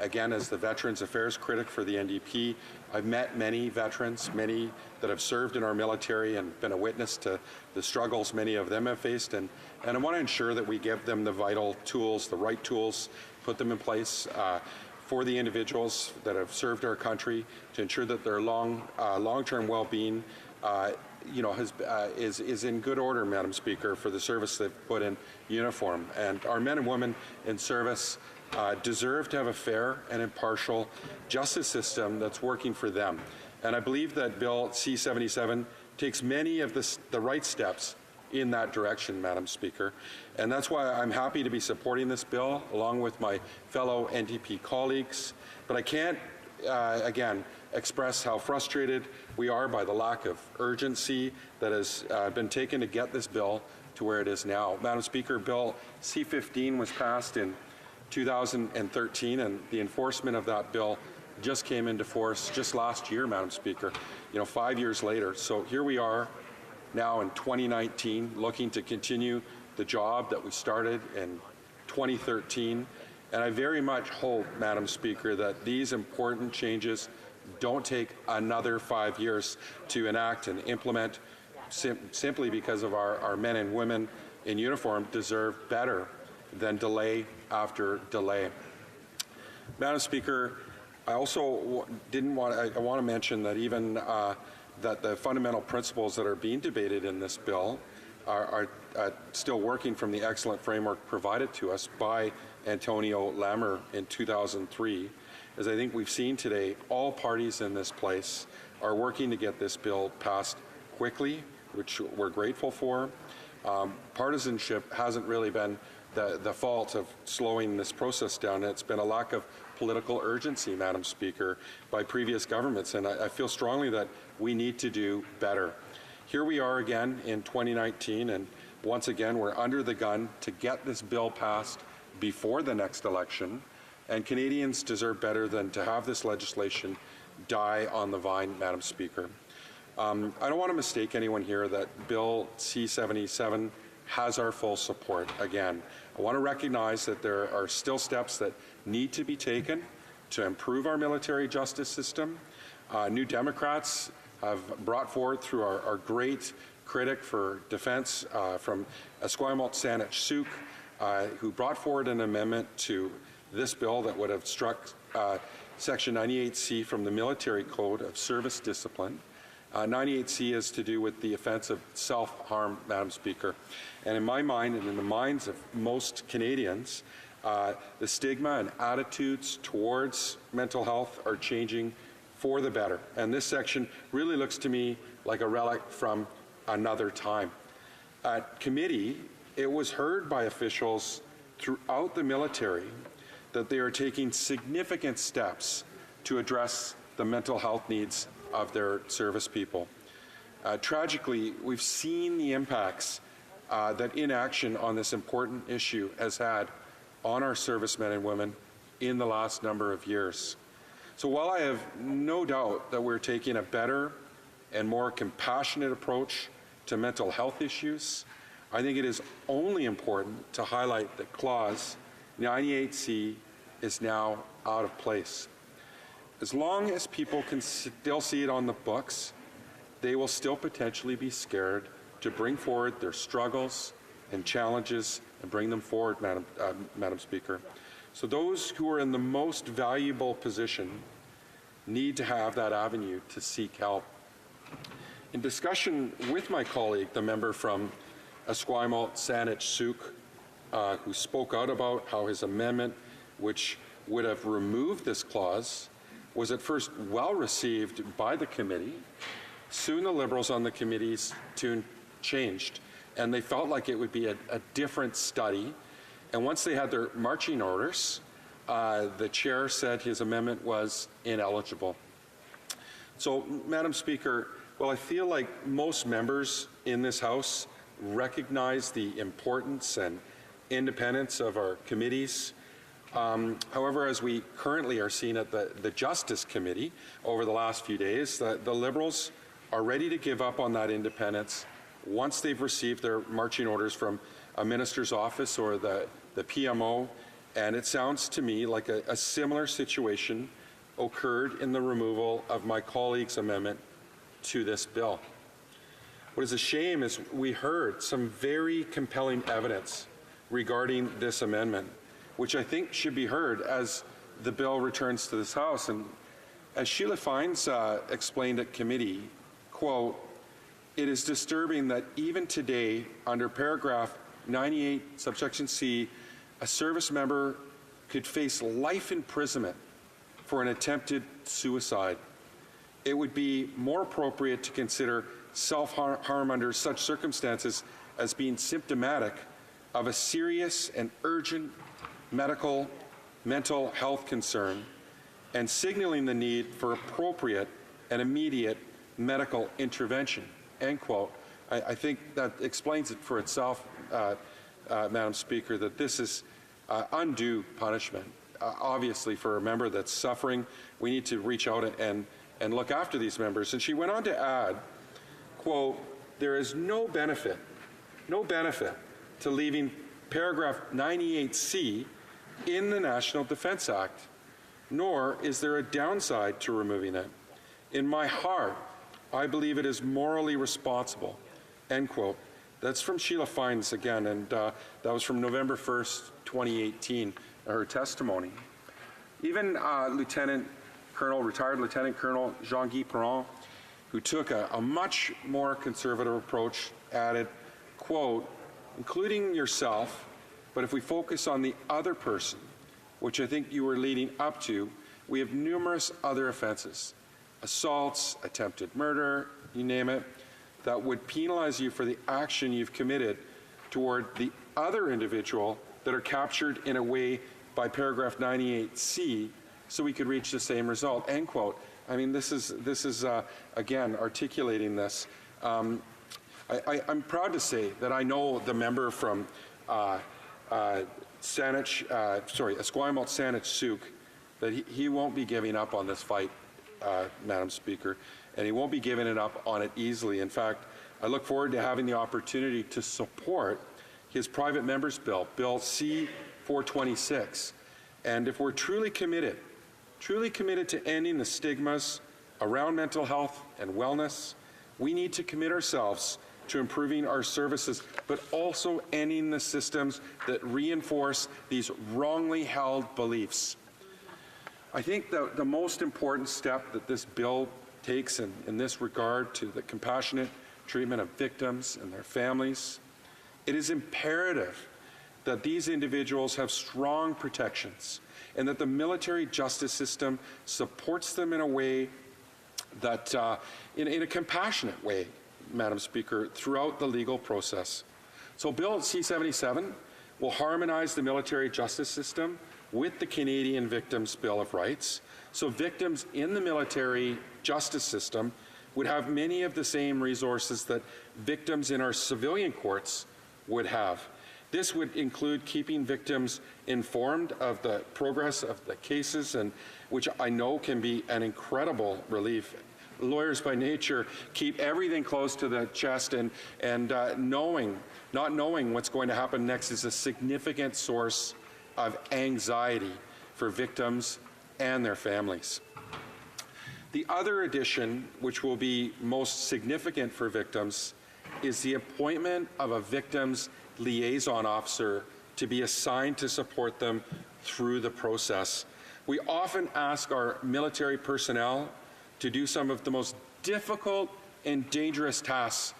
Again, as the Veterans Affairs critic for the NDP, I've met many veterans, many that have served in our military and been a witness to the struggles many of them have faced. And I want to ensure that we give them the vital tools, the right tools, put them in place for the individuals that have served our country to ensure that their long-term well-being is in good order, Madam Speaker, for the service they've put in uniform. And our men and women in service deserve to have a fair and impartial justice system that's working for them. And I believe that Bill C-77 takes many of the right steps in that direction, Madam Speaker. And that's why I'm happy to be supporting this bill along with my fellow NDP colleagues. But I can't, again, express how frustrated we are by the lack of urgency that has been taken to get this bill to where it is now. Madam Speaker, Bill C-15 was passed in 2013, and the enforcement of that bill just came into force just last year, Madam Speaker, 5 years later. So here we are now in 2019, looking to continue the job that we started in 2013. And I very much hope, Madam Speaker, that these important changes don't take another 5 years to enact and implement, simply because of our men and women in uniform deserve better than delay after delay. Madam Speaker, I also I want to mention that even that the fundamental principles that are being debated in this bill are still working from the excellent framework provided to us by Antonio Lamer in 2003. As I think we've seen today, all parties in this place are working to get this bill passed quickly, which we're grateful for. Partisanship hasn't really been the fault of slowing this process down. It's been a lack of political urgency, Madam Speaker, by previous governments, and I feel strongly that we need to do better. Here we are again in 2019, and once again we're under the gun to get this bill passed before the next election, and Canadians deserve better than to have this legislation die on the vine, Madam Speaker. I don't want to mistake anyone here that Bill C-77 has our full support. Again, I want to recognize that there are still steps that need to be taken to improve our military justice system. New Democrats have brought forward through our great critic for defense from Esquimalt Saanich-Sooke, who brought forward an amendment to this bill that would have struck Section 98C from the Military Code of Service Discipline. 98C is to do with the offense of self-harm, Madam Speaker. And in my mind, and in the minds of most Canadians, the stigma and attitudes towards mental health are changing for the better. And this section really looks to me like a relic from another time. At committee, it was heard by officials throughout the military that they are taking significant steps to address the mental health needs of their service people. Tragically, we've seen the impacts that inaction on this important issue has had on our servicemen and women in the last number of years. So while I have no doubt that we're taking a better and more compassionate approach to mental health issues, I think it is only important to highlight that Clause 98C is now out of place. As long as people can still see it on the books, they will still potentially be scared to bring forward their struggles and challenges and bring them forward, Madam Speaker. So those who are in the most valuable position need to have that avenue to seek help. In discussion with my colleague, the member from Esquimalt Saanich-Sooke, who spoke out about how his amendment, which would have removed this clause, was at first well received by the committee. Soon the Liberals on the committee's tune changed, and they felt like it would be a different study. And once they had their marching orders, the chair said his amendment was ineligible. So, Madam Speaker, well, I feel like most members in this House recognize the importance and independence of our committees. However, as we currently are seeing at the Justice Committee over the last few days, the Liberals are ready to give up on that independence once they've received their marching orders from a minister's office or the PMO. And it sounds to me like a similar situation occurred in the removal of my colleague's amendment to this bill. What is a shame is we heard some very compelling evidence regarding this amendment, which I think should be heard as the bill returns to this House. And as Sheila Fines explained at committee, quote, "It is disturbing that even today, under paragraph 98, subsection C, a service member could face life imprisonment for an attempted suicide. It would be more appropriate to consider self-harm under such circumstances as being symptomatic of a serious and urgent mental health concern and signaling the need for appropriate and immediate medical intervention," end quote. I think that explains it for itself, Madam Speaker, that this is undue punishment. Obviously, for a member that's suffering, we need to reach out and look after these members. And she went on to add, quote, "There is no benefit to leaving paragraph 98C in the National Defense Act, nor is there a downside to removing it. In my heart, I believe it is morally responsible," end quote. That's from Sheila Fines again, and that was from November 1st, 2018, her testimony. Even retired Lieutenant Colonel Jean-Guy Perron, who took a much more conservative approach, added, quote, "Including yourself, but if we focus on the other person, which I think you were leading up to, we have numerous other offenses, assaults, attempted murder, you name it, that would penalize you for the action you've committed toward the other individual that are captured in a way by paragraph 98C, so we could reach the same result," end quote. I mean, this is again, articulating this. I'm proud to say that I know the member from Esquimalt-Saanich-Sooke, that he won't be giving up on this fight, Madam Speaker, and he won't be giving it up on it easily. In fact, I look forward to having the opportunity to support his private member's bill, Bill C-426. And if we're truly committed to ending the stigmas around mental health and wellness, we need to commit ourselves to improving our services, but also ending the systems that reinforce these wrongly held beliefs. I think the most important step that this bill takes in this regard to the compassionate treatment of victims and their families, it is imperative that these individuals have strong protections and that the military justice system supports them in a way that, in a compassionate way, Madam Speaker, throughout the legal process. So Bill C-77 will harmonize the military justice system with the Canadian Victims' Bill of Rights, so victims in the military justice system would have many of the same resources that victims in our civilian courts would have. This would include keeping victims informed of the progress of the cases, and which I know can be an incredible relief. Lawyers by nature keep everything close to the chest, and not knowing what's going to happen next is a significant source of anxiety for victims and their families. The other addition, which will be most significant for victims, is the appointment of a victim's liaison officer to be assigned to support them through the process. We often ask our military personnel to do some of the most difficult and dangerous tasks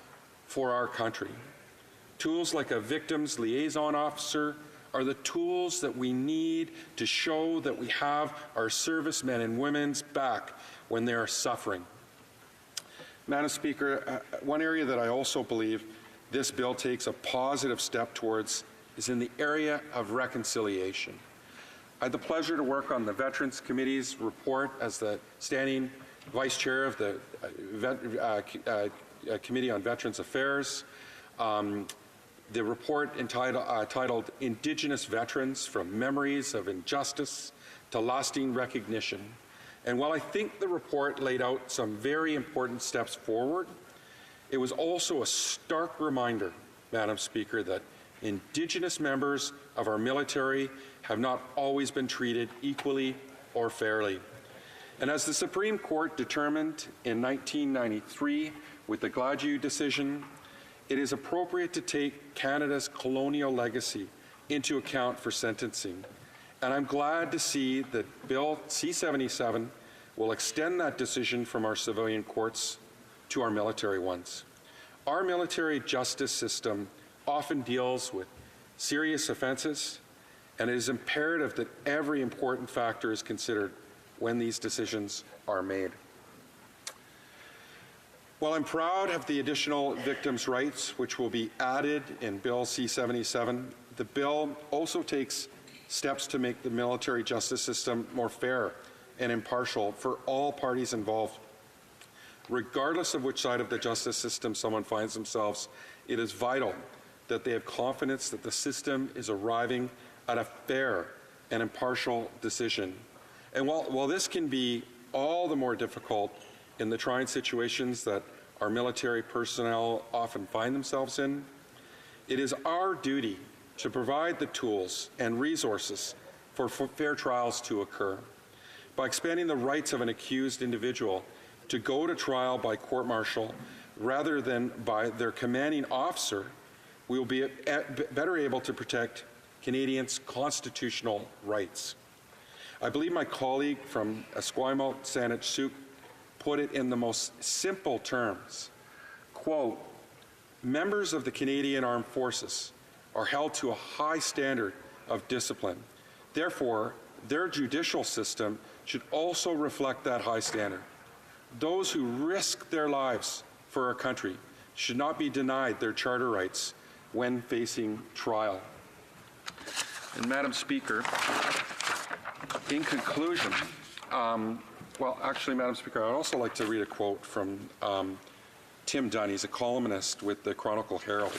for our country. Tools like a victim's liaison officer are the tools that we need to show that we have our servicemen and women's back when they are suffering. Madam Speaker, one area that I also believe this bill takes a positive step towards is in the area of reconciliation. I had the pleasure to work on the Veterans Committee's report as the standing Vice Chair of the Committee on Veterans Affairs. The report titled Indigenous Veterans from Memories of Injustice to Lasting Recognition. And while I think the report laid out some very important steps forward, it was also a stark reminder, Madam Speaker, that Indigenous members of our military have not always been treated equally or fairly. And as the Supreme Court determined in 1993 with the Gladue decision, it is appropriate to take Canada's colonial legacy into account for sentencing. And I'm glad to see that Bill C-77 will extend that decision from our civilian courts to our military ones. Our military justice system often deals with serious offenses, and it is imperative that every important factor is considered when these decisions are made. While I'm proud of the additional victims' rights which will be added in Bill C-77, the bill also takes steps to make the military justice system more fair and impartial for all parties involved. Regardless of which side of the justice system someone finds themselves, it is vital that they have confidence that the system is arriving at a fair and impartial decision. And while this can be all the more difficult in the trying situations that our military personnel often find themselves in, it is our duty to provide the tools and resources for fair trials to occur. By expanding the rights of an accused individual to go to trial by court-martial rather than by their commanding officer, we will be better able to protect Canadians' constitutional rights. I believe my colleague from Esquimalt, Saanich-Sooke, put it in the most simple terms. Quote, members of the Canadian Armed Forces are held to a high standard of discipline. Therefore, their judicial system should also reflect that high standard. Those who risk their lives for our country should not be denied their charter rights when facing trial. And Madam Speaker, in conclusion, well, actually, Madam Speaker, I'd also like to read a quote from Tim Dunn. He's a columnist with the Chronicle Herald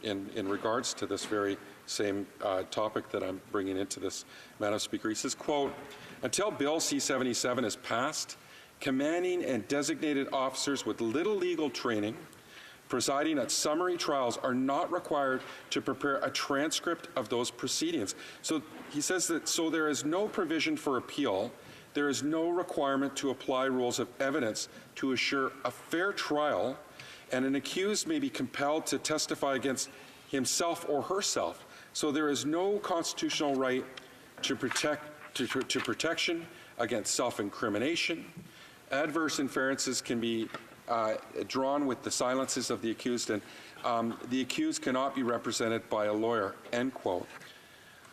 in regards to this very same topic that I'm bringing into this, Madam Speaker. He says, quote, until Bill C-77 is passed, commanding and designated officers with little legal training presiding at summary trials are not required to prepare a transcript of those proceedings. So he says that so there is no provision for appeal. There is no requirement to apply rules of evidence to assure a fair trial, and an accused may be compelled to testify against himself or herself. So there is no constitutional right to protection against self-incrimination. Adverse inferences can be drawn with the silences of the accused, and the accused cannot be represented by a lawyer, end quote.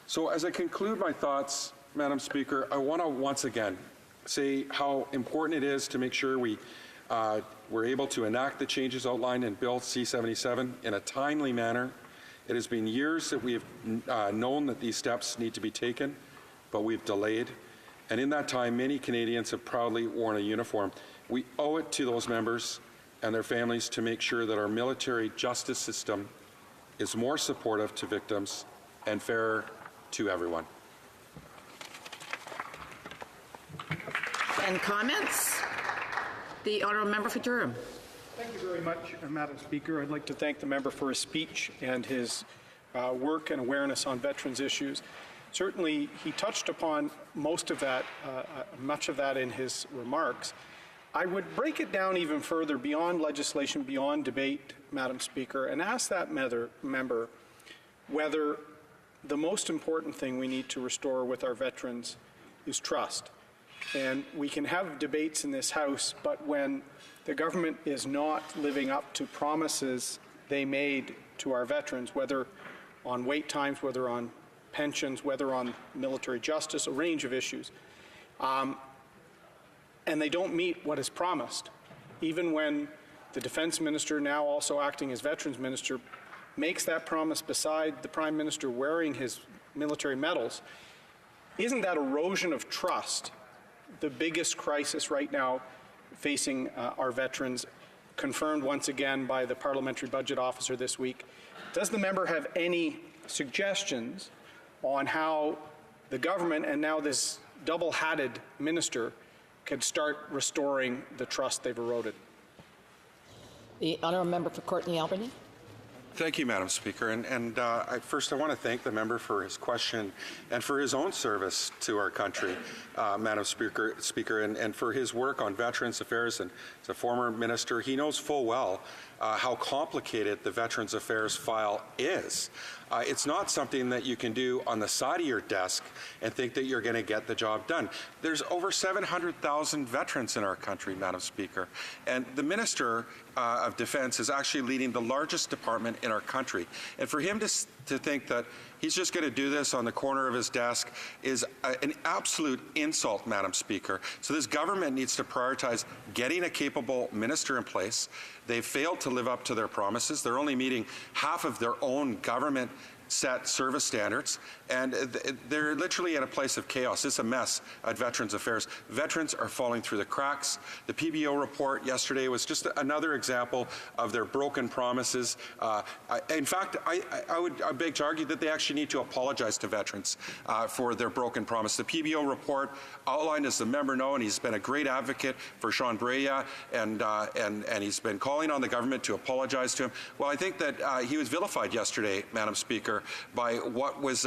So as I conclude my thoughts, Madam Speaker, I want to once again say how important it is to make sure we're able to enact the changes outlined in Bill C-77 in a timely manner. It has been years that we have known that these steps need to be taken, but we've delayed. And in that time, many Canadians have proudly worn a uniform. We owe it to those members and their families to make sure that our military justice system is more supportive to victims and fairer to everyone.
And comments? The honourable member for Durham.
Thank you very much, Madam Speaker. I'd like to thank the member for his speech and his work and awareness on veterans issues. Certainly, he touched upon most of that, much of that in his remarks. I would break it down even further beyond legislation, beyond debate, Madam Speaker, and ask that member whether the most important thing we need to restore with our veterans is trust. And we can have debates in this House, but when the government is not living up to promises they made to our veterans, whether on wait times, whether on pensions, whether on military justice, a range of issues, and they don't meet what is promised, even when the defense minister, now also acting as veterans minister, makes that promise beside the prime minister wearing his military medals, isn't that erosion of trust the biggest crisis right now facing our veterans, confirmed once again by the parliamentary budget officer this week? Does the member have any suggestions on how the government and now this double-hatted minister could start restoring the trust they've eroded?
The honourable member for Courtenay-Albany.
Thank you, Madam Speaker. And first, I want to thank the member for his question and for his own service to our country, Madam Speaker, and for his work on Veterans Affairs. And as a former minister, he knows full well how complicated the Veterans Affairs file is. It's not something that you can do on the side of your desk and think that you're going to get the job done. There's over 700,000 veterans in our country, Madam Speaker, and the Minister of Defense is actually leading the largest department in our country. And for him to think that he's just going to do this on the corner of his desk is an absolute insult, Madam Speaker. So this government needs to prioritize getting a capable minister in place. They've failed to live up to their promises. They're only meeting half of their own government set service standards, and they're literally in a place of chaos. It's a mess at Veterans Affairs. Veterans are falling through the cracks. The PBO report yesterday was just another example of their broken promises. In fact, I beg to argue that they actually need to apologize to veterans for their broken promise. The PBO report outlined, as the member know, and he's been a great advocate for Sean Brea, and he's been calling on the government to apologize to him. Well, I think that he was vilified yesterday, Madam Speaker, by what was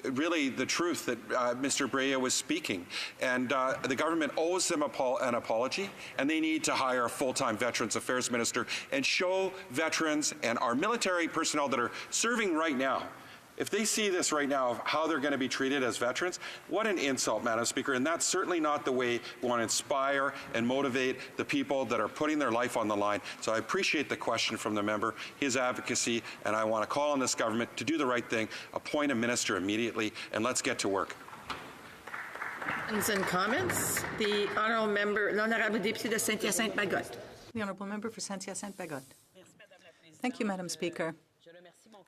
really the truth that Mr. Brea was speaking. And the government owes them an apology, and they need to hire a full-time Veterans Affairs Minister and show veterans and our military personnel that are serving right now, if they see this right now of how they're going to be treated as veterans, what an insult, Madam Speaker. And that's certainly not the way we want to inspire and motivate the people that are putting their life on the line. So I appreciate the question from the member, his advocacy, and I want to call on this government to do the right thing, appoint a minister immediately, and let's get to work.
Questions and comments? The honourable member, l'honorable député de Saint-Hyacinthe-Bagotte.
The honourable member for Saint-Hyacinthe-Bagotte. Thank you, Madam Speaker.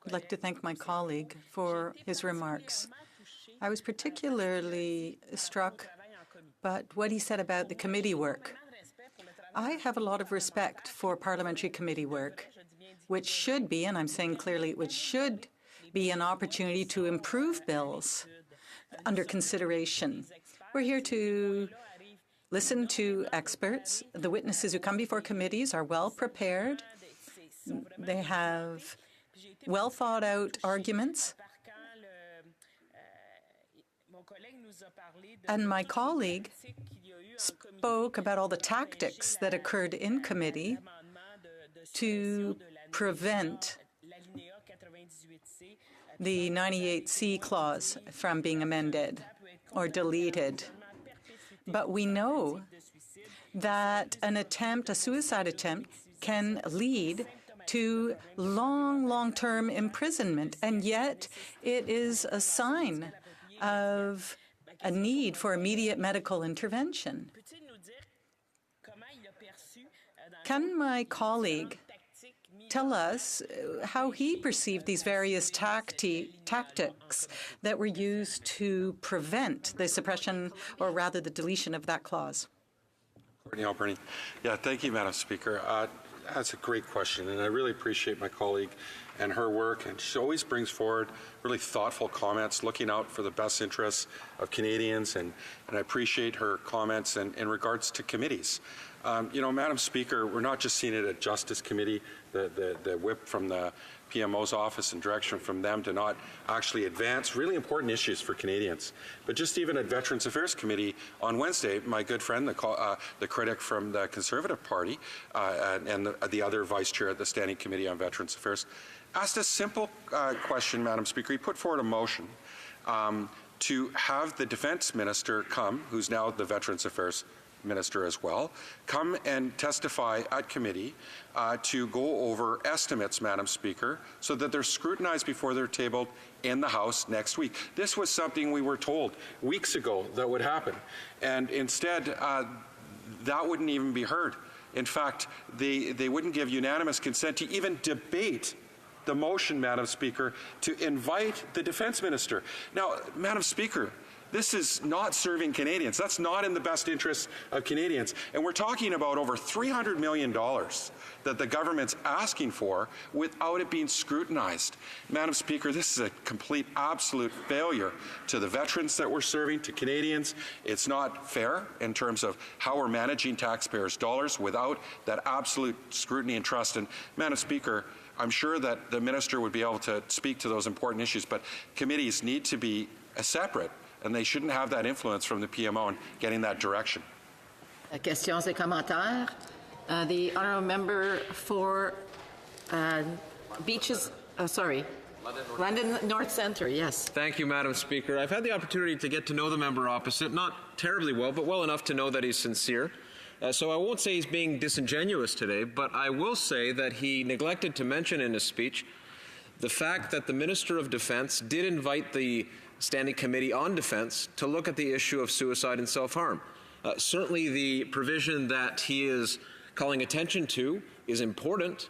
I'd like to thank my colleague for his remarks. I was particularly struck by what he said about the committee work. I have a lot of respect for parliamentary committee work, which should be, and I'm saying clearly, which should be an opportunity to improve bills under consideration. We're here to listen to experts. The witnesses who come before committees are well prepared. They have well thought out arguments. And my colleague spoke about all the tactics that occurred in committee to prevent the 98C clause from being amended or deleted. But we know that an attempt, a suicide attempt, can lead to long-term imprisonment, and yet it is a sign of a need for immediate medical intervention. Can my colleague tell us how he perceived these various tactics that were used to prevent the suppression, or rather the deletion of that clause?
Courtney Alberni. Yeah, thank you, Madam Speaker. That's a great question, and I really appreciate my colleague and her work, and she always brings forward really thoughtful comments looking out for the best interests of Canadians, and I appreciate her comments in regards to committees. You know, Madam Speaker, we're not just seeing it at Justice Committee, the whip from the PMO's office and direction from them to not actually advance really important issues for Canadians. But just even at Veterans Affairs Committee on Wednesday, my good friend, the critic from the Conservative Party and the other vice chair at the Standing Committee on Veterans Affairs asked a simple question, Madam Speaker. He put forward a motion to have the Defence Minister come, who's now the Veterans Affairs Minister as well, come and testify at committee to go over estimates, Madam Speaker, so that they're scrutinized before they're tabled in the House next week. This was something we were told weeks ago that would happen, and instead that wouldn't even be heard. In fact, they wouldn't give unanimous consent to even debate the motion, Madam Speaker, to invite the Defence Minister. Now, Madam Speaker, this is not serving Canadians. That's not in the best interest of Canadians. And we're talking about over $300 million that the government's asking for without it being scrutinized. Madam Speaker, this is a complete, absolute failure to the veterans that we're serving, to Canadians. It's not fair in terms of how we're managing taxpayers' dollars without that absolute scrutiny and trust. And Madam Speaker, I'm sure that the minister would be able to speak to those important issues, but committees need to be separate, and they shouldn't have that influence from the PMO in getting that direction.
Questions et commentaires. The honourable member for London North Centre, yes.
Thank you, Madam Speaker. I've had the opportunity to get to know the member opposite, not terribly well, but well enough to know that he's sincere. So I won't say he's being disingenuous today, but I will say that he neglected to mention in his speech the fact that the Minister of Defence did invite the Standing Committee on Defence to look at the issue of suicide and self-harm. Certainly the provision that he is calling attention to is important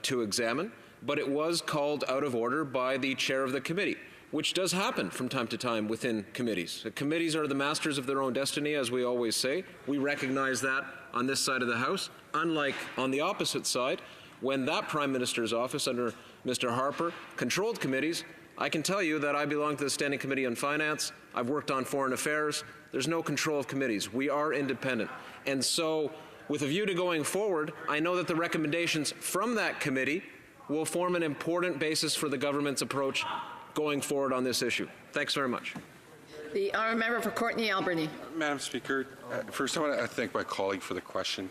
to examine, but it was called out of order by the chair of the committee, which does happen from time to time within committees. The committees are the masters of their own destiny, as we always say. We recognize that on this side of the House, unlike on the opposite side, when that Prime Minister's office under Mr. Harper controlled committees. I can tell you that I belong to the Standing Committee on Finance. I've worked on foreign affairs. There's no control of committees. We are independent. And so, with a view to going forward, I know that the recommendations from that committee will form an important basis for the government's approach going forward on this issue. Thanks very much.
The honourable member for Courtenay Alberni.
Madam Speaker, first I want to thank my colleague for the question.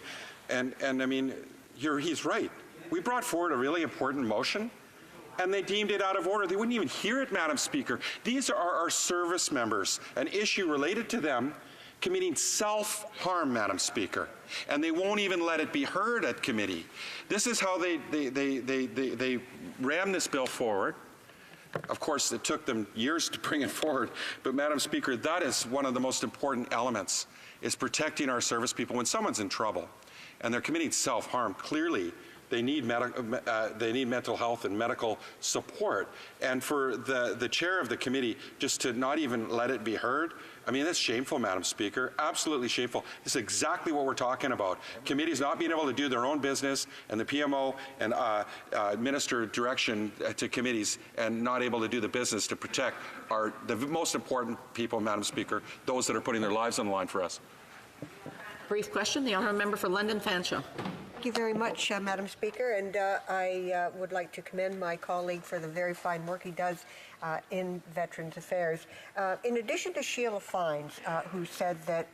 And I mean, he's right. We brought forward a really important motion, and they deemed it out of order. They wouldn't even hear it, Madam Speaker. These are our service members, an issue related to them committing self-harm, Madam Speaker, and they won't even let it be heard at committee. This is how they rammed this bill forward. Of course, it took them years to bring it forward, but Madam Speaker, that is one of the most important elements, is protecting our service people when someone's in trouble and they're committing self-harm. Clearly, they need mental health and medical support. And for the chair of the committee just to not even let it be heard, I mean, that's shameful, Madam Speaker, absolutely shameful. This is exactly what we're talking about. Committees not being able to do their own business, and the PMO and administer direction to committees and not able to do the business to protect the most important people, Madam Speaker, those that are putting their lives on the line for us.
Brief question, the honourable member for London Fanshawe.
Thank you very much, Madam Speaker, and I would like to commend my colleague for the very fine work he does in Veterans Affairs. In addition to Sheila Fines, who said that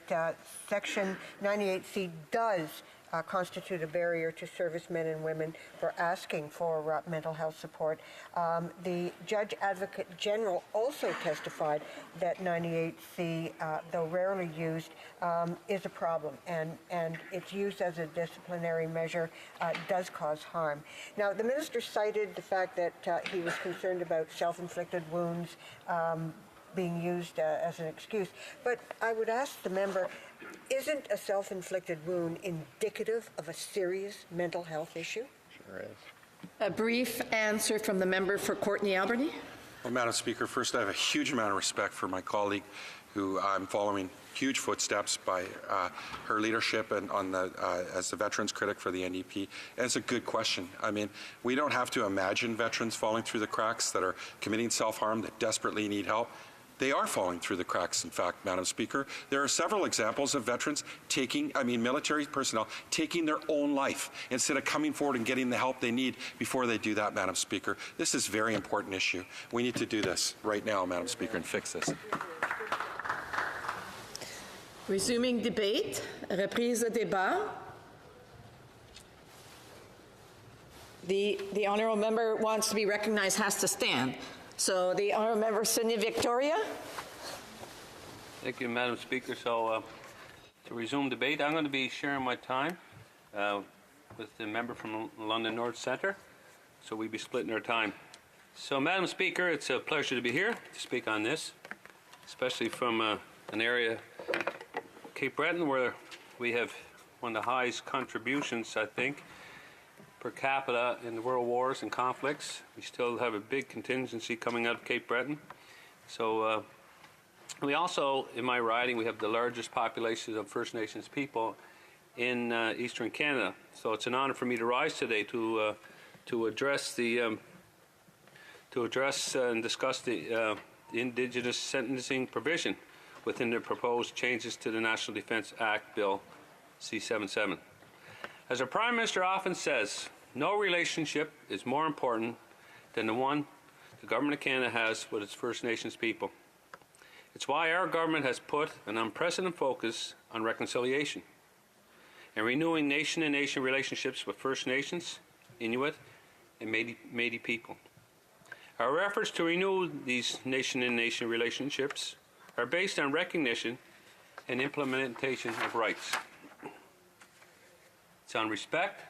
Section 98C does constitute a barrier to servicemen and women for asking for mental health support. The Judge Advocate General also testified that 98C, though rarely used, is a problem, and its use as a disciplinary measure does cause harm. Now, the minister cited the fact that he was concerned about self-inflicted wounds being used as an excuse, but I would ask the member, isn't a self-inflicted wound indicative of a serious mental health issue?
Sure is.
A brief answer from the member for Courtenay Alberni.
Well, Madam Speaker, first I have a huge amount of respect for my colleague, who I'm following huge footsteps by her leadership and as the veterans critic for the NDP. And it's a good question. I mean, we don't have to imagine veterans falling through the cracks that are committing self-harm, that desperately need help. They are falling through the cracks, in fact, Madam Speaker. There are several examples of veterans military personnel taking their own life instead of coming forward and getting the help they need before they do that, Madam Speaker. This is a very important issue. We need to do this right now, Madam Speaker, and fix this.
Resuming debate, reprise débat. The honourable member wants to be recognized, has to stand. So the honourable member, Sydney Victoria.
Thank you, Madam Speaker. So to resume debate, I'm going to be sharing my time with the member from London North Centre. So we'll be splitting our time. So, Madam Speaker, it's a pleasure to be here to speak on this, especially from an area, Cape Breton, where we have one of the highest contributions, I think, per capita in the world wars and conflicts. We still have a big contingency coming out of Cape Breton. So we also, in my riding, we have the largest population of First Nations people in Eastern Canada. So it's an honor for me to rise today to address and discuss the Indigenous sentencing provision within the proposed changes to the National Defence Act Bill C-77. As our Prime Minister often says, no relationship is more important than the one the Government of Canada has with its First Nations people. It's why our government has put an unprecedented focus on reconciliation and renewing nation-to-nation relationships with First Nations, Inuit, and Métis people. Our efforts to renew these nation-to-nation relationships are based on recognition and implementation of rights. It's on respect,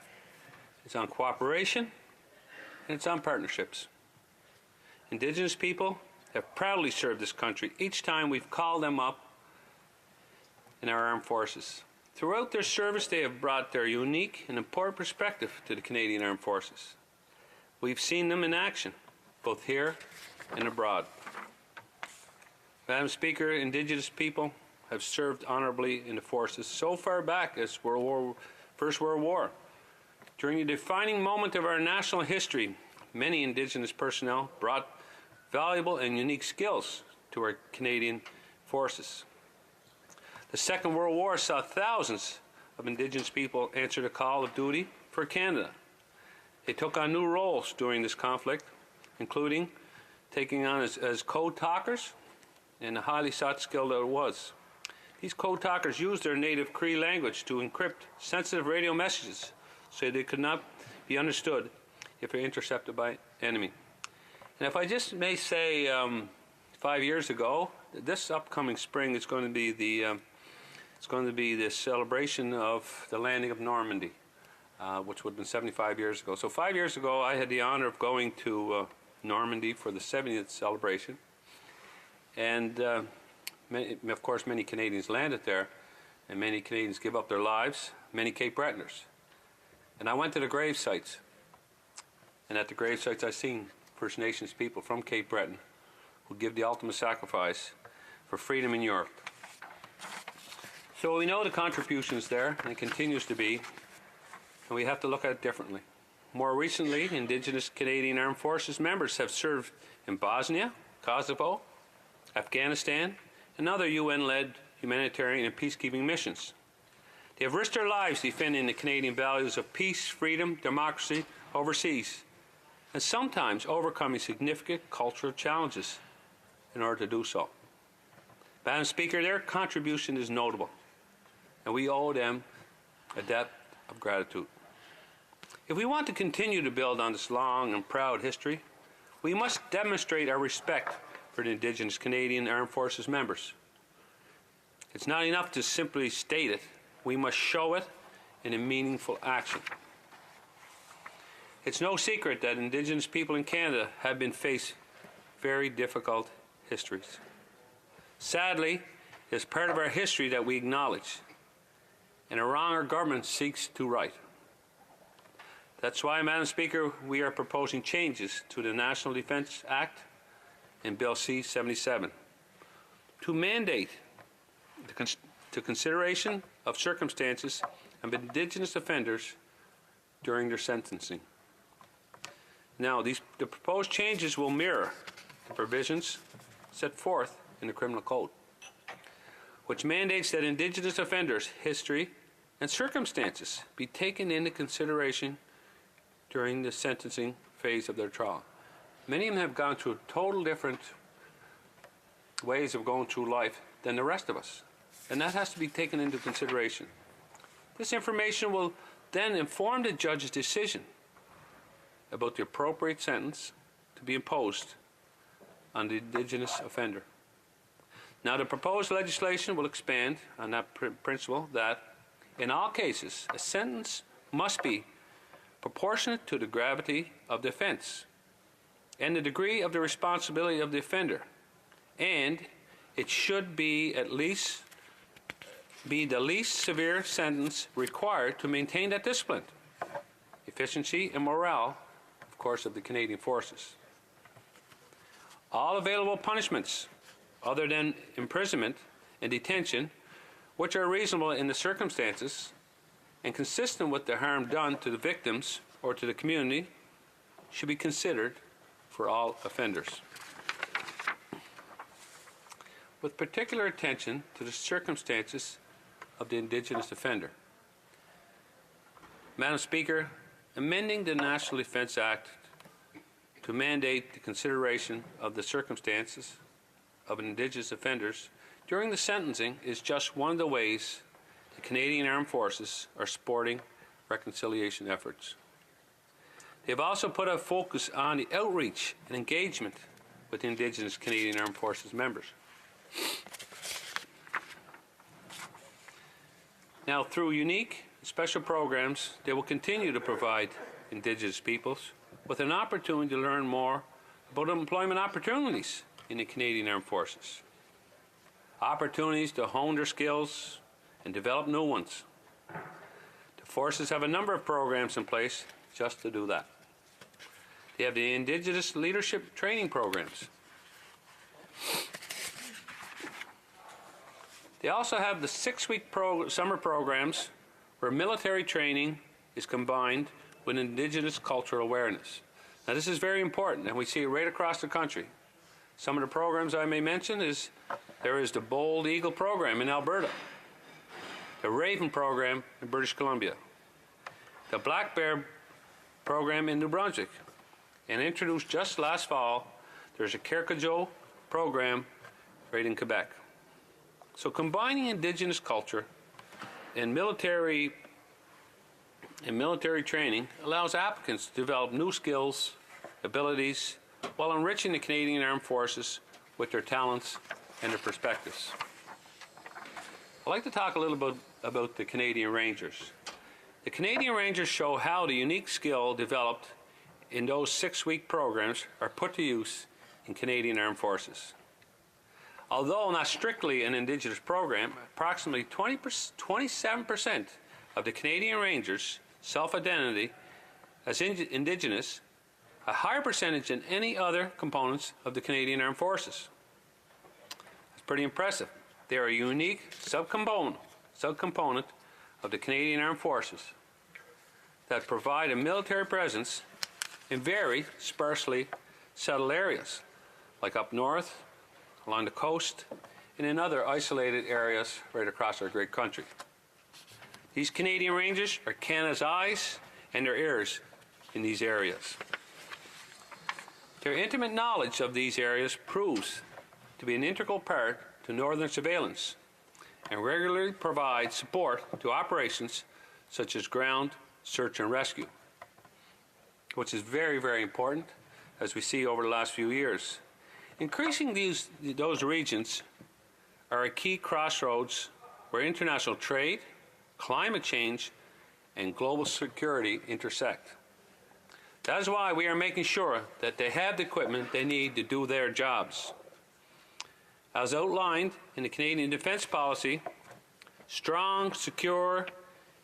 it's on cooperation, and it's on partnerships. Indigenous people have proudly served this country each time we've called them up in our armed forces. Throughout their service, they have brought their unique and important perspective to the Canadian Armed Forces. We've seen them in action, both here and abroad. Madam Speaker, Indigenous people have served honorably in the forces so far back as First World War. During the defining moment of our national history, many Indigenous personnel brought valuable and unique skills to our Canadian forces. The Second World War saw thousands of Indigenous people answer the call of duty for Canada. They took on new roles during this conflict, including taking on as code talkers and the highly sought skill that it was. These code talkers used their native Cree language to encrypt sensitive radio messages so they could not be understood if they're intercepted by enemy. And if I just may say, 5 years ago, this upcoming spring is going to be the celebration of the landing of Normandy, which would have been 75 years ago. So 5 years ago, I had the honor of going to Normandy for the 70th celebration. And of course, many Canadians landed there, and many Canadians give up their lives, many Cape Bretoners. And I went to the grave sites, and at the grave sites I seen First Nations people from Cape Breton who give the ultimate sacrifice for freedom in Europe. So we know the contributions there, and it continues to be, and we have to look at it differently. More recently, Indigenous Canadian Armed Forces members have served in Bosnia, Kosovo, Afghanistan, and other UN-led humanitarian and peacekeeping missions. They have risked their lives defending the Canadian values of peace, freedom, democracy overseas, and sometimes overcoming significant cultural challenges in order to do so. Madam Speaker, their contribution is notable, and we owe them a debt of gratitude. If we want to continue to build on this long and proud history, we must demonstrate our respect for the Indigenous Canadian Armed Forces members. It's not enough to simply state it. We must show it in a meaningful action. It's no secret that Indigenous people in Canada have been faced very difficult histories. Sadly, it's part of our history that we acknowledge, and a wrong our government seeks to right. That's why, Madam Speaker, we are proposing changes to the National Defence Act in Bill C-77 to mandate the consideration of circumstances of Indigenous offenders during their sentencing. Now, the proposed changes will mirror the provisions set forth in the Criminal Code, which mandates that Indigenous offenders' history and circumstances be taken into consideration during the sentencing phase of their trial. Many of them have gone through total different ways of going through life than the rest of us, and that has to be taken into consideration. This information will then inform the judge's decision about the appropriate sentence to be imposed on the Indigenous offender. Now, the proposed legislation will expand on that principle that, in all cases, a sentence must be proportionate to the gravity of the offense and the degree of the responsibility of the offender, and it should be the least severe sentence required to maintain that discipline, efficiency, and morale, of course, of the Canadian Forces. All available punishments, other than imprisonment and detention, which are reasonable in the circumstances and consistent with the harm done to the victims or to the community, should be considered for all offenders, with particular attention to the circumstances of the Indigenous offender. Madam Speaker, amending the National Defence Act to mandate the consideration of the circumstances of Indigenous offenders during the sentencing is just one of the ways the Canadian Armed Forces are supporting reconciliation efforts. They have also put a focus on the outreach and engagement with Indigenous Canadian Armed Forces members. Now, through unique special programs, they will continue to provide Indigenous peoples with an opportunity to learn more about employment opportunities in the Canadian Armed Forces, opportunities to hone their skills and develop new ones. The forces have a number of programs in place just to do that. They have the Indigenous Leadership Training Programs. They also have the 6-week summer programs where military training is combined with Indigenous cultural awareness. Now, this is very important, and we see it right across the country. Some of the programs I may mention is there is the Bold Eagle program in Alberta, the Raven program in British Columbia, the Black Bear program in New Brunswick, and introduced just last fall, there's a Kerkajo program right in Quebec. So combining Indigenous culture and military training allows applicants to develop new skills, abilities, while enriching the Canadian Armed Forces with their talents and their perspectives. I'd like to talk a little bit about the Canadian Rangers. The Canadian Rangers show how the unique skill developed in those 6-week programs are put to use in Canadian Armed Forces. Although not strictly an Indigenous program, approximately 27% of the Canadian Rangers self-identity as Indigenous, a higher percentage than any other components of the Canadian Armed Forces. It's pretty impressive. They are a unique subcomponent of the Canadian Armed Forces that provide a military presence in very sparsely settled areas, like up north, along the coast, and in other isolated areas right across our great country. These Canadian Rangers are Canada's eyes and their ears in these areas. Their intimate knowledge of these areas proves to be an integral part to northern surveillance and regularly provide support to operations such as ground search and rescue, which is very, very important as we see over the last few years. Increasing those regions are a key crossroads where international trade, climate change, and global security intersect. That is why we are making sure that they have the equipment they need to do their jobs. As outlined in the Canadian Defence Policy, strong, secure,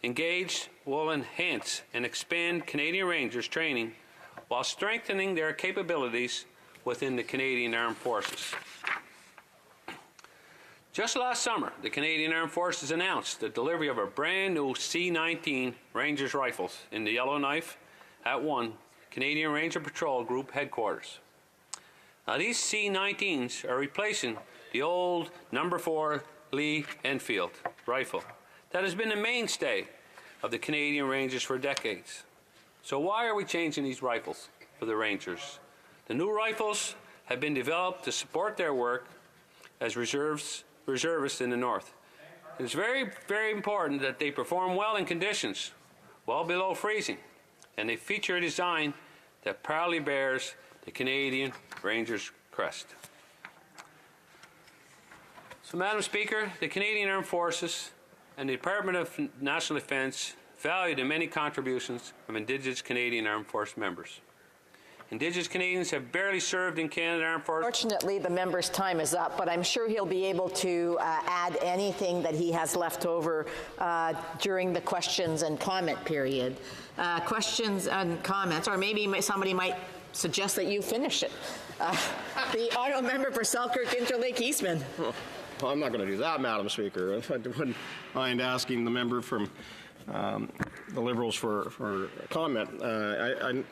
engaged will enhance and expand Canadian Rangers training while strengthening their capabilities within the Canadian Armed Forces. Just last summer, the Canadian Armed Forces announced the delivery of a brand new C-19 Rangers rifles in the Yellowknife at 1 Canadian Ranger Patrol Group headquarters. Now, these C-19s are replacing the old No. 4 Lee Enfield rifle that has been a mainstay of the Canadian Rangers for decades. So why are we changing these rifles for the Rangers? The new rifles have been developed to support their work as reservists in the North. It's very, very important that they perform well in conditions well below freezing, and they feature a design that proudly bears the Canadian Rangers crest. So, Madam Speaker, the Canadian Armed Forces and the Department of National Defence value the many contributions of Indigenous Canadian Armed Force members. Indigenous Canadians have barely served in Canada Armed Forces.
Fortunately, the member's time is up, but I'm sure he'll be able to add anything that he has left over during the questions and comment period. Questions and comments, or maybe somebody might suggest that you finish it. The honourable member for Selkirk Interlake Eastman.
Well, I'm not going to do that, Madam Speaker. I wouldn't mind asking the member from the Liberals for a comment. I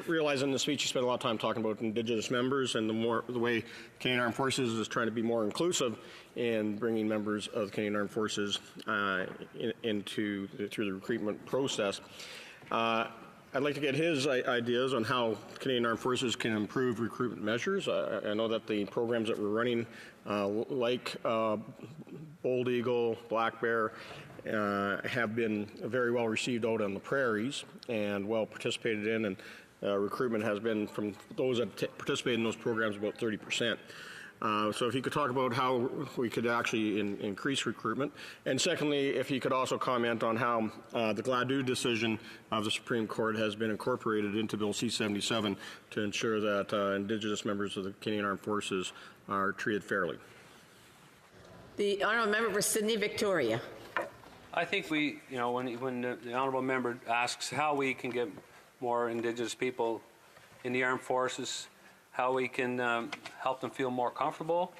realize in the speech you spent a lot of time talking about Indigenous members and the way Canadian Armed Forces is trying to be more inclusive in bringing members of the Canadian Armed Forces through the recruitment process. I'd like to get his ideas on how Canadian Armed Forces can improve recruitment measures. I know that the programs that we're running, like Bold Eagle, Black Bear, have been very well received out on the prairies and well participated in, and recruitment has been, from those that participate in those programs, about 30%. So if you could talk about how we could actually increase recruitment. And secondly, if you could also comment on how the Gladue decision of the Supreme Court has been incorporated into Bill C-77 to ensure that Indigenous members of the Canadian Armed Forces are treated fairly.
The honourable member for Sydney Victoria.
I think when the honourable member asks how we can get more Indigenous people in the armed forces, how we can help them feel more comfortable,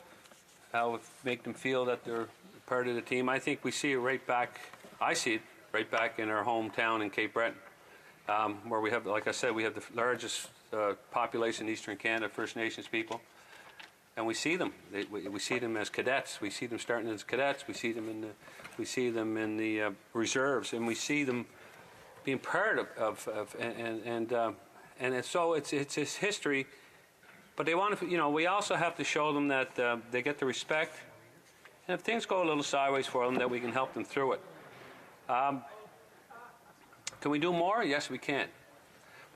how we make them feel that they're part of the team. I think we see it right back, I see it right back in our hometown in Cape Breton, where we have, like I said, we have the largest population in Eastern Canada, First Nations people. And we see them. We see them as cadets. We see them starting as cadets. We see them in the reserves, and we see them being part of and so it's his history. But they want to, we also have to show them that they get the respect, and if things go a little sideways for them, that we can help them through it. Can we do more? Yes, we can.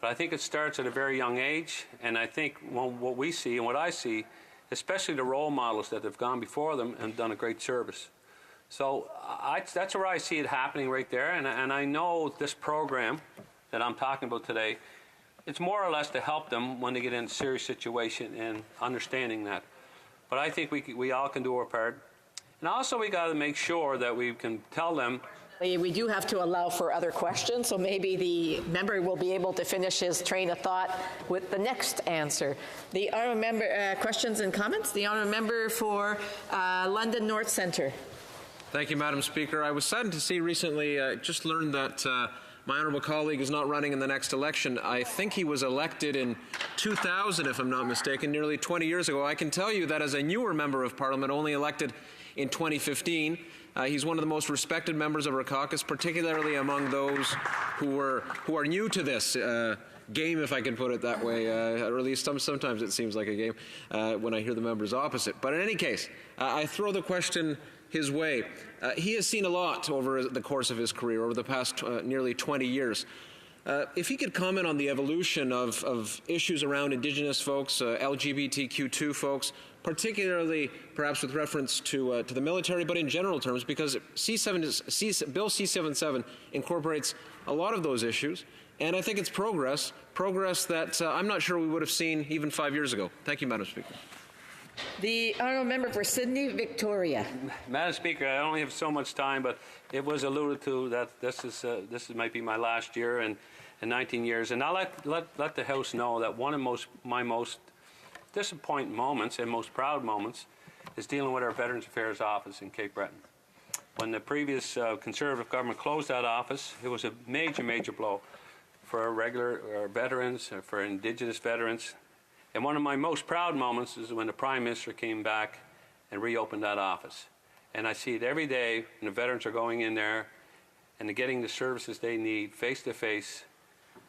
But I think it starts at a very young age, and I think what we see and what I see, especially the role models that have gone before them and done a great service. So that's where I see it happening right there, and I know this program that I'm talking about today, it's more or less to help them when they get in a serious situation and understanding that. But I think we all can do our part. And also we got to make sure that we can tell them.
We do have to allow for other questions, so maybe the member will be able to finish his train of thought with the next answer. The honourable member, questions and comments? The honourable member for London North Centre.
Thank you, Madam Speaker. I was saddened to see recently, just learned that my honourable colleague is not running in the next election. I think he was elected in 2000, if I'm not mistaken, nearly 20 years ago. I can tell you that as a newer member of Parliament, only elected in 2015, he's one of the most respected members of our caucus, particularly among those who are new to this game, if I can put it that way, or at least sometimes it seems like a game when I hear the members opposite. But in any case, I throw the question his way. He has seen a lot over the course of his career, over the past nearly 20 years. If he could comment on the evolution of issues around Indigenous folks, LGBTQ2 folks, particularly perhaps with reference to the military, but in general terms, because Bill C-77 incorporates a lot of those issues, and I think it's progress that I'm not sure we would have seen even 5 years ago. Thank you, Madam Speaker.
The honourable member for Sydney, Victoria.
Madam Speaker, I only have so much time, but it was alluded to that this might be my last year in 19 years, and I'll let the House know that one of my most disappointing moments and most proud moments is dealing with our Veterans Affairs office in Cape Breton. When the previous Conservative government closed that office, it was a major blow for our regular veterans, for Indigenous veterans. And one of my most proud moments is when the Prime Minister came back and reopened that office. And I see it every day, and the veterans are going in there and they're getting the services they need face to face,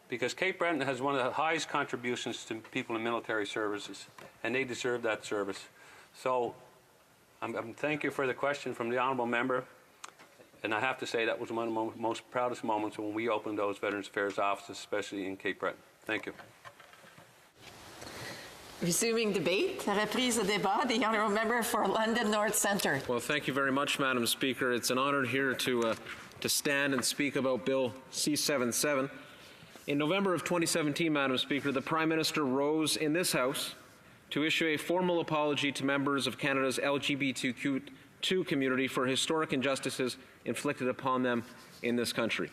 because Cape Breton has one of the highest contributions to people in military services, and they deserve that service. So thank you for the question from the honourable member. And I have to say that was one of the most proudest moments when we opened those Veterans Affairs offices, especially in Cape Breton. Thank you.
Resuming debate, reprise de débat, the honourable member for London North Centre.
Well, thank you very much, Madam Speaker. It's an honour here to stand and speak about Bill C-77. In November of 2017, Madam Speaker, the Prime Minister rose in this House to issue a formal apology to members of Canada's LGBTQ2 community for historic injustices inflicted upon them in this country.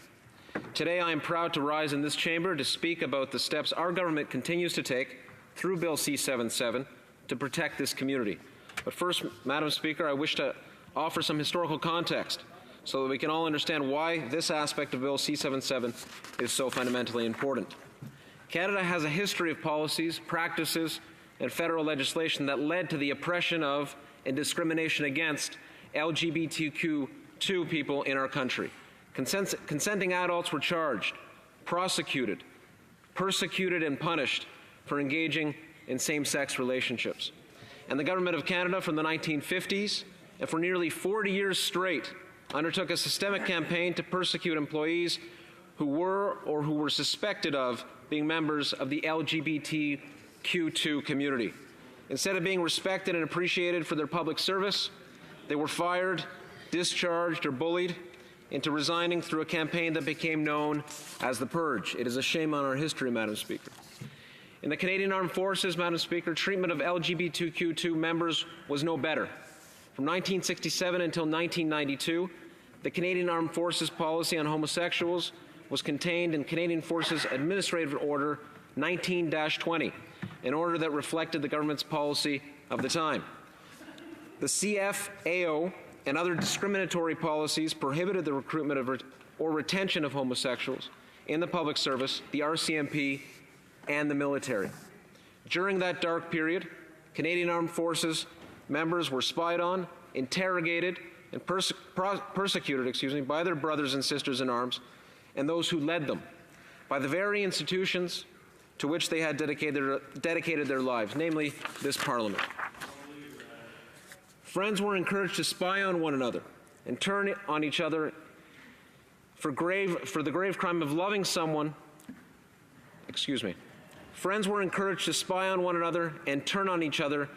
Today, I am proud to rise in this chamber to speak about the steps our government continues to take through Bill C-77 to protect this community. But first, Madam Speaker, I wish to offer some historical context so that we can all understand why this aspect of Bill C-77 is so fundamentally important. Canada has a history of policies, practices, and federal legislation that led to the oppression of and discrimination against LGBTQ2 people in our country. Consenting adults were charged, prosecuted, persecuted, and punished for engaging in same-sex relationships. And the Government of Canada from the 1950s and for nearly 40 years straight undertook a systemic campaign to persecute employees who were or who were suspected of being members of the LGBTQ2 community. Instead of being respected and appreciated for their public service, they were fired, discharged, or bullied into resigning through a campaign that became known as the Purge. It is a shame on our history, Madam Speaker. In the Canadian Armed Forces, Madam Speaker, treatment of LGBTQ2 members was no better. From 1967 until 1992, the Canadian Armed Forces policy on homosexuals was contained in Canadian Forces Administrative Order
19-20, an order that reflected the government's policy of the time. The CFAO and other discriminatory policies prohibited the recruitment of or retention of homosexuals in the public service, the RCMP, and the military. During that dark period, Canadian Armed Forces members were spied on, interrogated, and persecuted by their brothers and sisters in arms and those who led them, by the very institutions to which they had dedicated their lives, namely this Parliament. Friends were encouraged to spy on one another and turn on each other for the grave crime of loving someone. Friends were encouraged to spy on one another and turn on each other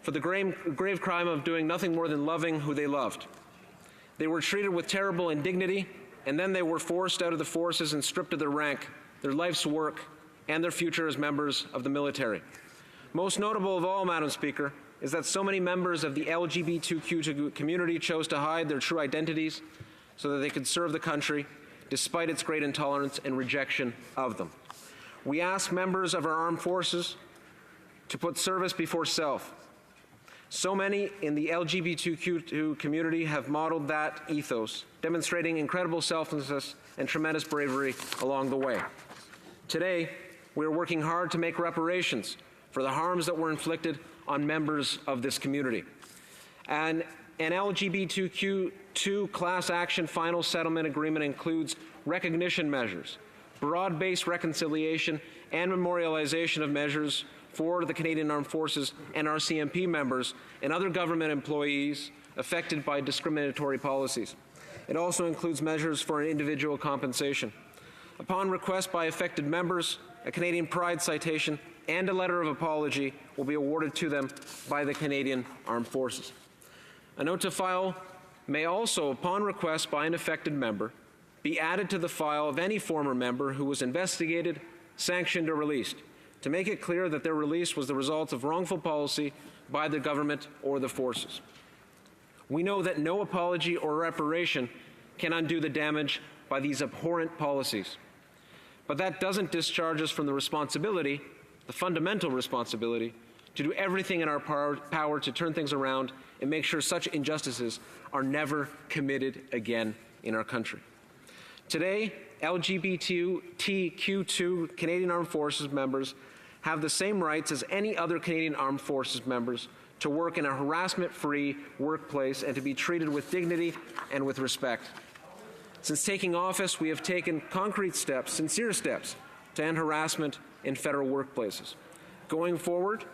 for the grave crime of doing nothing more than loving who they loved. They were treated with terrible indignity, and then they were forced out of the forces and stripped of their rank, their life's work, and their future as members of the military. Most notable of all, Madam Speaker, is that so many members of the LGBTQ community chose to hide their true identities so that they could serve the country despite its great intolerance and rejection of them. We ask members of our armed forces to put service before self. So many in the LGBTQ community have modeled that ethos, demonstrating incredible selflessness and tremendous bravery along the way. Today, we are working hard to make reparations for the harms that were inflicted on members of this community. An LGBTQ2 class action final settlement agreement includes recognition measures, broad-based reconciliation, and memorialization of measures for the Canadian Armed Forces and RCMP members and other government employees affected by discriminatory policies. It also includes measures for an individual compensation. Upon request by affected members, a Canadian Pride citation and a letter of apology will be awarded to them by the Canadian Armed Forces. A note to file may also, upon request by an affected member, be added to the file of any former member who was investigated, sanctioned, or released, to make it clear that their release was the result of wrongful policy by the government or the forces. We know that no apology or reparation can undo the damage by these abhorrent policies. But that doesn't discharge us from the responsibility, the fundamental responsibility, to do everything in our power to turn things around and make sure such injustices are never committed again in our country. Today, LGBTQ2 Canadian Armed Forces members have the same rights as any other Canadian Armed Forces members to work in a harassment-free workplace and to be treated with dignity and with respect. Since taking office, we have taken concrete steps, sincere steps, to end harassment in federal workplaces. Going forward,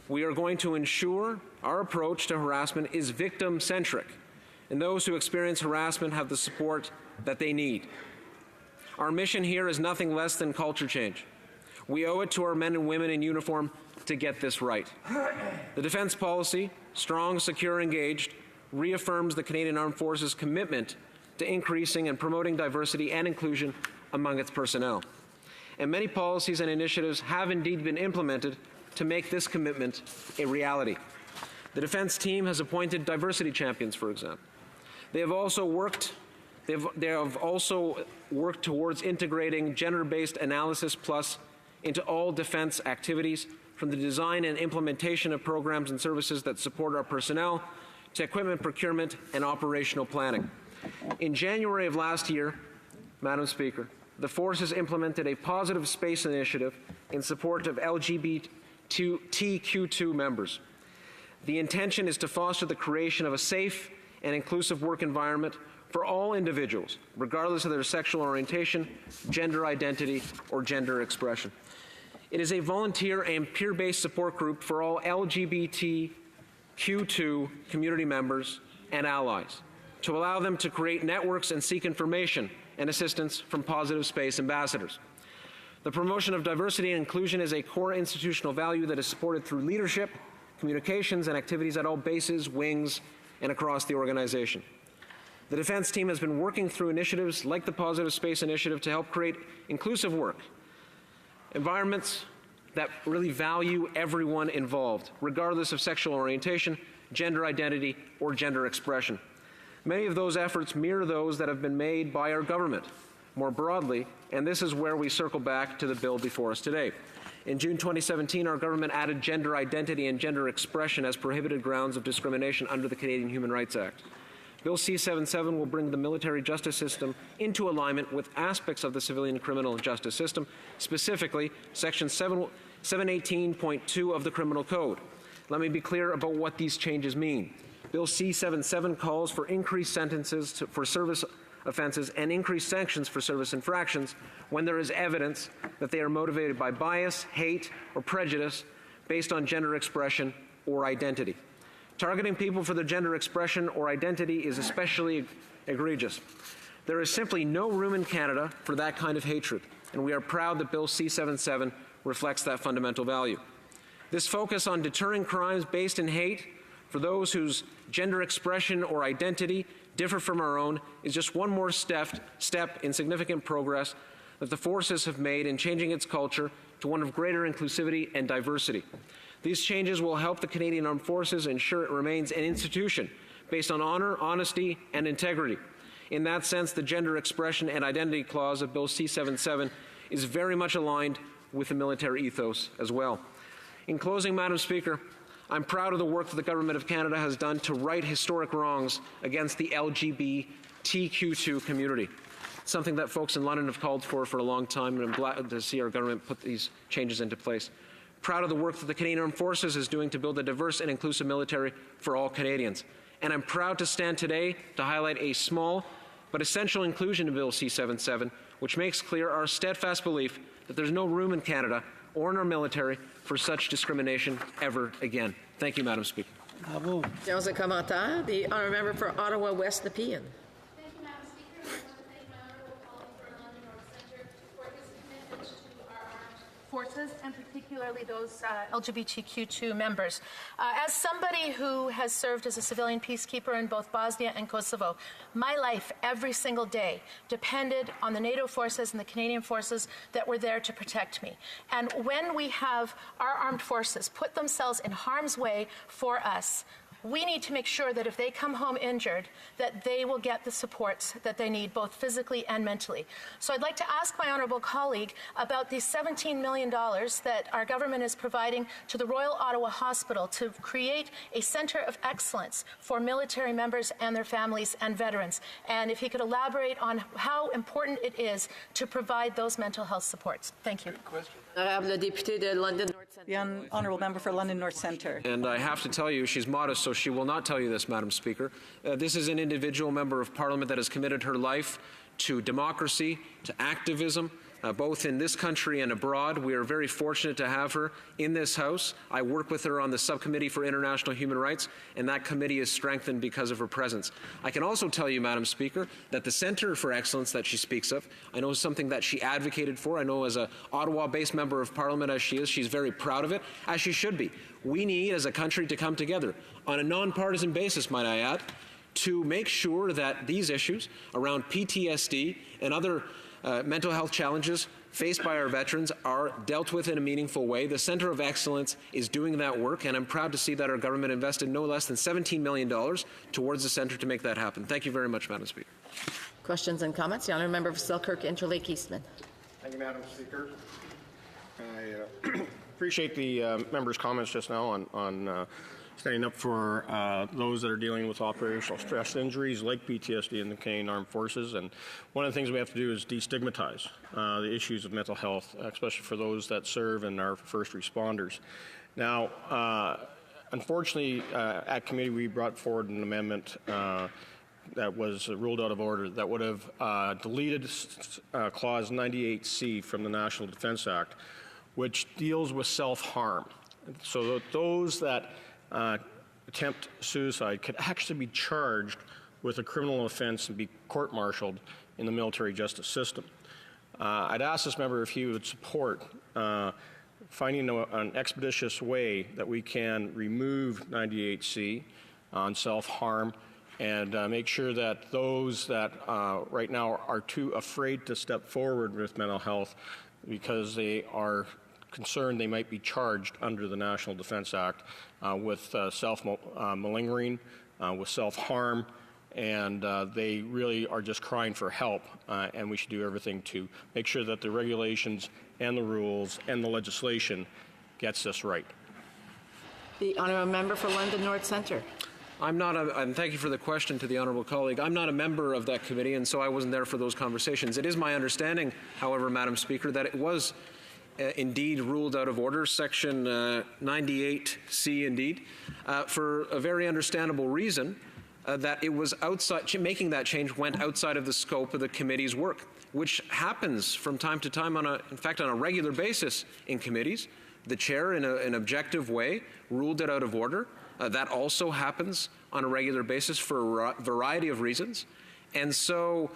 we are going to ensure our approach to harassment is victim-centric, and those who experience harassment have the support that they need. Our mission here is nothing less than culture change. We owe it to our men and women in uniform to get this right. The defense policy, strong, secure, engaged, reaffirms the Canadian Armed Forces' commitment to increasing and promoting diversity and inclusion among its personnel. And many policies and initiatives have indeed been implemented to make this commitment a reality. The defense team has appointed diversity champions, for example. They have also worked towards integrating gender-based analysis plus into all defense activities, from the design and implementation of programs and services that support our personnel to equipment procurement and operational planning. In January of last year, Madam Speaker, the forces implemented a positive space initiative in support of LGBTQ2 members. The intention is to foster the creation of a safe and inclusive work environment for all individuals, regardless of their sexual orientation, gender identity, or gender expression. It is a volunteer and peer-based support group for all LGBTQ2 community members and allies to allow them to create networks and seek information and assistance from Positive Space ambassadors. The promotion of diversity and inclusion is a core institutional value that is supported through leadership, communications, and activities at all bases, wings, and across the organization. The defense team has been working through initiatives like the Positive Space Initiative to help create inclusive work environments that really value everyone involved, regardless of sexual orientation, gender identity, or gender expression. Many of those efforts mirror those that have been made by our government. more broadly, and this is where we circle back to the bill before us today. In June 2017, our government added gender identity and gender expression as prohibited grounds of discrimination under the Canadian Human Rights Act. Bill C-77 will bring the military justice system into alignment with aspects of the civilian criminal justice system, specifically Section 718.2 of the Criminal Code. Let me be clear about what these changes mean. Bill C-77 calls for increased sentences for service offenses and increased sanctions for service infractions when there is evidence that they are motivated by bias, hate, or prejudice based on gender expression or identity. Targeting people for their gender expression or identity is especially egregious. There is simply no room in Canada for that kind of hatred, and we are proud that Bill C-77 reflects that fundamental value. This focus on deterring crimes based in hate for those whose gender expression or identity differ from our own is just one more step in significant progress that the forces have made in changing its culture to one of greater inclusivity and diversity. These changes will help the Canadian Armed Forces ensure it remains an institution based on honor, honesty, and integrity. In that sense, the gender expression and identity clause of Bill C-77 is very much aligned with the military ethos as well. In closing, Madam Speaker, I'm proud of the work that the Government of Canada has done to right historic wrongs against the LGBTQ2 community, something that folks in London have called for a long time, and I'm glad to see our government put these changes into place. Proud of the work that the Canadian Armed Forces is doing to build a diverse and inclusive military for all Canadians. And I'm proud to stand today to highlight a small but essential inclusion in Bill C-77, which makes clear our steadfast belief that there's no room in Canada or in our military for such discrimination ever again. Thank you, Madam Speaker.
Dans un commentaire, the honourable member for Ottawa West Nepean.
Forces, and particularly those LGBTQ2 members. As somebody who has served as a civilian peacekeeper in both Bosnia and Kosovo, my life every single day depended on the NATO forces and the Canadian forces that were there to protect me. And when we have our armed forces put themselves in harm's way for us, we need to make sure that if they come home injured, that they will get the supports that they need, both physically and mentally. So I'd like to ask my honourable colleague about the $17 million that our government is providing to the Royal Ottawa Hospital to create a centre of excellence for military members and their families and veterans. And if he could elaborate on how important it is to provide those mental health supports. Thank you.
The honourable member for London North Centre.
And I have to tell you, she's modest, so she will not tell you this, Madam Speaker. This is an individual member of Parliament that has committed her life to democracy, to activism, both in this country and abroad. We are very fortunate to have her in this House. I work with her on the Subcommittee for International Human Rights, and that committee is strengthened because of her presence. I can also tell you, Madam Speaker, that the Centre for Excellence that she speaks of, I know is something that she advocated for. I know as an Ottawa-based member of Parliament as she is, she's very proud of it, as she should be. We need, as a country, to come together on a nonpartisan basis, might I add, to make sure that these issues around PTSD and other mental health challenges faced by our veterans are dealt with in a meaningful way. The Centre of Excellence is doing that work, and I'm proud to see that our government invested no less than $17 million towards the centre to make that happen. Thank you very much, Madam Speaker.
Questions and comments? The honourable member for Selkirk Interlake Eastman.
Thank you, Madam Speaker. I appreciate the member's comments just now on standing up for those that are dealing with operational stress injuries like PTSD in the Canadian Armed Forces. And one of the things we have to do is destigmatize the issues of mental health, especially for those that serve and are first responders. Now, unfortunately, at committee we brought forward an amendment that was ruled out of order that would have deleted Clause 98C from the National Defence Act, which deals with self-harm. So that those that attempt suicide could actually be charged with a criminal offense and be court-martialed in the military justice system. I'd ask this member if he would support finding an expeditious way that we can remove 98C on self-harm and make sure that those that right now are too afraid to step forward with mental health because they are concerned they might be charged under the National Defence Act with self-malingering, with self-harm, and they really are just crying for help, and we should do everything to make sure that the regulations and the rules and the legislation gets this right.
The honourable member for London North Centre.
And thank you for the question to the honourable colleague. I'm not a member of that committee, and so I wasn't there for those conversations. It is my understanding, however, Madam Speaker, that it was indeed ruled out of order, Section 98C indeed, for a very understandable reason, that it was outside, making that change went outside of the scope of the committee's work, which happens from time to time in fact, on a regular basis in committees. The chair, in an objective way, ruled it out of order. That also happens on a regular basis for a variety of reasons. And so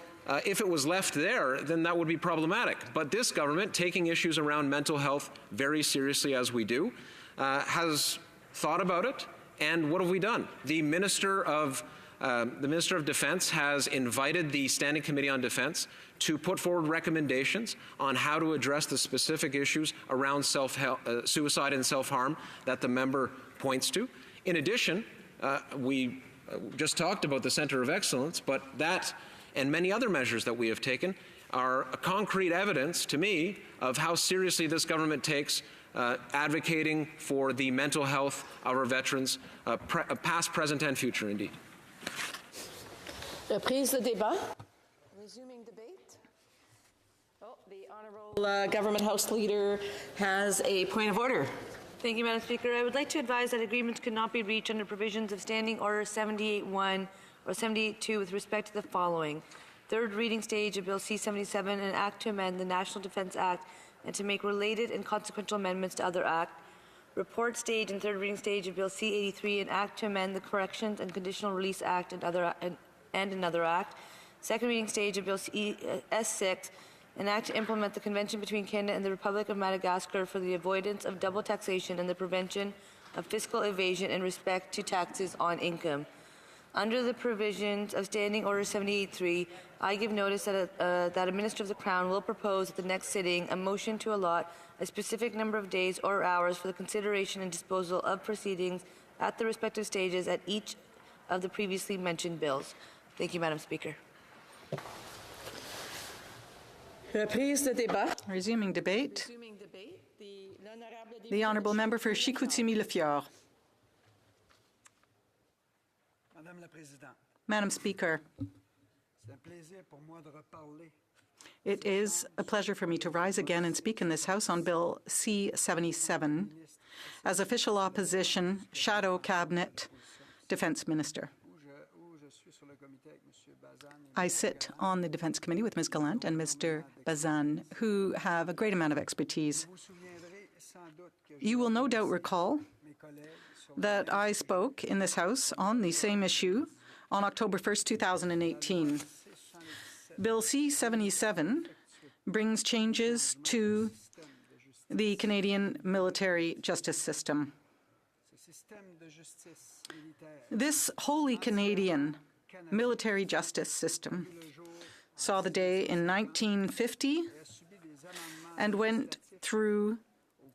if it was left there, then that would be problematic. But this government, taking issues around mental health very seriously as we do, has thought about it. And what have we done? The Minister of Defense has invited the Standing Committee on Defense to put forward recommendations on how to address the specific issues around suicide and self-harm that the member points to. In addition, we just talked about the Centre of Excellence, but that and many other measures that we have taken are a concrete evidence to me of how seriously this government takes advocating for the mental health of our veterans, past, present, and future, indeed.
Reprise de débat. Resuming debate. Oh, the Honourable Government House Leader has a point of order.
Thank you, Madam Speaker. I would like to advise that agreements could not be reached under provisions of Standing Order 78.1 or 78.2 with respect to the following. Third reading stage of Bill C-77, an act to amend the National Defence Act and to make related and consequential amendments to other acts. Report stage and third reading stage of Bill C-83, an act to amend the Corrections and Conditional Release Act and another act. Second reading stage of Bill S-6, an act to implement the Convention between Canada and the Republic of Madagascar for the avoidance of double taxation and the prevention of fiscal evasion in respect to taxes on income. Under the provisions of Standing Order 78.3, I give notice that a Minister of the Crown will propose at the next sitting a motion to allot a specific number of days or hours for the consideration and disposal of proceedings at the respective stages at each of the previously mentioned bills. Thank you, Madam Speaker.
Reprise de débat.
Resuming debate. The honourable member for Chicoutimi-Le-Fjord. Madam Speaker, it is a pleasure for me to rise again and speak in this House on Bill C-77 as official opposition shadow cabinet defence minister. I sit on the Defence Committee with Ms. Gallant and Mr. Bazan, who have a great amount of expertise. You will no doubt recall that I spoke in this House on the same issue on October 1st, 2018. Bill C-77 brings changes to the Canadian military justice system. This wholly Canadian military justice system saw the day in 1950 and went through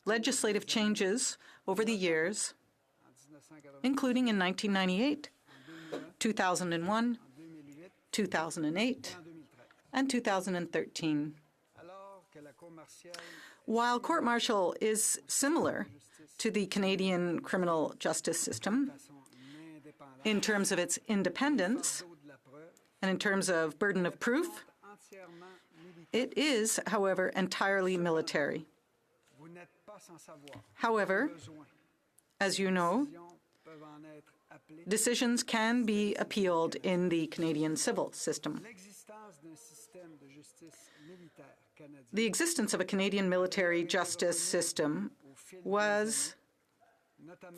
legislative changes over the years, including in 1998, 2001, 2008, and 2013. While court-martial is similar to the Canadian criminal justice system in terms of its independence and in terms of burden of proof, it is, however, entirely military. However, as you know, decisions can be appealed in the Canadian civil system. The existence of a Canadian military justice system was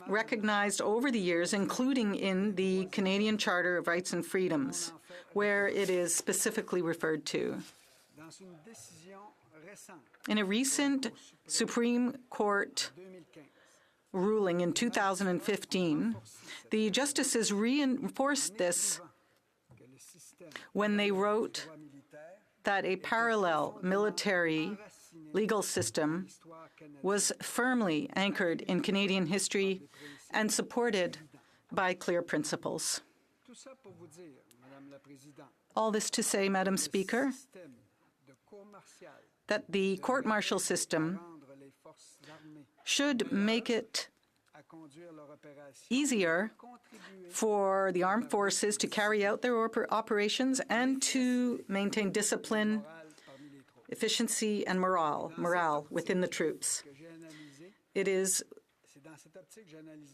recognized over the years, including in the Canadian Charter of Rights and Freedoms, where it is specifically referred to. In a recent Supreme Court ruling in 2015, the justices reinforced this when they wrote that a parallel military legal system was firmly anchored in Canadian history and supported by clear principles. All this to say, Madam Speaker, that the court-martial system should make it easier for the armed forces to carry out their operations and to maintain discipline, efficiency, and morale within the troops. It is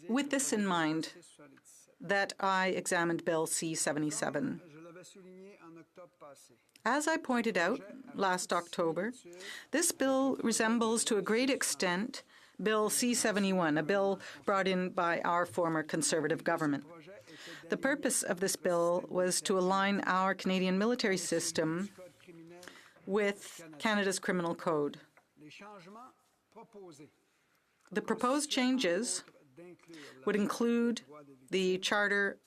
with this in mind that I examined Bill C-77. As I pointed out last October, this bill resembles to a great extent Bill C-71, a bill brought in by our former Conservative government. The purpose of this bill was to align our Canadian military system with Canada's criminal code. The proposed changes would include the Charter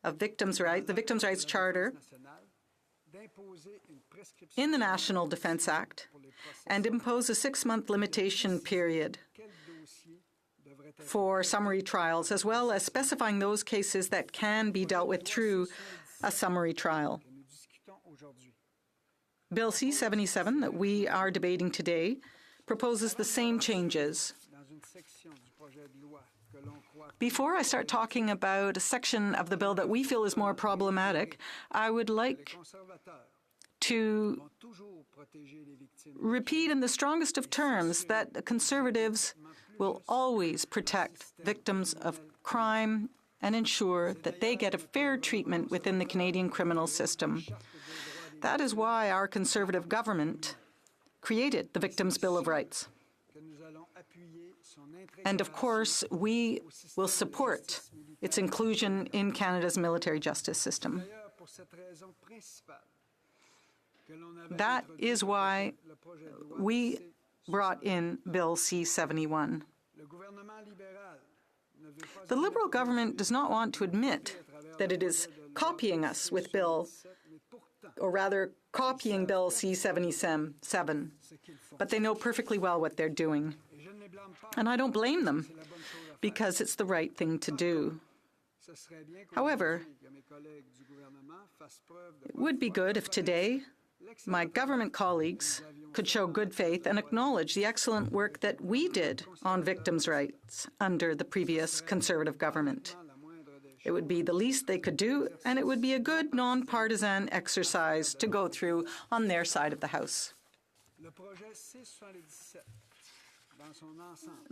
of Victims' Rights, the Victims' Rights Charter, in the National Defence Act, and impose a 6-month limitation period for summary trials, as well as specifying those cases that can be dealt with through a summary trial. Bill C-77 that we are debating today proposes the same changes. Before I start talking about a section of the bill that we feel is more problematic, I would like to repeat in the strongest of terms that Conservatives will always protect victims of crime and ensure that they get a fair treatment within the Canadian criminal system. That is why our Conservative government created the Victims' Bill of Rights. And of course, we will support its inclusion in Canada's military justice system. That is why we brought in Bill C-71. The Liberal government does not want to admit that it is copying us with Bill, or rather copying Bill C-77, but they know perfectly well what they're doing. And I don't blame them, because it's the right thing to do. However, it would be good if today my government colleagues could show good faith and acknowledge the excellent work that we did on victims' rights under the previous Conservative government. It would be the least they could do, and it would be a good non-partisan exercise to go through on their side of the House.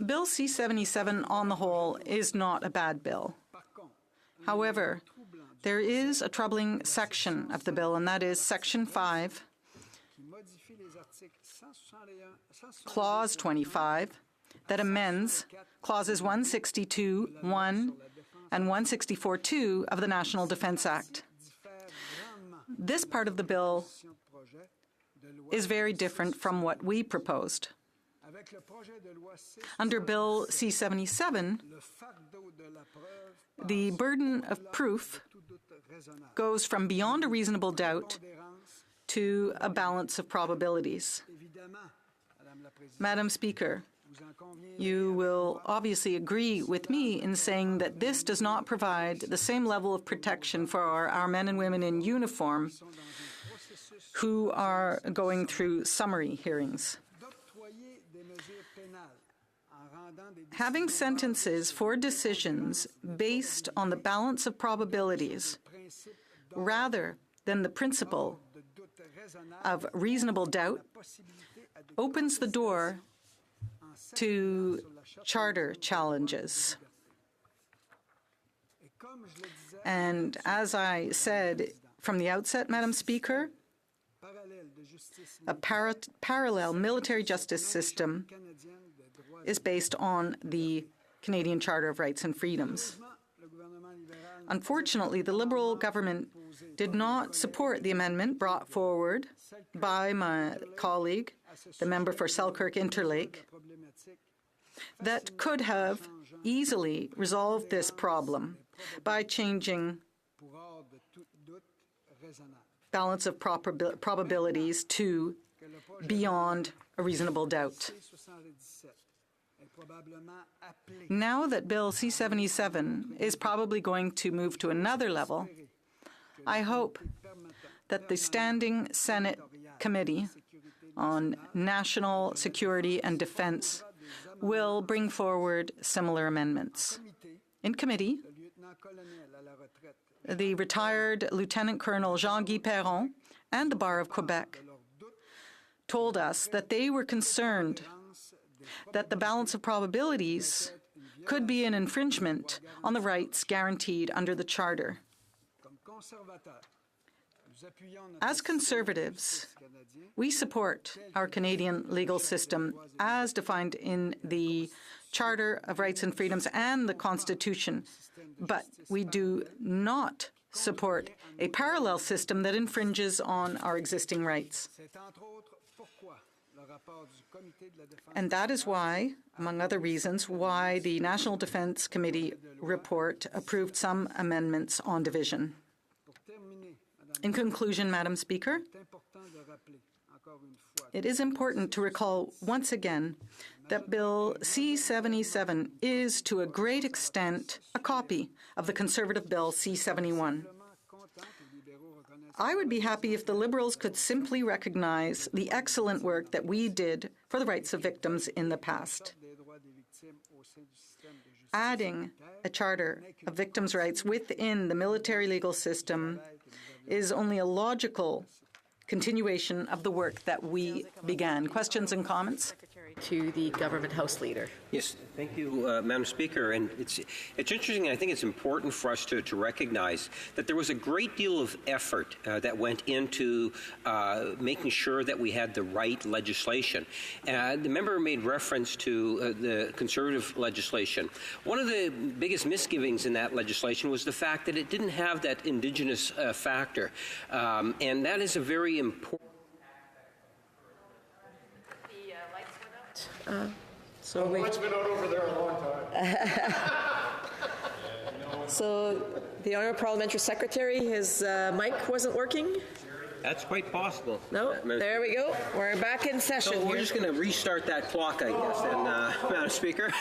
Bill C-77 on the whole is not a bad bill. However, there is a troubling section of the bill, and that is Section 5, Clause 25, that amends Clauses 162(1) and 164(2) of the National Defence Act. This part of the bill is very different from what we proposed. Under Bill C-77, the burden of proof goes from beyond a reasonable doubt to a balance of probabilities. Madam Speaker, you will obviously agree with me in saying that this does not provide the same level of protection for our men and women in uniform who are going through summary hearings. Having sentences for decisions based on the balance of probabilities rather than the principle of reasonable doubt opens the door to charter challenges. And as I said from the outset, Madam Speaker, a parallel military justice system is based on the Canadian Charter of Rights and Freedoms. Unfortunately, the Liberal government did not support the amendment brought forward by my colleague, the member for Selkirk-Interlake, that could have easily resolved this problem by changing balance of probabilities to beyond a reasonable doubt. Now that Bill C-77 is probably going to move to another level, I hope that the Standing Senate Committee on National Security and Defense will bring forward similar amendments. In committee, the retired Lieutenant Colonel Jean-Guy Perron and the Bar of Quebec told us that they were concerned that the balance of probabilities could be an infringement on the rights guaranteed under the Charter. As Conservatives, we support our Canadian legal system as defined in the Charter of Rights and Freedoms and the Constitution, but we do not support a parallel system that infringes on our existing rights. And that is why, among other reasons, why the National Defense Committee report approved some amendments on division. In conclusion, Madam Speaker, it is important to recall once again that Bill C-77 is, to a great extent, a copy of the Conservative Bill C-71. I would be happy if the Liberals could simply recognize the excellent work that we did for the rights of victims in the past. Adding a charter of victims' rights within the military legal system is only a logical continuation of the work that we began. Questions and comments?
To the Government House Leader.
Yes, thank you, Madam Speaker. And it's interesting, and I think it's important for us to recognize that there was a great deal of effort that went into making sure that we had the right legislation. The member made reference to the Conservative legislation. One of the biggest misgivings in that legislation was the fact that it didn't have that Indigenous factor. And that is a very important
It's
been out over there a long time.
So the Honourable Parliamentary Secretary, his mic wasn't working?
That's quite possible.
No, there we go. We're back in session.
So we're just going to restart that clock, I guess, then, Madam Speaker,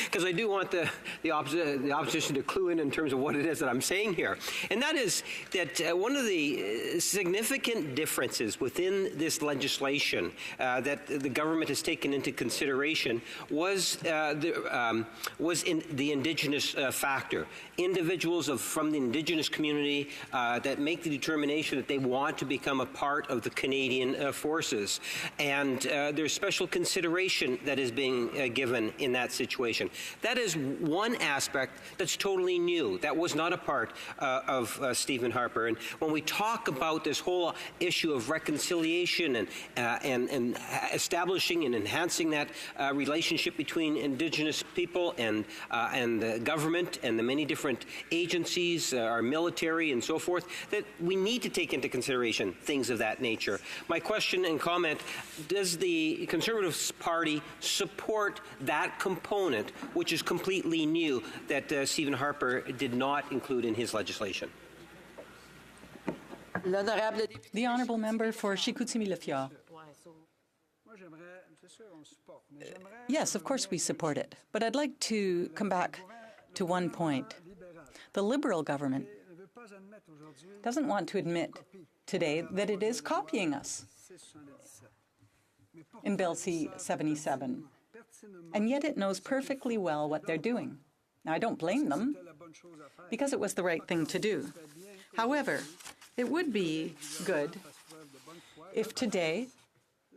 because I do want the opposition to clue in terms of what it is that I'm saying here. And that is that one of the significant differences within this legislation that the government has taken into consideration was in the Indigenous factor. Individuals from the Indigenous community that make the determination that they want to become a part of the Canadian forces. And there's special consideration that is being given in that situation. That is one aspect that's totally new. That was not a part of Stephen Harper. And when we talk about this whole issue of reconciliation and establishing and enhancing that relationship between Indigenous people and the government and the many different agencies, our military and so forth, that we need to take into consideration things of that nature. My question and comment, does the Conservative Party support that component, which is completely new, that Stephen Harper did not include in his legislation?
The Honourable Member for Chicoutimi-Le-Fjord. Yes, of course we support it, but I'd like to come back to one point. The Liberal government doesn't want to admit today that it is copying us in Bill C-77, and yet it knows perfectly well what they're doing. Now, I don't blame them, because it was the right thing to do. However, it would be good if today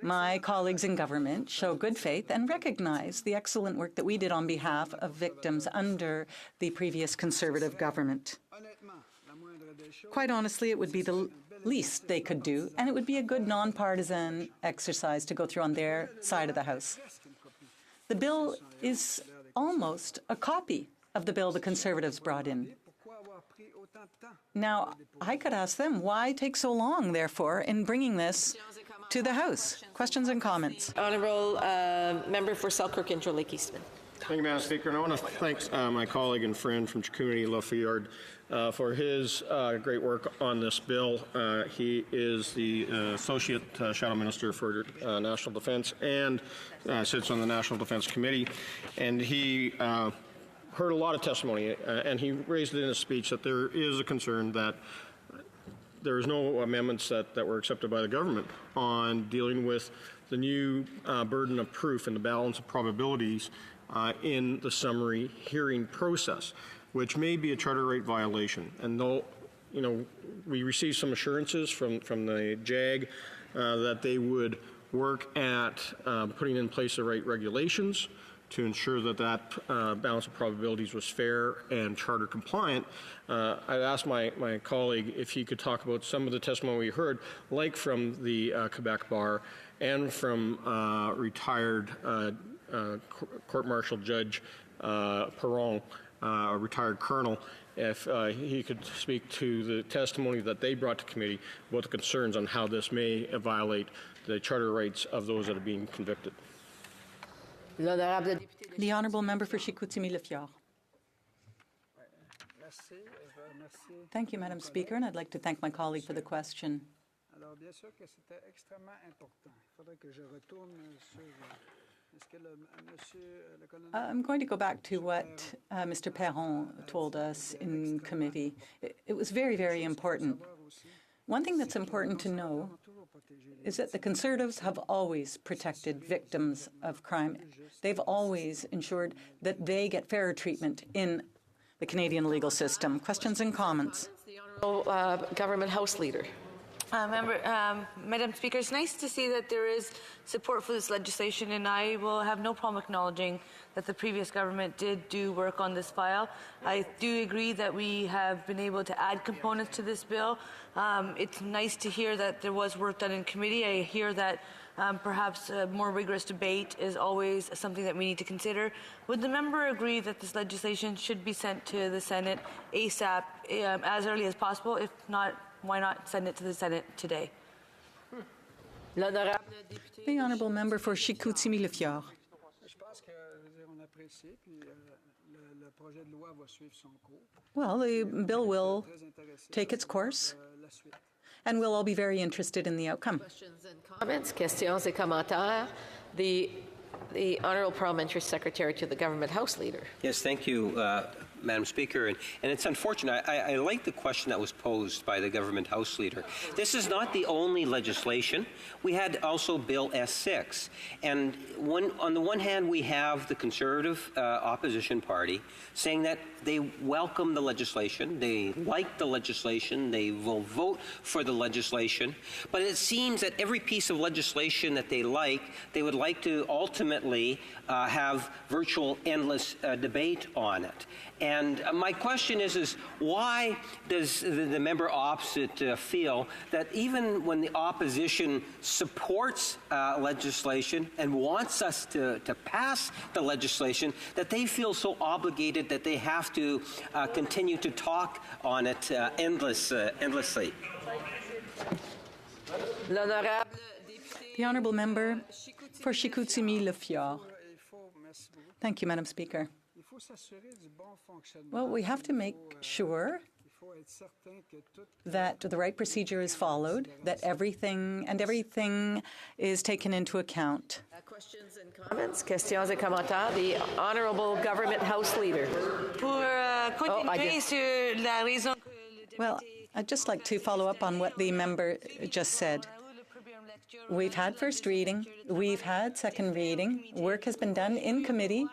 my colleagues in government show good faith and recognize the excellent work that we did on behalf of victims under the previous Conservative government. Quite honestly, it would be the least they could do, and it would be a good nonpartisan exercise to go through on their side of the House. The bill is almost a copy of the bill the Conservatives brought in. Now, I could ask them, why take so long, therefore, in bringing this to the House? Questions and comments.
Honourable Member for Selkirk-Intro-Lake Eastman.
Thank you, Madam Speaker. And I want to thank my colleague and friend from Chicoutimi-Le-Fjord for his great work on this bill. He is the Associate Shadow Minister for National Defence and sits on the National Defence Committee. And he heard a lot of testimony, and he raised it in his speech that there is a concern that there is no amendments that were accepted by the government on dealing with the new burden of proof and the balance of probabilities in the summary hearing process, which may be a charter right violation. And though, we received some assurances from the JAG that they would work at putting in place the right regulations to ensure that balance of probabilities was fair and charter compliant. I'd asked my colleague if he could talk about some of the testimony we heard, like from the Quebec Bar and from retired Court-Martial Judge Perron, a retired colonel, if he could speak to the testimony that they brought to committee about the concerns on how this may violate the charter rights of those that are being convicted.
The honourable member for Chicoutimi-Le-Fjord. Thank you, Madam Speaker, and I'd like to thank my colleague for the question. I'm going to go back to what Mr. Perron told us in committee. It was very, very important. One thing that's important to know is that the Conservatives have always protected victims of crime. They've always ensured that they get fairer treatment in the Canadian legal system. Questions and comments?
Government House Leader.
Madam Speaker, it's nice to see that there is support for this legislation, and I will have no problem acknowledging that the previous government did do work on this file. I do agree that we have been able to add components to this bill. It's nice to hear that there was work done in committee. I hear that perhaps a more rigorous debate is always something that we need to consider. Would the member agree that this legislation should be sent to the Senate ASAP, as early as possible? If not, why not send it to the Senate today?
The honourable member for Chicoutimi-Le-Fjord. Well, the bill will take its course, and we'll all be very interested in the outcome.
Questions and comments, questions et commentaires. The Honourable Parliamentary Secretary to the Government House Leader.
Yes, thank you, Madam Speaker. And it's unfortunate. I like the question that was posed by the Government House Leader. This is not the only legislation. We had also Bill S6. And on the one hand, we have the Conservative Opposition Party saying that they welcome the legislation, they like the legislation, they will vote for the legislation. But it seems that every piece of legislation that they would like to ultimately have virtual endless debate on it. And my question is why does the member opposite feel that even when the opposition supports legislation and wants us to pass the legislation, that they feel so obligated that they have to continue to talk on it endlessly?
The honourable member for Chicoutimi-Le-Fjord. Thank you, Madam Speaker. Well, we have to make sure that the right procedure is followed, that everything is taken into account.
Questions and comments, questions et commentaires. The Honourable Government House Leader.
Well, I'd just like to follow up on what the member just said. We've had first reading, we've had second reading, work has been done in committee,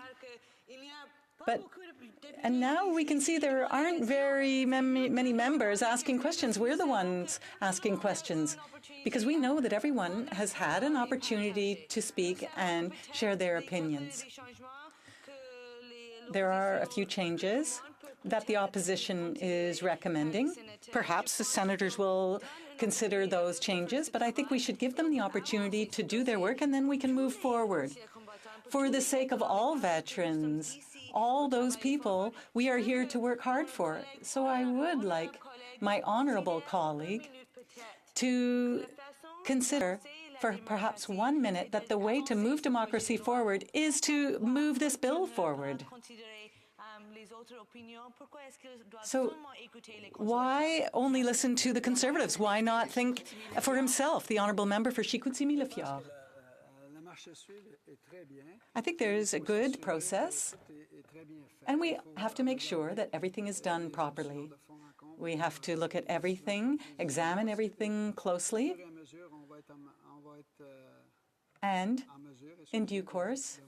and now we can see there aren't very many members asking questions. We're the ones asking questions because we know that everyone has had an opportunity to speak and share their opinions. There are a few changes that the opposition is recommending. Perhaps the senators will consider those changes, but I think we should give them the opportunity to do their work and then we can move forward. For the sake of all veterans, all those people we are here to work hard for. So I would like my honourable colleague to consider for perhaps 1 minute that the way to move democracy forward is to move this bill forward. So why only listen to the Conservatives? Why not think for himself, the honourable member for Chicoutimi-Le-Fjord? I think there is a good process, and we have to make sure that everything is done properly. We have to look at everything, examine everything closely, and in due course,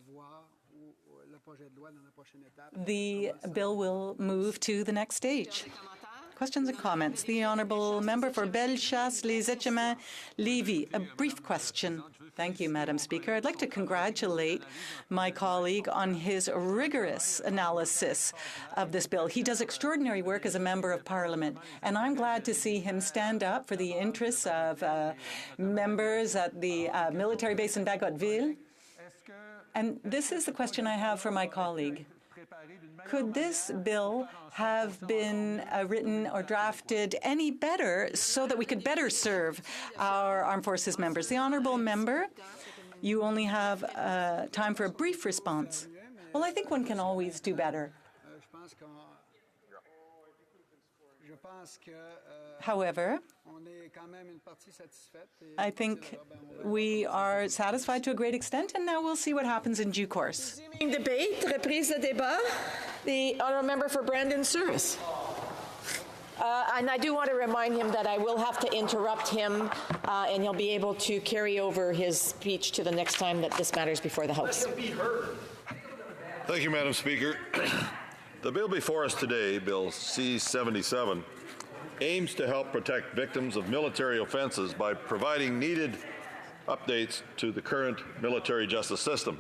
the bill will move to the next stage. Questions and comments. The Honourable Member for Bellechasse, Les Etchemins, Lévis. A brief question. Thank you, Madam Speaker. I'd like to congratulate my colleague on his rigorous analysis of this bill. He does extraordinary work as a Member of Parliament, and I'm glad to see him stand up for the interests of members at the military base in Bagotville. And this is the question I have for my colleague. Could this bill have been written or drafted any better so that we could better serve our armed forces members? The Honourable Member, you only have time for a brief response. Well, I think one can always do better. However, I think we are satisfied to a great extent, and now we'll see what happens in due course.
Resuming debate, reprise de débat. The Honourable Member for Brandon Souris. And I do want to remind him that I will have to interrupt him, and he'll be able to carry over his speech to the next time that this matter is before the House.
Thank you, Madam Speaker. The bill before us today, Bill C-77, aims to help protect victims of military offenses by providing needed updates to the current military justice system.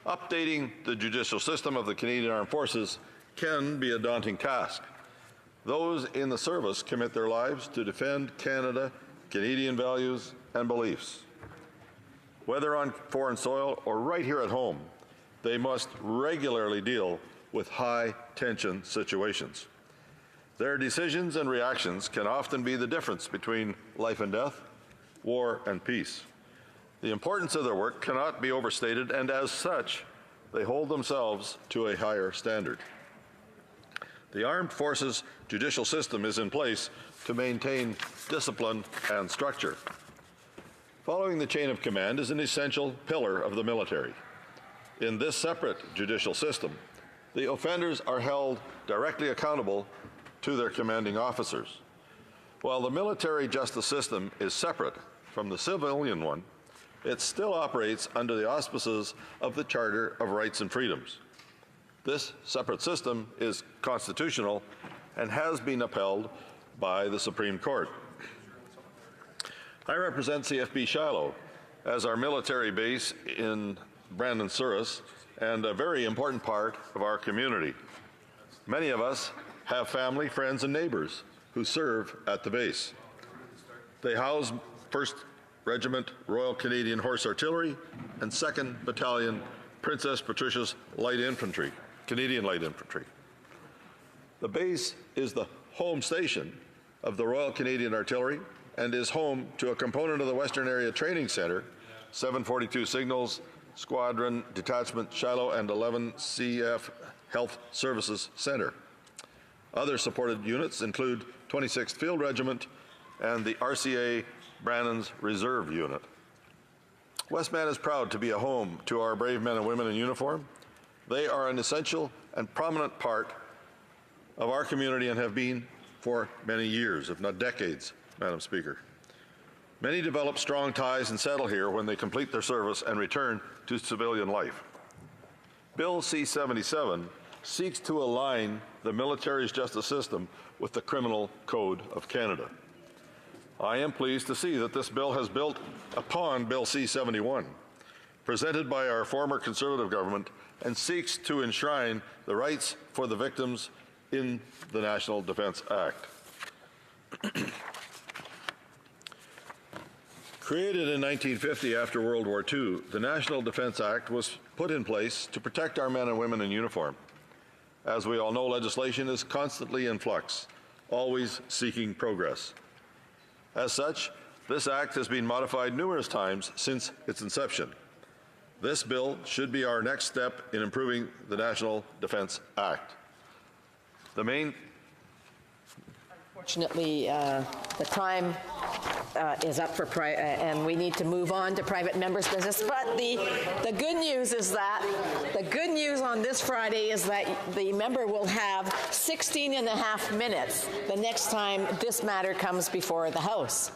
Updating the judicial system of the Canadian Armed Forces can be a daunting task. Those in the service commit their lives to defend Canada, Canadian values, and beliefs. Whether on foreign soil or right here at home, they must regularly deal with high-tension situations. Their decisions and reactions can often be the difference between life and death, war and peace. The importance of their work cannot be overstated, and as such, they hold themselves to a higher standard. The Armed Forces judicial system is in place to maintain discipline and structure. Following the chain of command is an essential pillar of the military. In this separate judicial system, the offenders are held directly accountable to their commanding officers. While the military justice system is separate from the civilian one, it still operates under the auspices of the Charter of Rights and Freedoms. This separate system is constitutional and has been upheld by the Supreme Court. I represent CFB Shiloh as our military base in Brandon Souris and a very important part of our community. Many of us have family, friends, and neighbors who serve at the base. They house 1st Regiment Royal Canadian Horse Artillery and 2nd Battalion Princess Patricia's Light Infantry, Canadian Light Infantry. The base is the home station of the Royal Canadian Artillery and is home to a component of the Western Area Training Centre, 742 Signals Squadron Detachment Shiloh and 11 CF Health Services Centre. Other supported units include 26th Field Regiment and the RCA Brannan's Reserve Unit. Westman is proud to be a home to our brave men and women in uniform. They are an essential and prominent part of our community and have been for many years, if not decades, Madam Speaker. Many develop strong ties and settle here when they complete their service and return to civilian life. Bill C-77 seeks to align the military's justice system with the Criminal Code of Canada. I am pleased to see that this bill has built upon Bill C-71, presented by our former Conservative government, and seeks to enshrine the rights for the victims in the National Defence Act. Created in 1950 after World War II, the National Defence Act was put in place to protect our men and women in uniform. As we all know, legislation is constantly in flux, always seeking progress. As such, this act has been modified numerous times since its inception. This bill should be our next step in improving the National Defence Act. The main...
Unfortunately, the time is up for and we need to move on to private members' business. But the good news is that the good news on this Friday is that the member will have 16 and a half minutes the next time this matter comes before the House.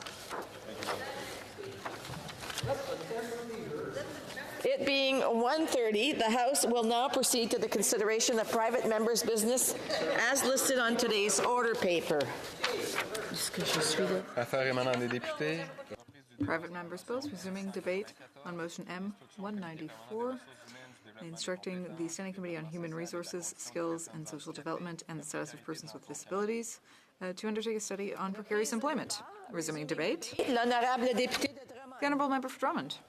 It being 1:30, the House will now proceed to the consideration of private members' business as listed on today's order paper.
Private members' bills, resuming debate on motion M194, instructing the Standing Committee on Human Resources, Skills and Social Development and the Status of Persons with Disabilities to undertake a study on precarious employment. Resuming debate. The Honourable Member for Drummond.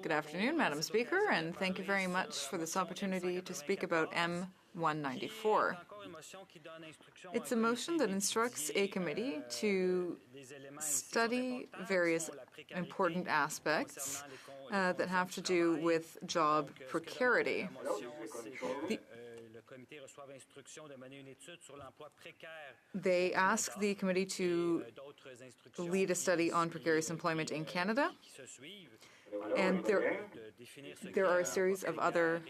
Good afternoon, Madam Speaker, and thank you very much for this opportunity to speak about M194. It's a motion that instructs a committee to study various important aspects that have to do with job precarity. They ask the committee to lead a study on precarious employment in Canada, and there are a series of other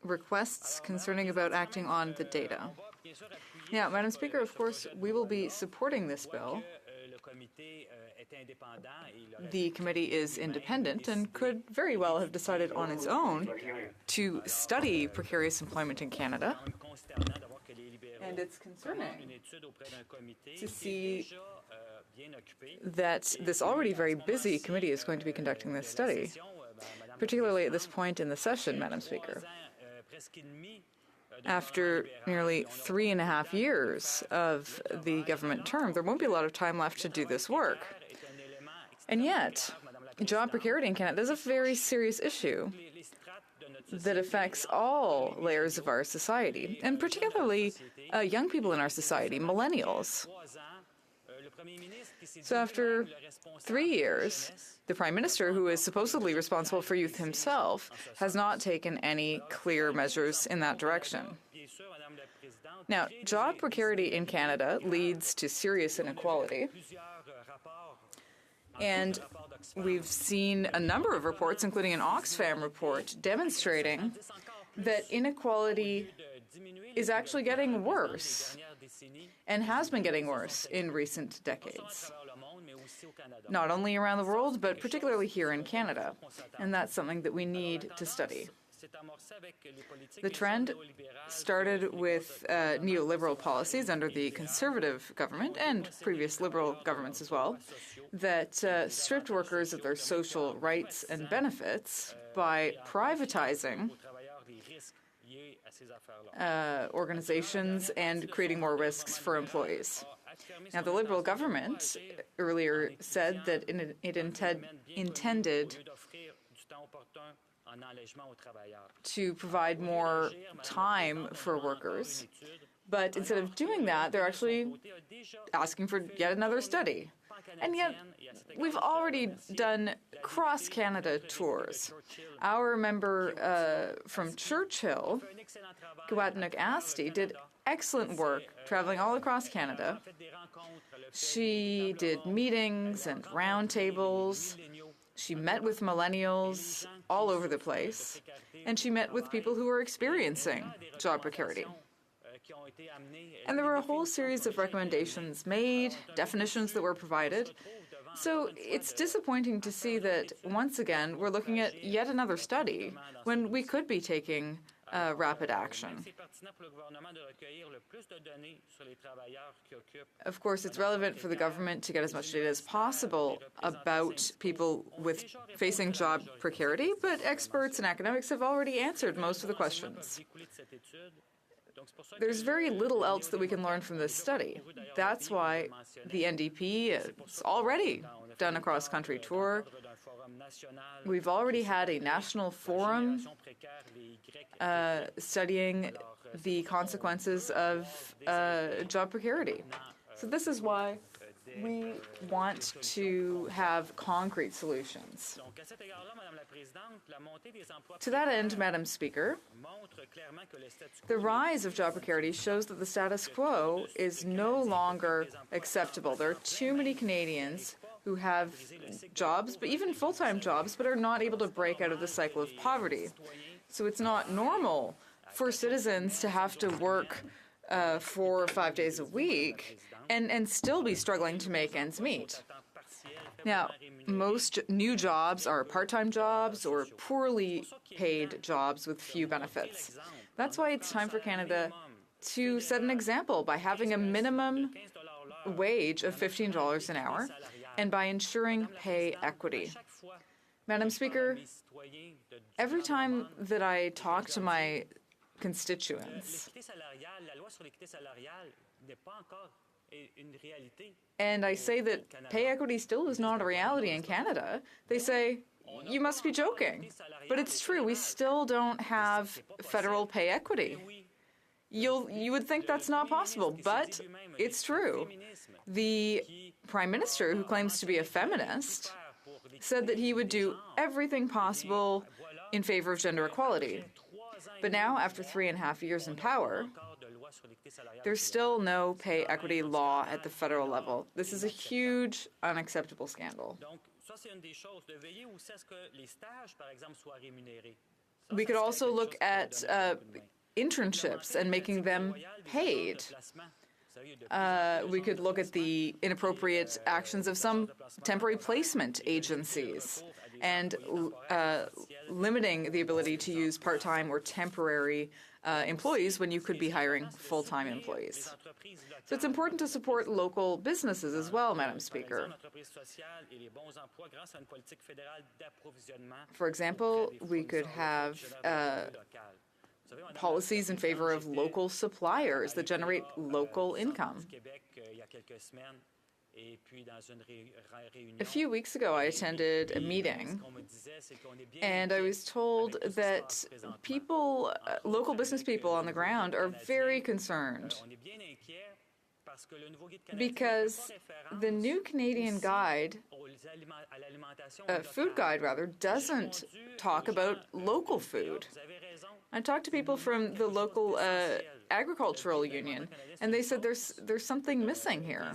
requests concerning about acting on the data. Now, Madam Speaker, of course, we will be supporting this bill. The committee is independent and could very well have decided on its own to study precarious employment in Canada. And it's concerning to see that this already very busy committee is going to be conducting this study, particularly at this point in the session, Madam Speaker. After nearly 3.5 years of the government term, there won't be a lot of time left to do this work. And yet, job precarity in Canada is a very serious issue that affects all layers of our society, and particularly young people in our society, millennials. So after 3 years, the Prime Minister, who is supposedly responsible for youth himself, has not taken any clear measures in that direction. Now, job precarity in Canada leads to serious inequality, and we've seen a number of reports, including an Oxfam report, demonstrating that inequality is actually getting worse and has been getting worse in recent decades. Not only around the world, but particularly here in Canada. And that's something that we need to study. The trend started with neoliberal policies under the Conservative government and previous Liberal governments as well that stripped workers of their social rights and benefits by privatizing organizations and creating more risks for employees. Now, the Liberal government earlier said that it intended to provide more time for workers, but instead of doing that, they're actually asking for yet another study. And yet, we've already done cross-Canada tours. Our member from Churchill, Gwatnuk Asti, did excellent work traveling all across Canada. She did meetings and roundtables. She met with millennials all over the place, and she met with people who were experiencing job precarity. And there were a whole series of recommendations made, definitions that were provided. So it's disappointing to see that, once again, we're looking at yet another study when we could be taking rapid action. Of course, it's relevant for the government to get as much data as possible about people facing job precarity, but experts and academics have already answered most of the questions. There's very little else that we can learn from this study. That's why the NDP has already done a cross-country tour. We've already had a national forum studying the consequences of job precarity. So this is why We want to have concrete solutions. To that end, Madam Speaker, the rise of job precarity shows that the status quo is no longer acceptable. There are too many Canadians who have jobs, but even full-time jobs, but are not able to break out of the cycle of poverty. So it's not normal for citizens to have to work 4 or 5 days a week and still be struggling to make ends meet. Now, most new jobs are part-time jobs or poorly paid jobs with few benefits. That's why it's time for Canada to set an example by having a minimum wage of $15 an hour and by ensuring pay equity. Madam Speaker, every time that I talk to my constituents and I say that pay equity still is not a reality in Canada, they say, you must be joking. But it's true, we still don't have federal pay equity. You would think that's not possible, but it's true. The Prime Minister, who claims to be a feminist, said that he would do everything possible in favor of gender equality. But now, after 3.5 years in power, there's still no pay equity law at the federal level. This is a huge, unacceptable scandal. We could also look at internships and making them paid. We could look at the inappropriate actions of some temporary placement agencies and limiting the ability to use part-time or temporary employees when you could be hiring full-time employees. So it's important to support local businesses as well, Madam Speaker. For example, we could have policies in favor of local suppliers that generate local income. A few weeks ago, I attended a meeting, and I was told that people, local business people on the ground, are very concerned because the new Canadian guide, food guide rather, doesn't talk about local food. I talked to people from the local agricultural union, and they said there's something missing here.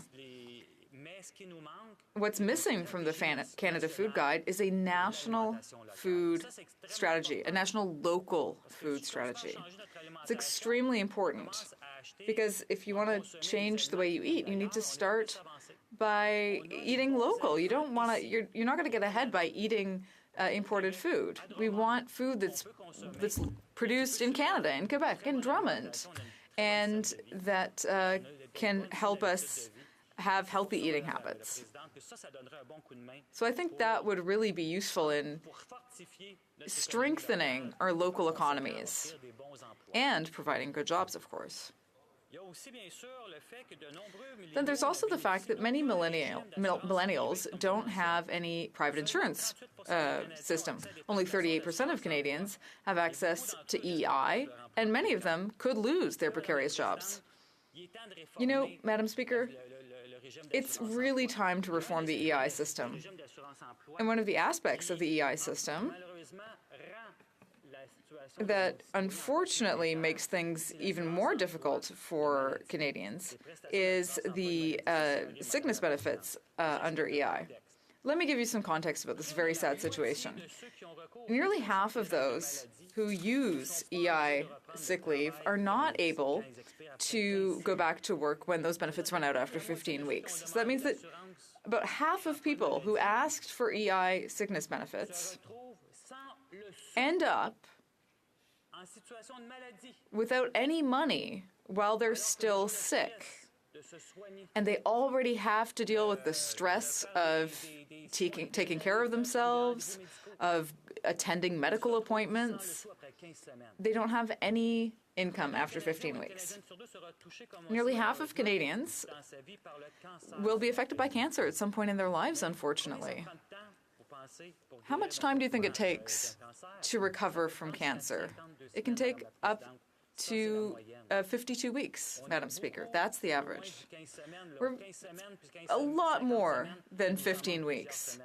What's missing from the Canada Food Guide is a national food strategy, a national local food strategy. It's extremely important because if you want to change the way you eat, you need to start by eating local. You don't want to. You're not going to get ahead by eating imported food. We want food that's produced in Canada, in Quebec, in Drummond, and that can help us have healthy eating habits. So I think that would really be useful in strengthening our local economies and providing good jobs, of course. Then there's also the fact that many millennials don't have any private insurance system. Only 38% of Canadians have access to EI, and many of them could lose their precarious jobs. You know, Madam Speaker, it's really time to reform the EI system. And one of the aspects of the EI system that unfortunately makes things even more difficult for Canadians is the sickness benefits under EI. Let me give you some context about this very sad situation. Nearly half of those who use EI sick leave are not able to go back to work when those benefits run out after 15 weeks. So that means that about half of people who asked for EI sickness benefits end up without any money while they're still sick. And they already have to deal with the stress of taking care of themselves, of attending medical appointments. They don't have any income after 15 weeks. Nearly half of Canadians will be affected by cancer at some point in their lives, unfortunately. How much time do you think it takes to recover from cancer? It can take up to 52 weeks, Madam Speaker. That's the average. We're a lot more than 15 weeks.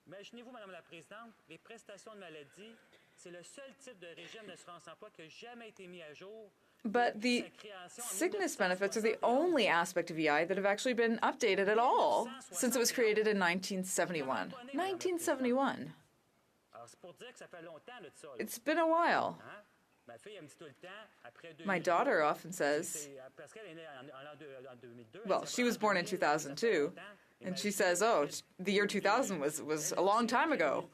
Imaginez-vous, Madame la Présidente, les prestations de maladie, c'est le seul type de régime d'assurance-emploi qui n'a jamais été mis à jour.
But the sickness benefits are the only aspect of EI that have actually been updated at all since it was created in 1971. 1971. It's been a while. My daughter often says, well, she was born in 2002, and she says, oh, the year 2000 was a long time ago.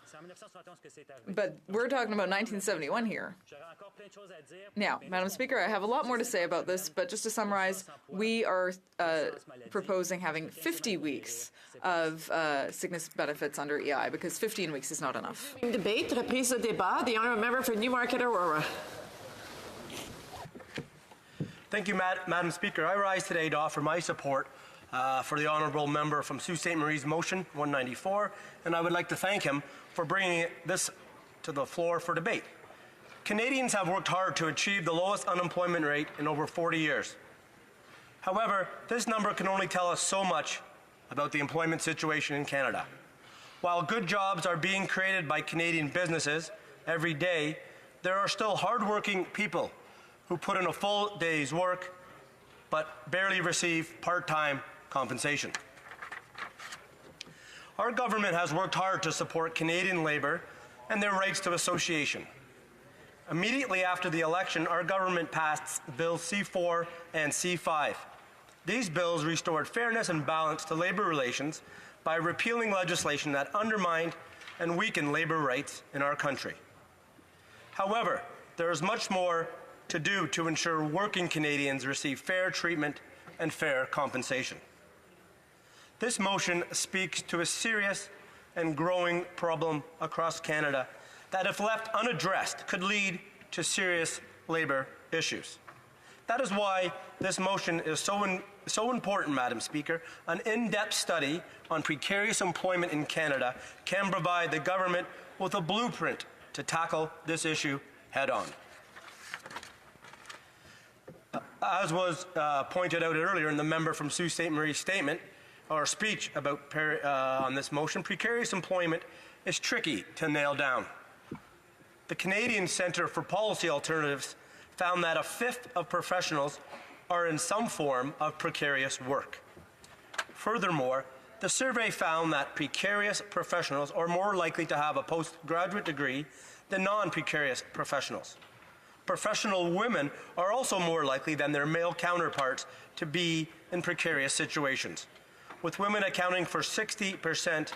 But we're talking about 1971 here. Now, Madam Speaker, I have a lot more to say about this, but just to summarize, we are proposing having 50 weeks of sickness benefits under EI, because 15 weeks is not enough.
Debate, reprise de débat. The honourable member for Newmarket Aurora.
Thank you, Madam Speaker. I rise today to offer my support for the honourable member from Sault Ste. Marie's motion 194, and I would like to thank him for bringing this to the floor for debate. Canadians have worked hard to achieve the lowest unemployment rate in over 40 years. However, this number can only tell us so much about the employment situation in Canada. While good jobs are being created by Canadian businesses every day, there are still hard-working people who put in a full day's work but barely receive part-time compensation. Our government has worked hard to support Canadian labour and their rights to association. Immediately after the election, our government passed Bills C4 and C5. These bills restored fairness and balance to labour relations by repealing legislation that undermined and weakened labour rights in our country. However, there is much more to do to ensure working Canadians receive fair treatment and fair compensation. This motion speaks to a serious and growing problem across Canada that, if left unaddressed, could lead to serious labour issues. That is why this motion is so important, Madam Speaker. An in-depth study on precarious employment in Canada can provide the government with a blueprint to tackle this issue head-on. As was pointed out earlier in the member from Sault Ste. Marie's statement or speech about on this motion, precarious employment is tricky to nail down. The Canadian Centre for Policy Alternatives found that a fifth of professionals are in some form of precarious work. Furthermore, the survey found that precarious professionals are more likely to have a postgraduate degree than non-precarious professionals. Professional women are also more likely than their male counterparts to be in precarious situations, with women accounting for 60%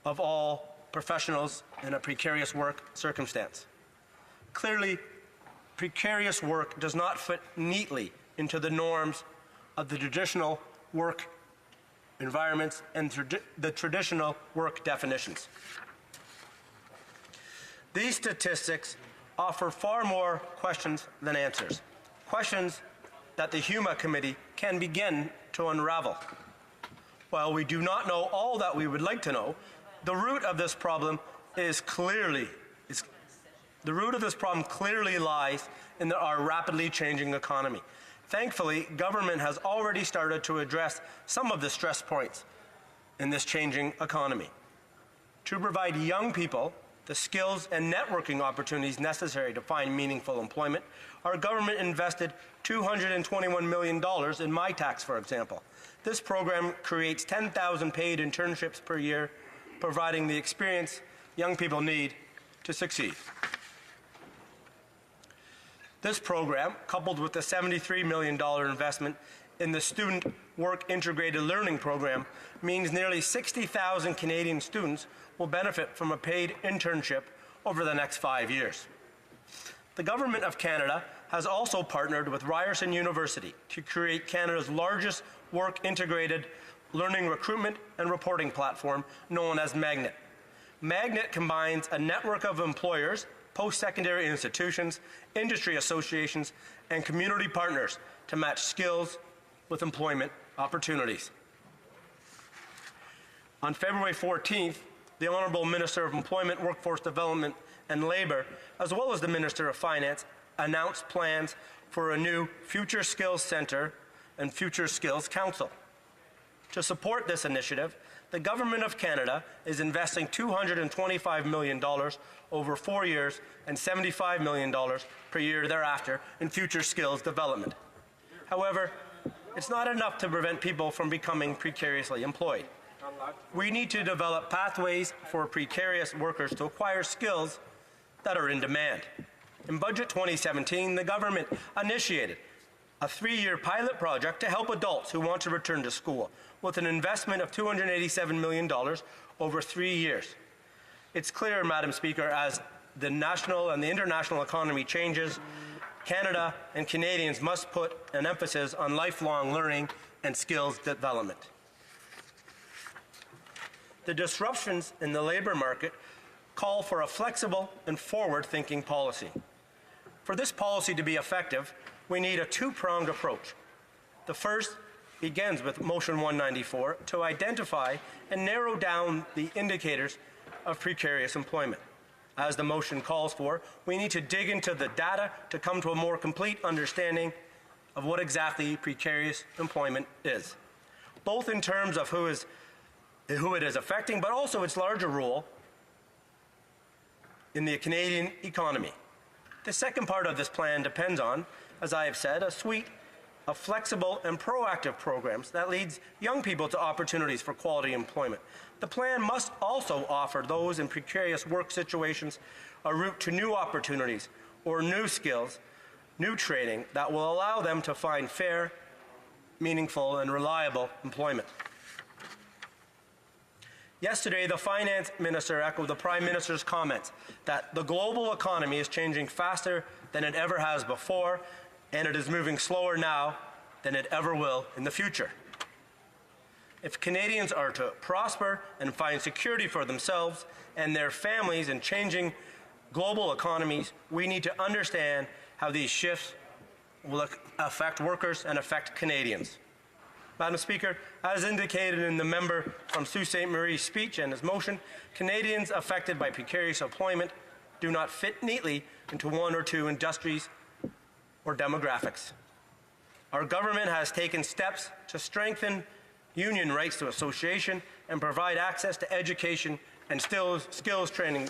of all professionals in a precarious work circumstance. Clearly, precarious work does not fit neatly into the norms of the traditional work environments and the traditional work definitions. These statistics offer far more questions than answers, questions that the HUMA Committee can begin to unravel. While we do not know all that we would like to know, the root of this problem clearly lies in our rapidly changing economy. Thankfully, government has already started to address some of the stress points in this changing economy. To provide young people the skills and networking opportunities necessary to find meaningful employment, our government invested $221 million in MyTax, for example. This program creates 10,000 paid internships per year, providing the experience young people need to succeed. This program, coupled with the $73 million investment in the Student Work Integrated Learning Program, means nearly 60,000 Canadian students will benefit from a paid internship over the next 5 years. The Government of Canada has also partnered with Ryerson University to create Canada's largest work-integrated learning recruitment and reporting platform known as Magnet. Magnet combines a network of employers, post-secondary institutions, industry associations, and community partners to match skills with employment opportunities. On February 14th, the Honourable Minister of Employment, Workforce Development and Labour, as well as the Minister of Finance, announced plans for a new Future Skills Centre and Future Skills Council. To support this initiative, the Government of Canada is investing $225 million over 4 years and $75 million per year thereafter in future skills development. However, it's not enough to prevent people from becoming precariously employed. We need to develop pathways for precarious workers to acquire skills that are in demand. In Budget 2017, the government initiated a 3-year pilot project to help adults who want to return to school with an investment of $287 million over 3 years. It's clear, Madam Speaker, as the national and the international economy changes, Canada and Canadians must put an emphasis on lifelong learning and skills development. The disruptions in the labour market call for a flexible and forward-thinking policy. For this policy to be effective, we need a two-pronged approach. The first begins with Motion 194 to identify and narrow down the indicators of precarious employment. As the motion calls for, we need to dig into the data to come to a more complete understanding of what exactly precarious employment is, both in terms of who it is affecting, but also its larger role in the Canadian economy. The second part of this plan depends on, as I have said, a suite of flexible and proactive programs that leads young people to opportunities for quality employment. The plan must also offer those in precarious work situations a route to new opportunities or new skills, new training that will allow them to find fair, meaningful, and reliable employment. Yesterday, the Finance Minister echoed the Prime Minister's comments that the global economy is changing faster than it ever has before, and it is moving slower now than it ever will in the future. If Canadians are to prosper and find security for themselves and their families in changing global economies, we need to understand how these shifts will affect workers and affect Canadians. Madam Speaker, as indicated in the member from Sault Ste. Marie's speech and his motion, Canadians affected by precarious employment do not fit neatly into one or two industries or demographics. Our government has taken steps to strengthen union rights to association and provide access to education and skills training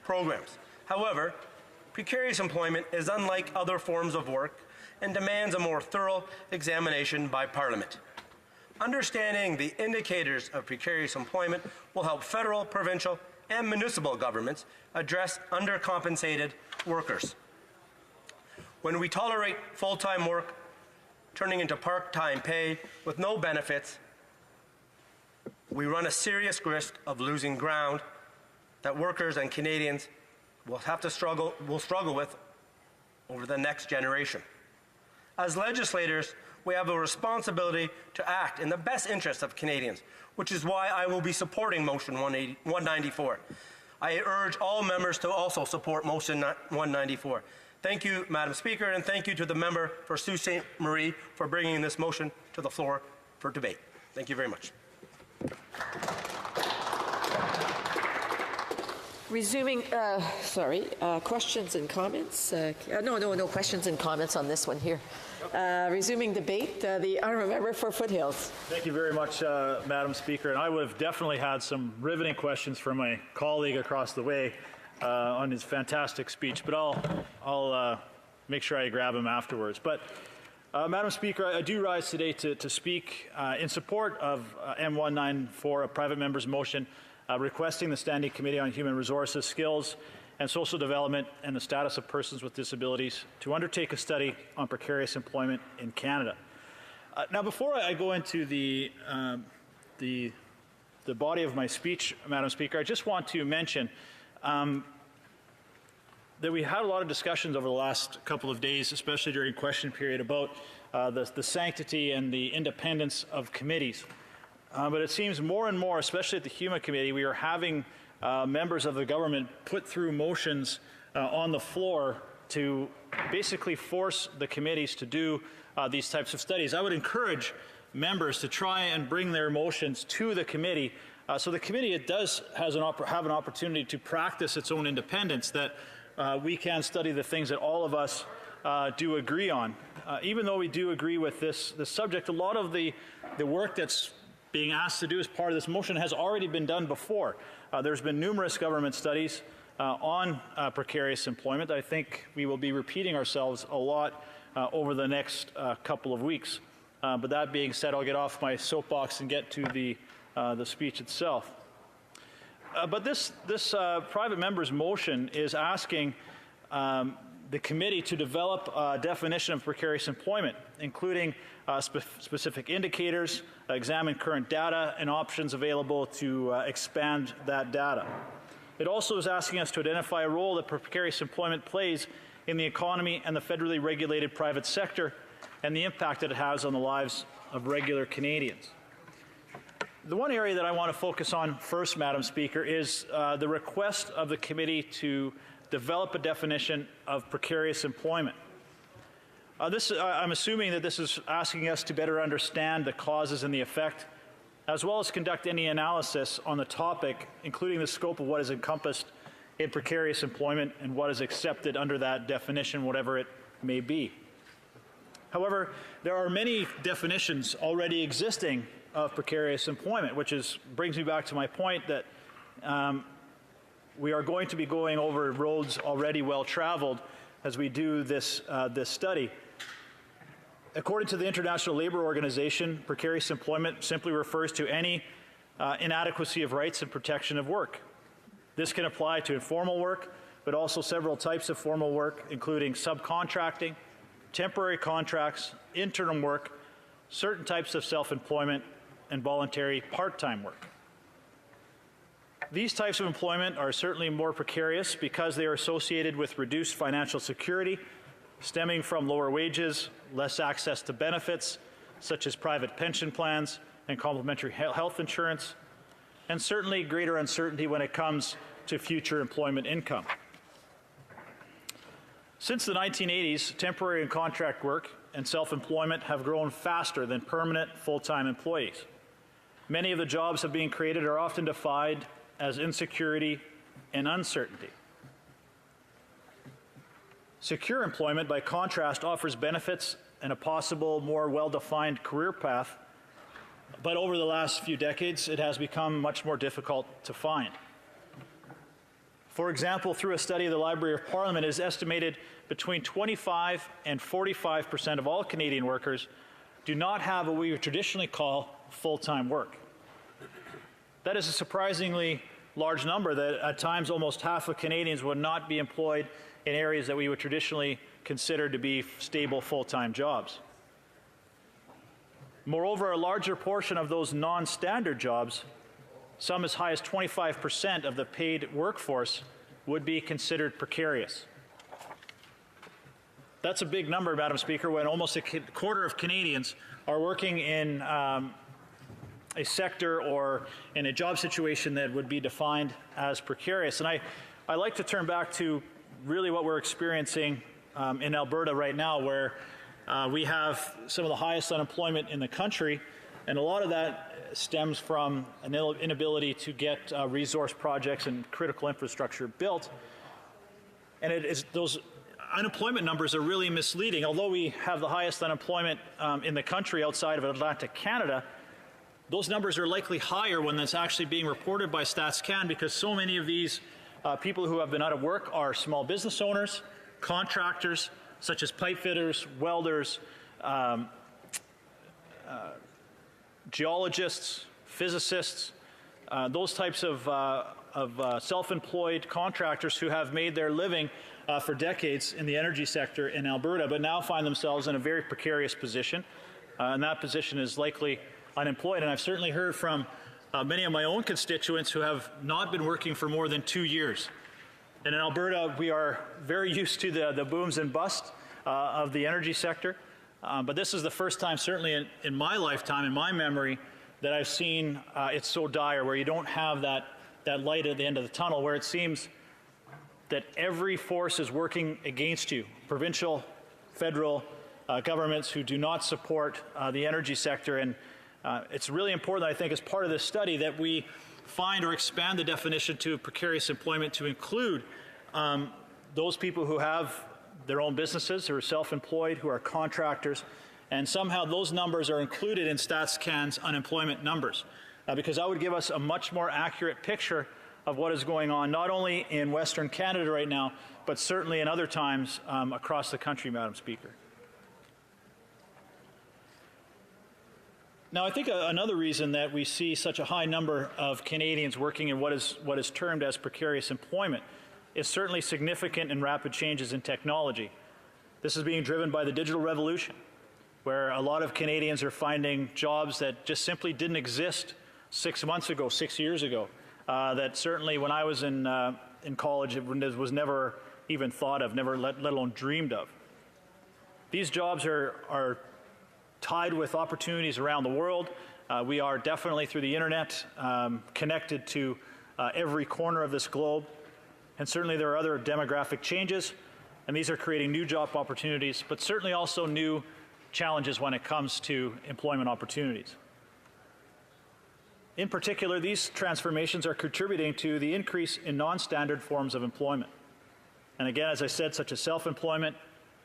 programs. However, precarious employment is unlike other forms of work and demands a more thorough examination by Parliament. Understanding the indicators of precarious employment will help federal, provincial, and municipal governments address undercompensated workers. When we tolerate full-time work turning into part-time pay with no benefits, we run a serious risk of losing ground that workers and Canadians will struggle with over the next generation. As legislators, we have a responsibility to act in the best interests of Canadians, which is why I will be supporting Motion 194. I urge all members to also support Motion 194. Thank you, Madam Speaker, and thank you to the member for Sault Ste. Marie for bringing this motion to the floor for debate. Thank you very much.
Resuming, questions and comments? No questions and comments on this one here. Resuming debate, the honourable member for Foothills.
Thank you very much, Madam Speaker. And I would have definitely had some riveting questions from my colleague across the way on his fantastic speech, but I'll make sure I grab him afterwards. But Madam Speaker, I do rise today to speak in support of M194, a private member's motion requesting the Standing Committee on Human Resources, Skills and Social Development and the Status of Persons with Disabilities to undertake a study on precarious employment in Canada. Now, before I go into the body of my speech, Madam Speaker, I just want to mention that we had a lot of discussions over the last couple of days, especially during question period, about the sanctity and the independence of committees. But it seems more and more, especially at the HUMA Committee, we are having members of the government put through motions on the floor to basically force the committees to do these types of studies. I would encourage members to try and bring their motions to the committee so the committee have an opportunity to practice its own independence, that we can study the things that all of us do agree on. Even though we do agree with this subject, a lot of the work that's being asked to do as part of this motion has already been done before. There's been numerous government studies on precarious employment. I think we will be repeating ourselves a lot over the next couple of weeks. But that being said, I'll get off my soapbox and get to the speech itself. But this private member's motion is asking the committee to develop a definition of precarious employment, including specific indicators, examine current data, and options available to expand that data. It also is asking us to identify a role that precarious employment plays in the economy and the federally regulated private sector, and the impact that it has on the lives of regular Canadians. The one area that I want to focus on first, Madam Speaker, is the request of the committee to develop a definition of precarious employment. I'm assuming that this is asking us to better understand the causes and the effect, as well as conduct any analysis on the topic, including the scope of what is encompassed in precarious employment and what is accepted under that definition, whatever it may be. However, there are many definitions already existing of precarious employment, which brings me back to my point that we are going to be going over roads already well traveled as we do this study. According to the International Labour Organization, precarious employment simply refers to any inadequacy of rights and protection of work. This can apply to informal work, but also several types of formal work, including subcontracting, temporary contracts, interim work, certain types of self-employment, and voluntary part-time work. These types of employment are certainly more precarious because they are associated with reduced financial security, stemming from lower wages, less access to benefits, such as private pension plans and complementary health insurance, and certainly greater uncertainty when it comes to future employment income. Since the 1980s, temporary and contract work and self-employment have grown faster than permanent full-time employees. Many of the jobs that are being created are often defined as insecurity and uncertainty. Secure employment, by contrast, offers benefits and a possible more well-defined career path, but over the last few decades, it has become much more difficult to find. For example, through a study of the Library of Parliament, it is estimated between 25 and 45% of all Canadian workers do not have what we would traditionally call full-time work. That is a surprisingly large number, that at times almost half of Canadians would not be employed in areas that we would traditionally consider to be stable full-time jobs. Moreover, a larger portion of those non-standard jobs, some as high as 25% of the paid workforce, would be considered precarious. That's a big number, Madam Speaker, when almost a quarter of Canadians are working in a sector or in a job situation that would be defined as precarious. And I like to turn back to really what we're experiencing in Alberta right now, where we have some of the highest unemployment in the country, and a lot of that stems from an inability to get resource projects and critical infrastructure built. And those unemployment numbers are really misleading. Although we have the highest unemployment in the country outside of Atlantic Canada, those numbers are likely higher when that's actually being reported by StatsCan, because so many of these people who have been out of work are small business owners, contractors, such as pipe fitters, welders, geologists, physicists, those types of self-employed contractors who have made their living for decades in the energy sector in Alberta, but now find themselves in a very precarious position, and that position is likely unemployed. And I've certainly heard from many of my own constituents who have not been working for more than 2 years. And in Alberta, we are very used to the booms and busts of the energy sector. But this is the first time, certainly in my lifetime, in my memory, that I've seen it so dire, where you don't have that light at the end of the tunnel, where it seems that every force is working against you. Provincial, federal governments who do not support the energy sector. And it's really important, I think, as part of this study, that we find or expand the definition to precarious employment to include those people who have their own businesses, who are self-employed, who are contractors, and somehow those numbers are included in StatsCan's unemployment numbers, because that would give us a much more accurate picture of what is going on, not only in Western Canada right now, but certainly in other times across the country, Madam Speaker. Now, I think another reason that we see such a high number of Canadians working in what is termed as precarious employment is certainly significant and rapid changes in technology. This is being driven by the digital revolution, where a lot of Canadians are finding jobs that just simply didn't exist 6 months ago, 6 years ago, that certainly when I was in college it was never even thought of, never let alone dreamed of. These jobs are tied with opportunities around the world. We are definitely, through the internet, connected to every corner of this globe. And certainly there are other demographic changes, and these are creating new job opportunities, but certainly also new challenges when it comes to employment opportunities. In particular, these transformations are contributing to the increase in non-standard forms of employment. And again, as I said, such as self-employment,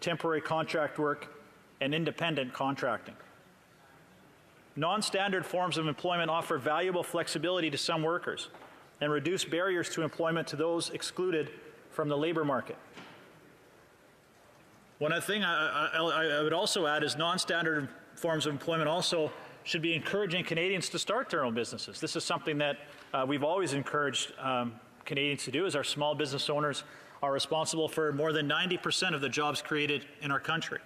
temporary contract work, and independent contracting. Non-standard forms of employment offer valuable flexibility to some workers and reduce barriers to employment to those excluded from the labor market. One other thing I would also add is non-standard forms of employment also should be encouraging Canadians to start their own businesses. This is something that we've always encouraged Canadians to do, as our small business owners are responsible for more than 90% of the jobs created in our country.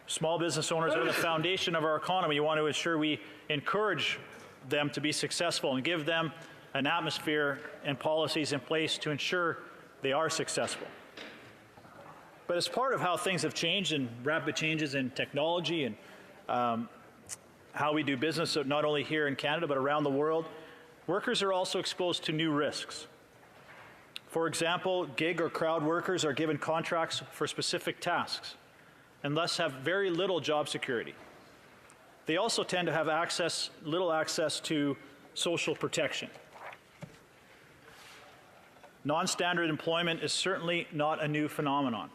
Small business owners are the foundation of our economy. You want to ensure we encourage them to be successful and give them an atmosphere and policies in place to ensure they are successful. But as part of how things have changed and rapid changes in technology and how we do business, not only here in Canada but around the world, workers are also exposed to new risks. For example, gig or crowd workers are given contracts for specific tasks and thus have very little job security. They also tend to have little access to social protection. Non-standard employment is certainly not a new phenomenon.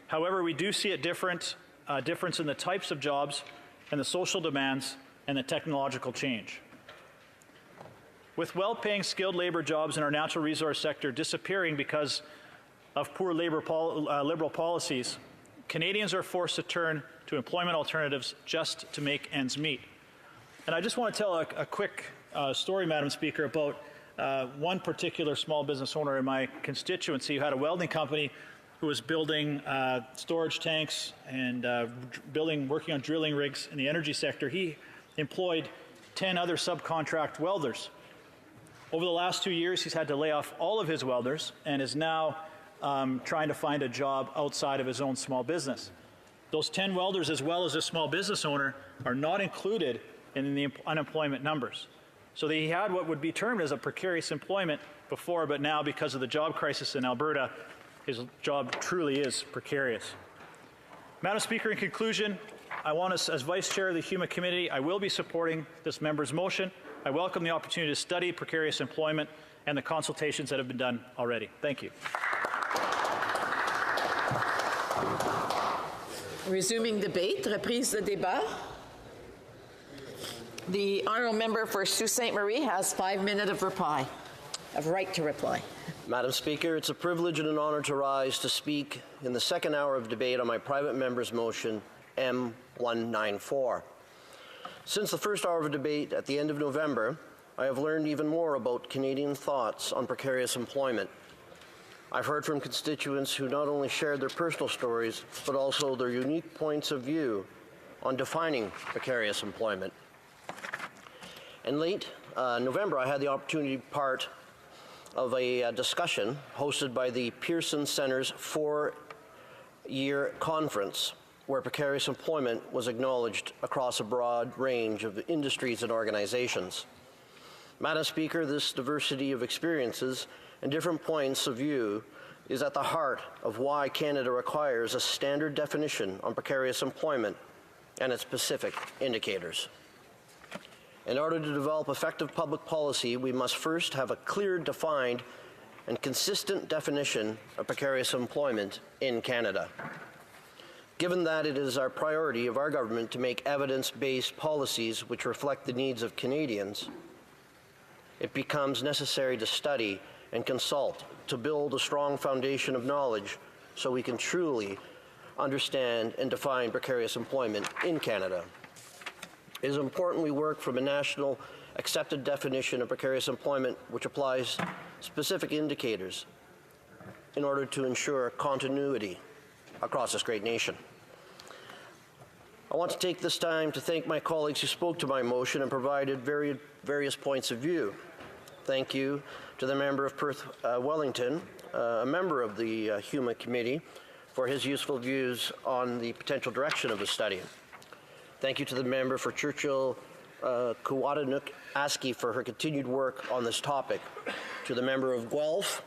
However, we do see a difference in the types of jobs and the social demands and the technological change. With well-paying skilled labor jobs in our natural resource sector disappearing because of poor liberal policies, Canadians are forced to turn to employment alternatives just to make ends meet. And I just want to tell a quick story, Madam Speaker, about one particular small business owner in my constituency who had a welding company who was building storage tanks and working on drilling rigs in the energy sector. He employed 10 other subcontract welders. Over the last 2 years, he's had to lay off all of his welders and is now trying to find a job outside of his own small business. Those 10 welders, as well as a small business owner, are not included in the unemployment numbers. So he had what would be termed as a precarious employment before, but now, because of the job crisis in Alberta, his job truly is precarious. Madam Speaker, in conclusion, I want us, as Vice Chair of the HUMA Committee, I will be supporting this member's motion. I welcome the opportunity to study precarious employment and the consultations that have been done already. Thank you.
Resuming debate, reprise de débat. The honourable member for Sault Ste. Marie has 5 minutes of right to reply.
Madam Speaker, it's a privilege and an honour to rise to speak in the second hour of debate on my private member's motion M194. Since the first hour of debate at the end of November, I have learned even more about Canadian thoughts on precarious employment. I've heard from constituents who not only shared their personal stories, but also their unique points of view on defining precarious employment. In late November, I had the opportunity to be part of a discussion hosted by the Pearson Center's 4-year conference, where precarious employment was acknowledged across a broad range of industries and organizations. Madam Speaker, this diversity of experiences and different points of view is at the heart of why Canada requires a standard definition on precarious employment and its specific indicators. In order to develop effective public policy, we must first have a clear, defined and consistent definition of precarious employment in Canada. Given that it is our priority of our government to make evidence-based policies which reflect the needs of Canadians, it becomes necessary to study and consult to build a strong foundation of knowledge so we can truly understand and define precarious employment in Canada. It is important we work from a national accepted definition of precarious employment which applies specific indicators in order to ensure continuity across this great nation. I want to take this time to thank my colleagues who spoke to my motion and provided various points of view. Thank you to the member of Perth Wellington, a member of the HUMA committee, for his useful views on the potential direction of the study. Thank you to the member for Churchill Kuwadanook Askey for her continued work on this topic. To the member of Guelph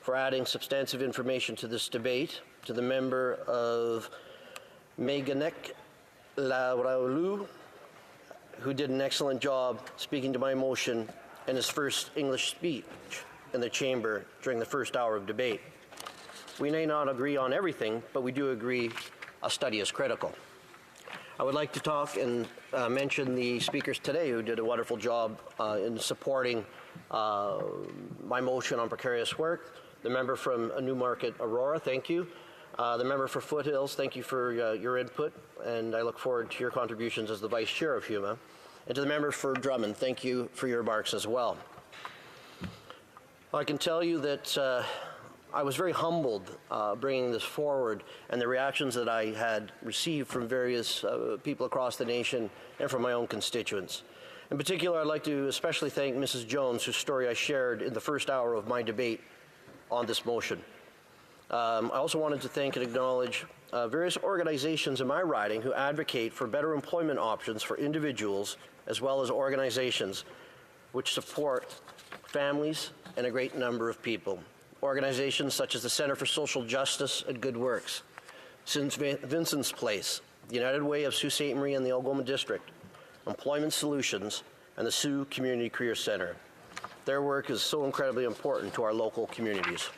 for adding substantive information to this debate. To the member of Mégantic Lauraulu, who did an excellent job speaking to my motion in his first English speech in the chamber during the first hour of debate. We may not agree on everything, but we do agree a study is critical. I would like to talk and mention the speakers today who did a wonderful job in supporting my motion on precarious work. The member from Newmarket Aurora, thank you. The member for Foothills, thank you for your input, and I look forward to your contributions as the Vice Chair of HUMA. And to the member for Drummond, thank you for your remarks as well. I can tell you that I was very humbled bringing this forward, and the reactions that I had received from various people across the nation and from my own constituents. In particular, I'd like to especially thank Mrs. Jones, whose story I shared in the first hour of my debate on this motion. I also wanted to thank and acknowledge various organizations in my riding who advocate for better employment options for individuals as well as organizations which support families and a great number of people. Organizations such as the Center for Social Justice and Good Works, St. Vincent's Place, the United Way of Sault Ste. Marie and the Algoma District, Employment Solutions, and the Sioux Community Career Center. Their work is so incredibly important to our local communities.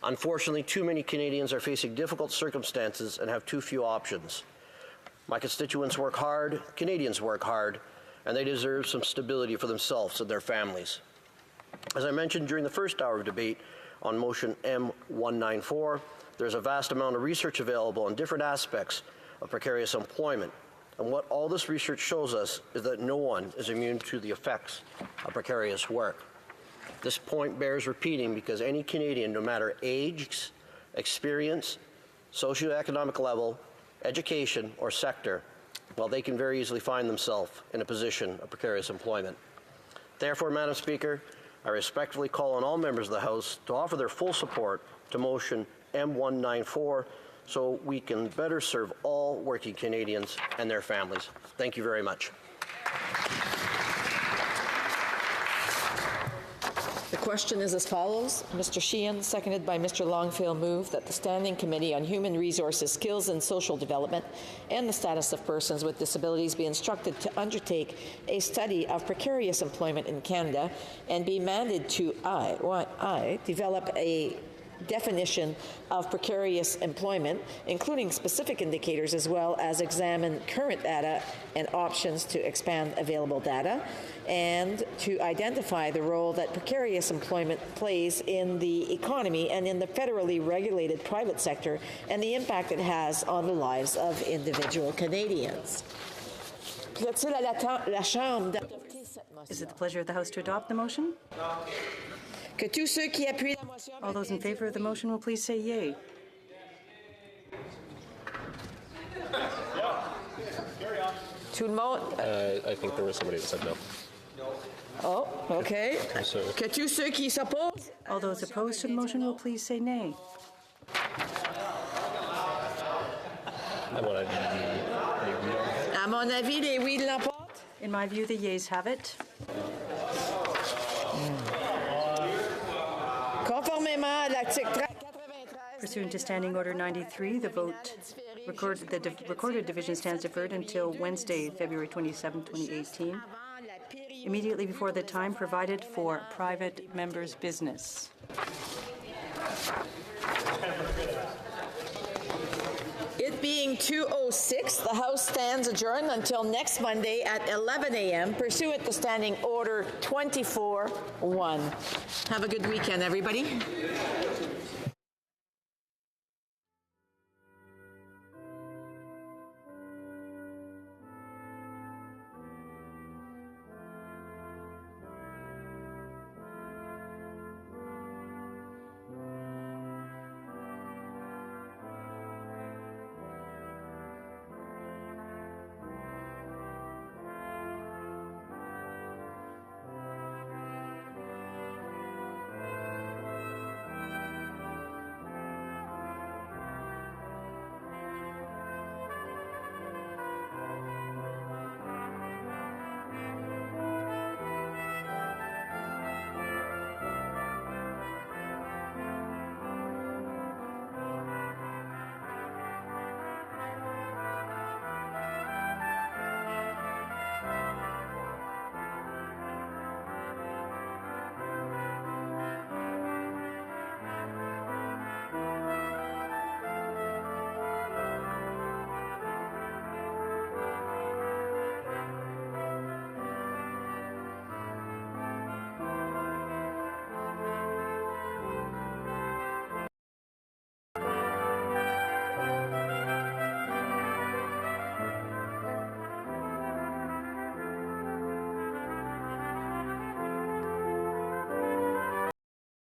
Unfortunately, too many Canadians are facing difficult circumstances and have too few options. My constituents work hard, Canadians work hard, and they deserve some stability for themselves and their families. As I mentioned during the first hour of debate on motion M194, there's a vast amount of research available on different aspects of precarious employment. And what all this research shows us is that no one is immune to the effects of precarious work. This point bears repeating because any Canadian, no matter age, experience, socioeconomic level, education, or sector, well, they can very easily find themselves in a position of precarious employment. Therefore, Madam Speaker, I respectfully call on all members of the House to offer their full support to motion M194 so we can better serve all working Canadians and their families. Thank you very much.
The question is as follows. Mr. Sheehan, seconded by Mr. Longfield, move that the Standing Committee on Human Resources, Skills and Social Development and the Status of Persons with Disabilities be instructed to undertake a study of precarious employment in Canada and be mandated to develop a definition of precarious employment, including specific indicators, as well as examine current data and options to expand available data, and to identify the role that precarious employment plays in the economy and in the federally regulated private sector, and the impact it has on the lives of individual Canadians.
Is it the pleasure of the House to adopt the motion? All those in favor of the motion will please say yea.
I think there was somebody that said no.
Oh, okay.
So,
all those opposed to the motion will please say nay. In my view, the yeas have it. Pursuant to Standing Order 93, the recorded division stands deferred until Wednesday, February 27, 2018. immediately before the time provided for private members' business.
It being 2:06, the House stands adjourned until next Monday at 11 a.m. pursuant to Standing Order 24-1. Have a good weekend, everybody.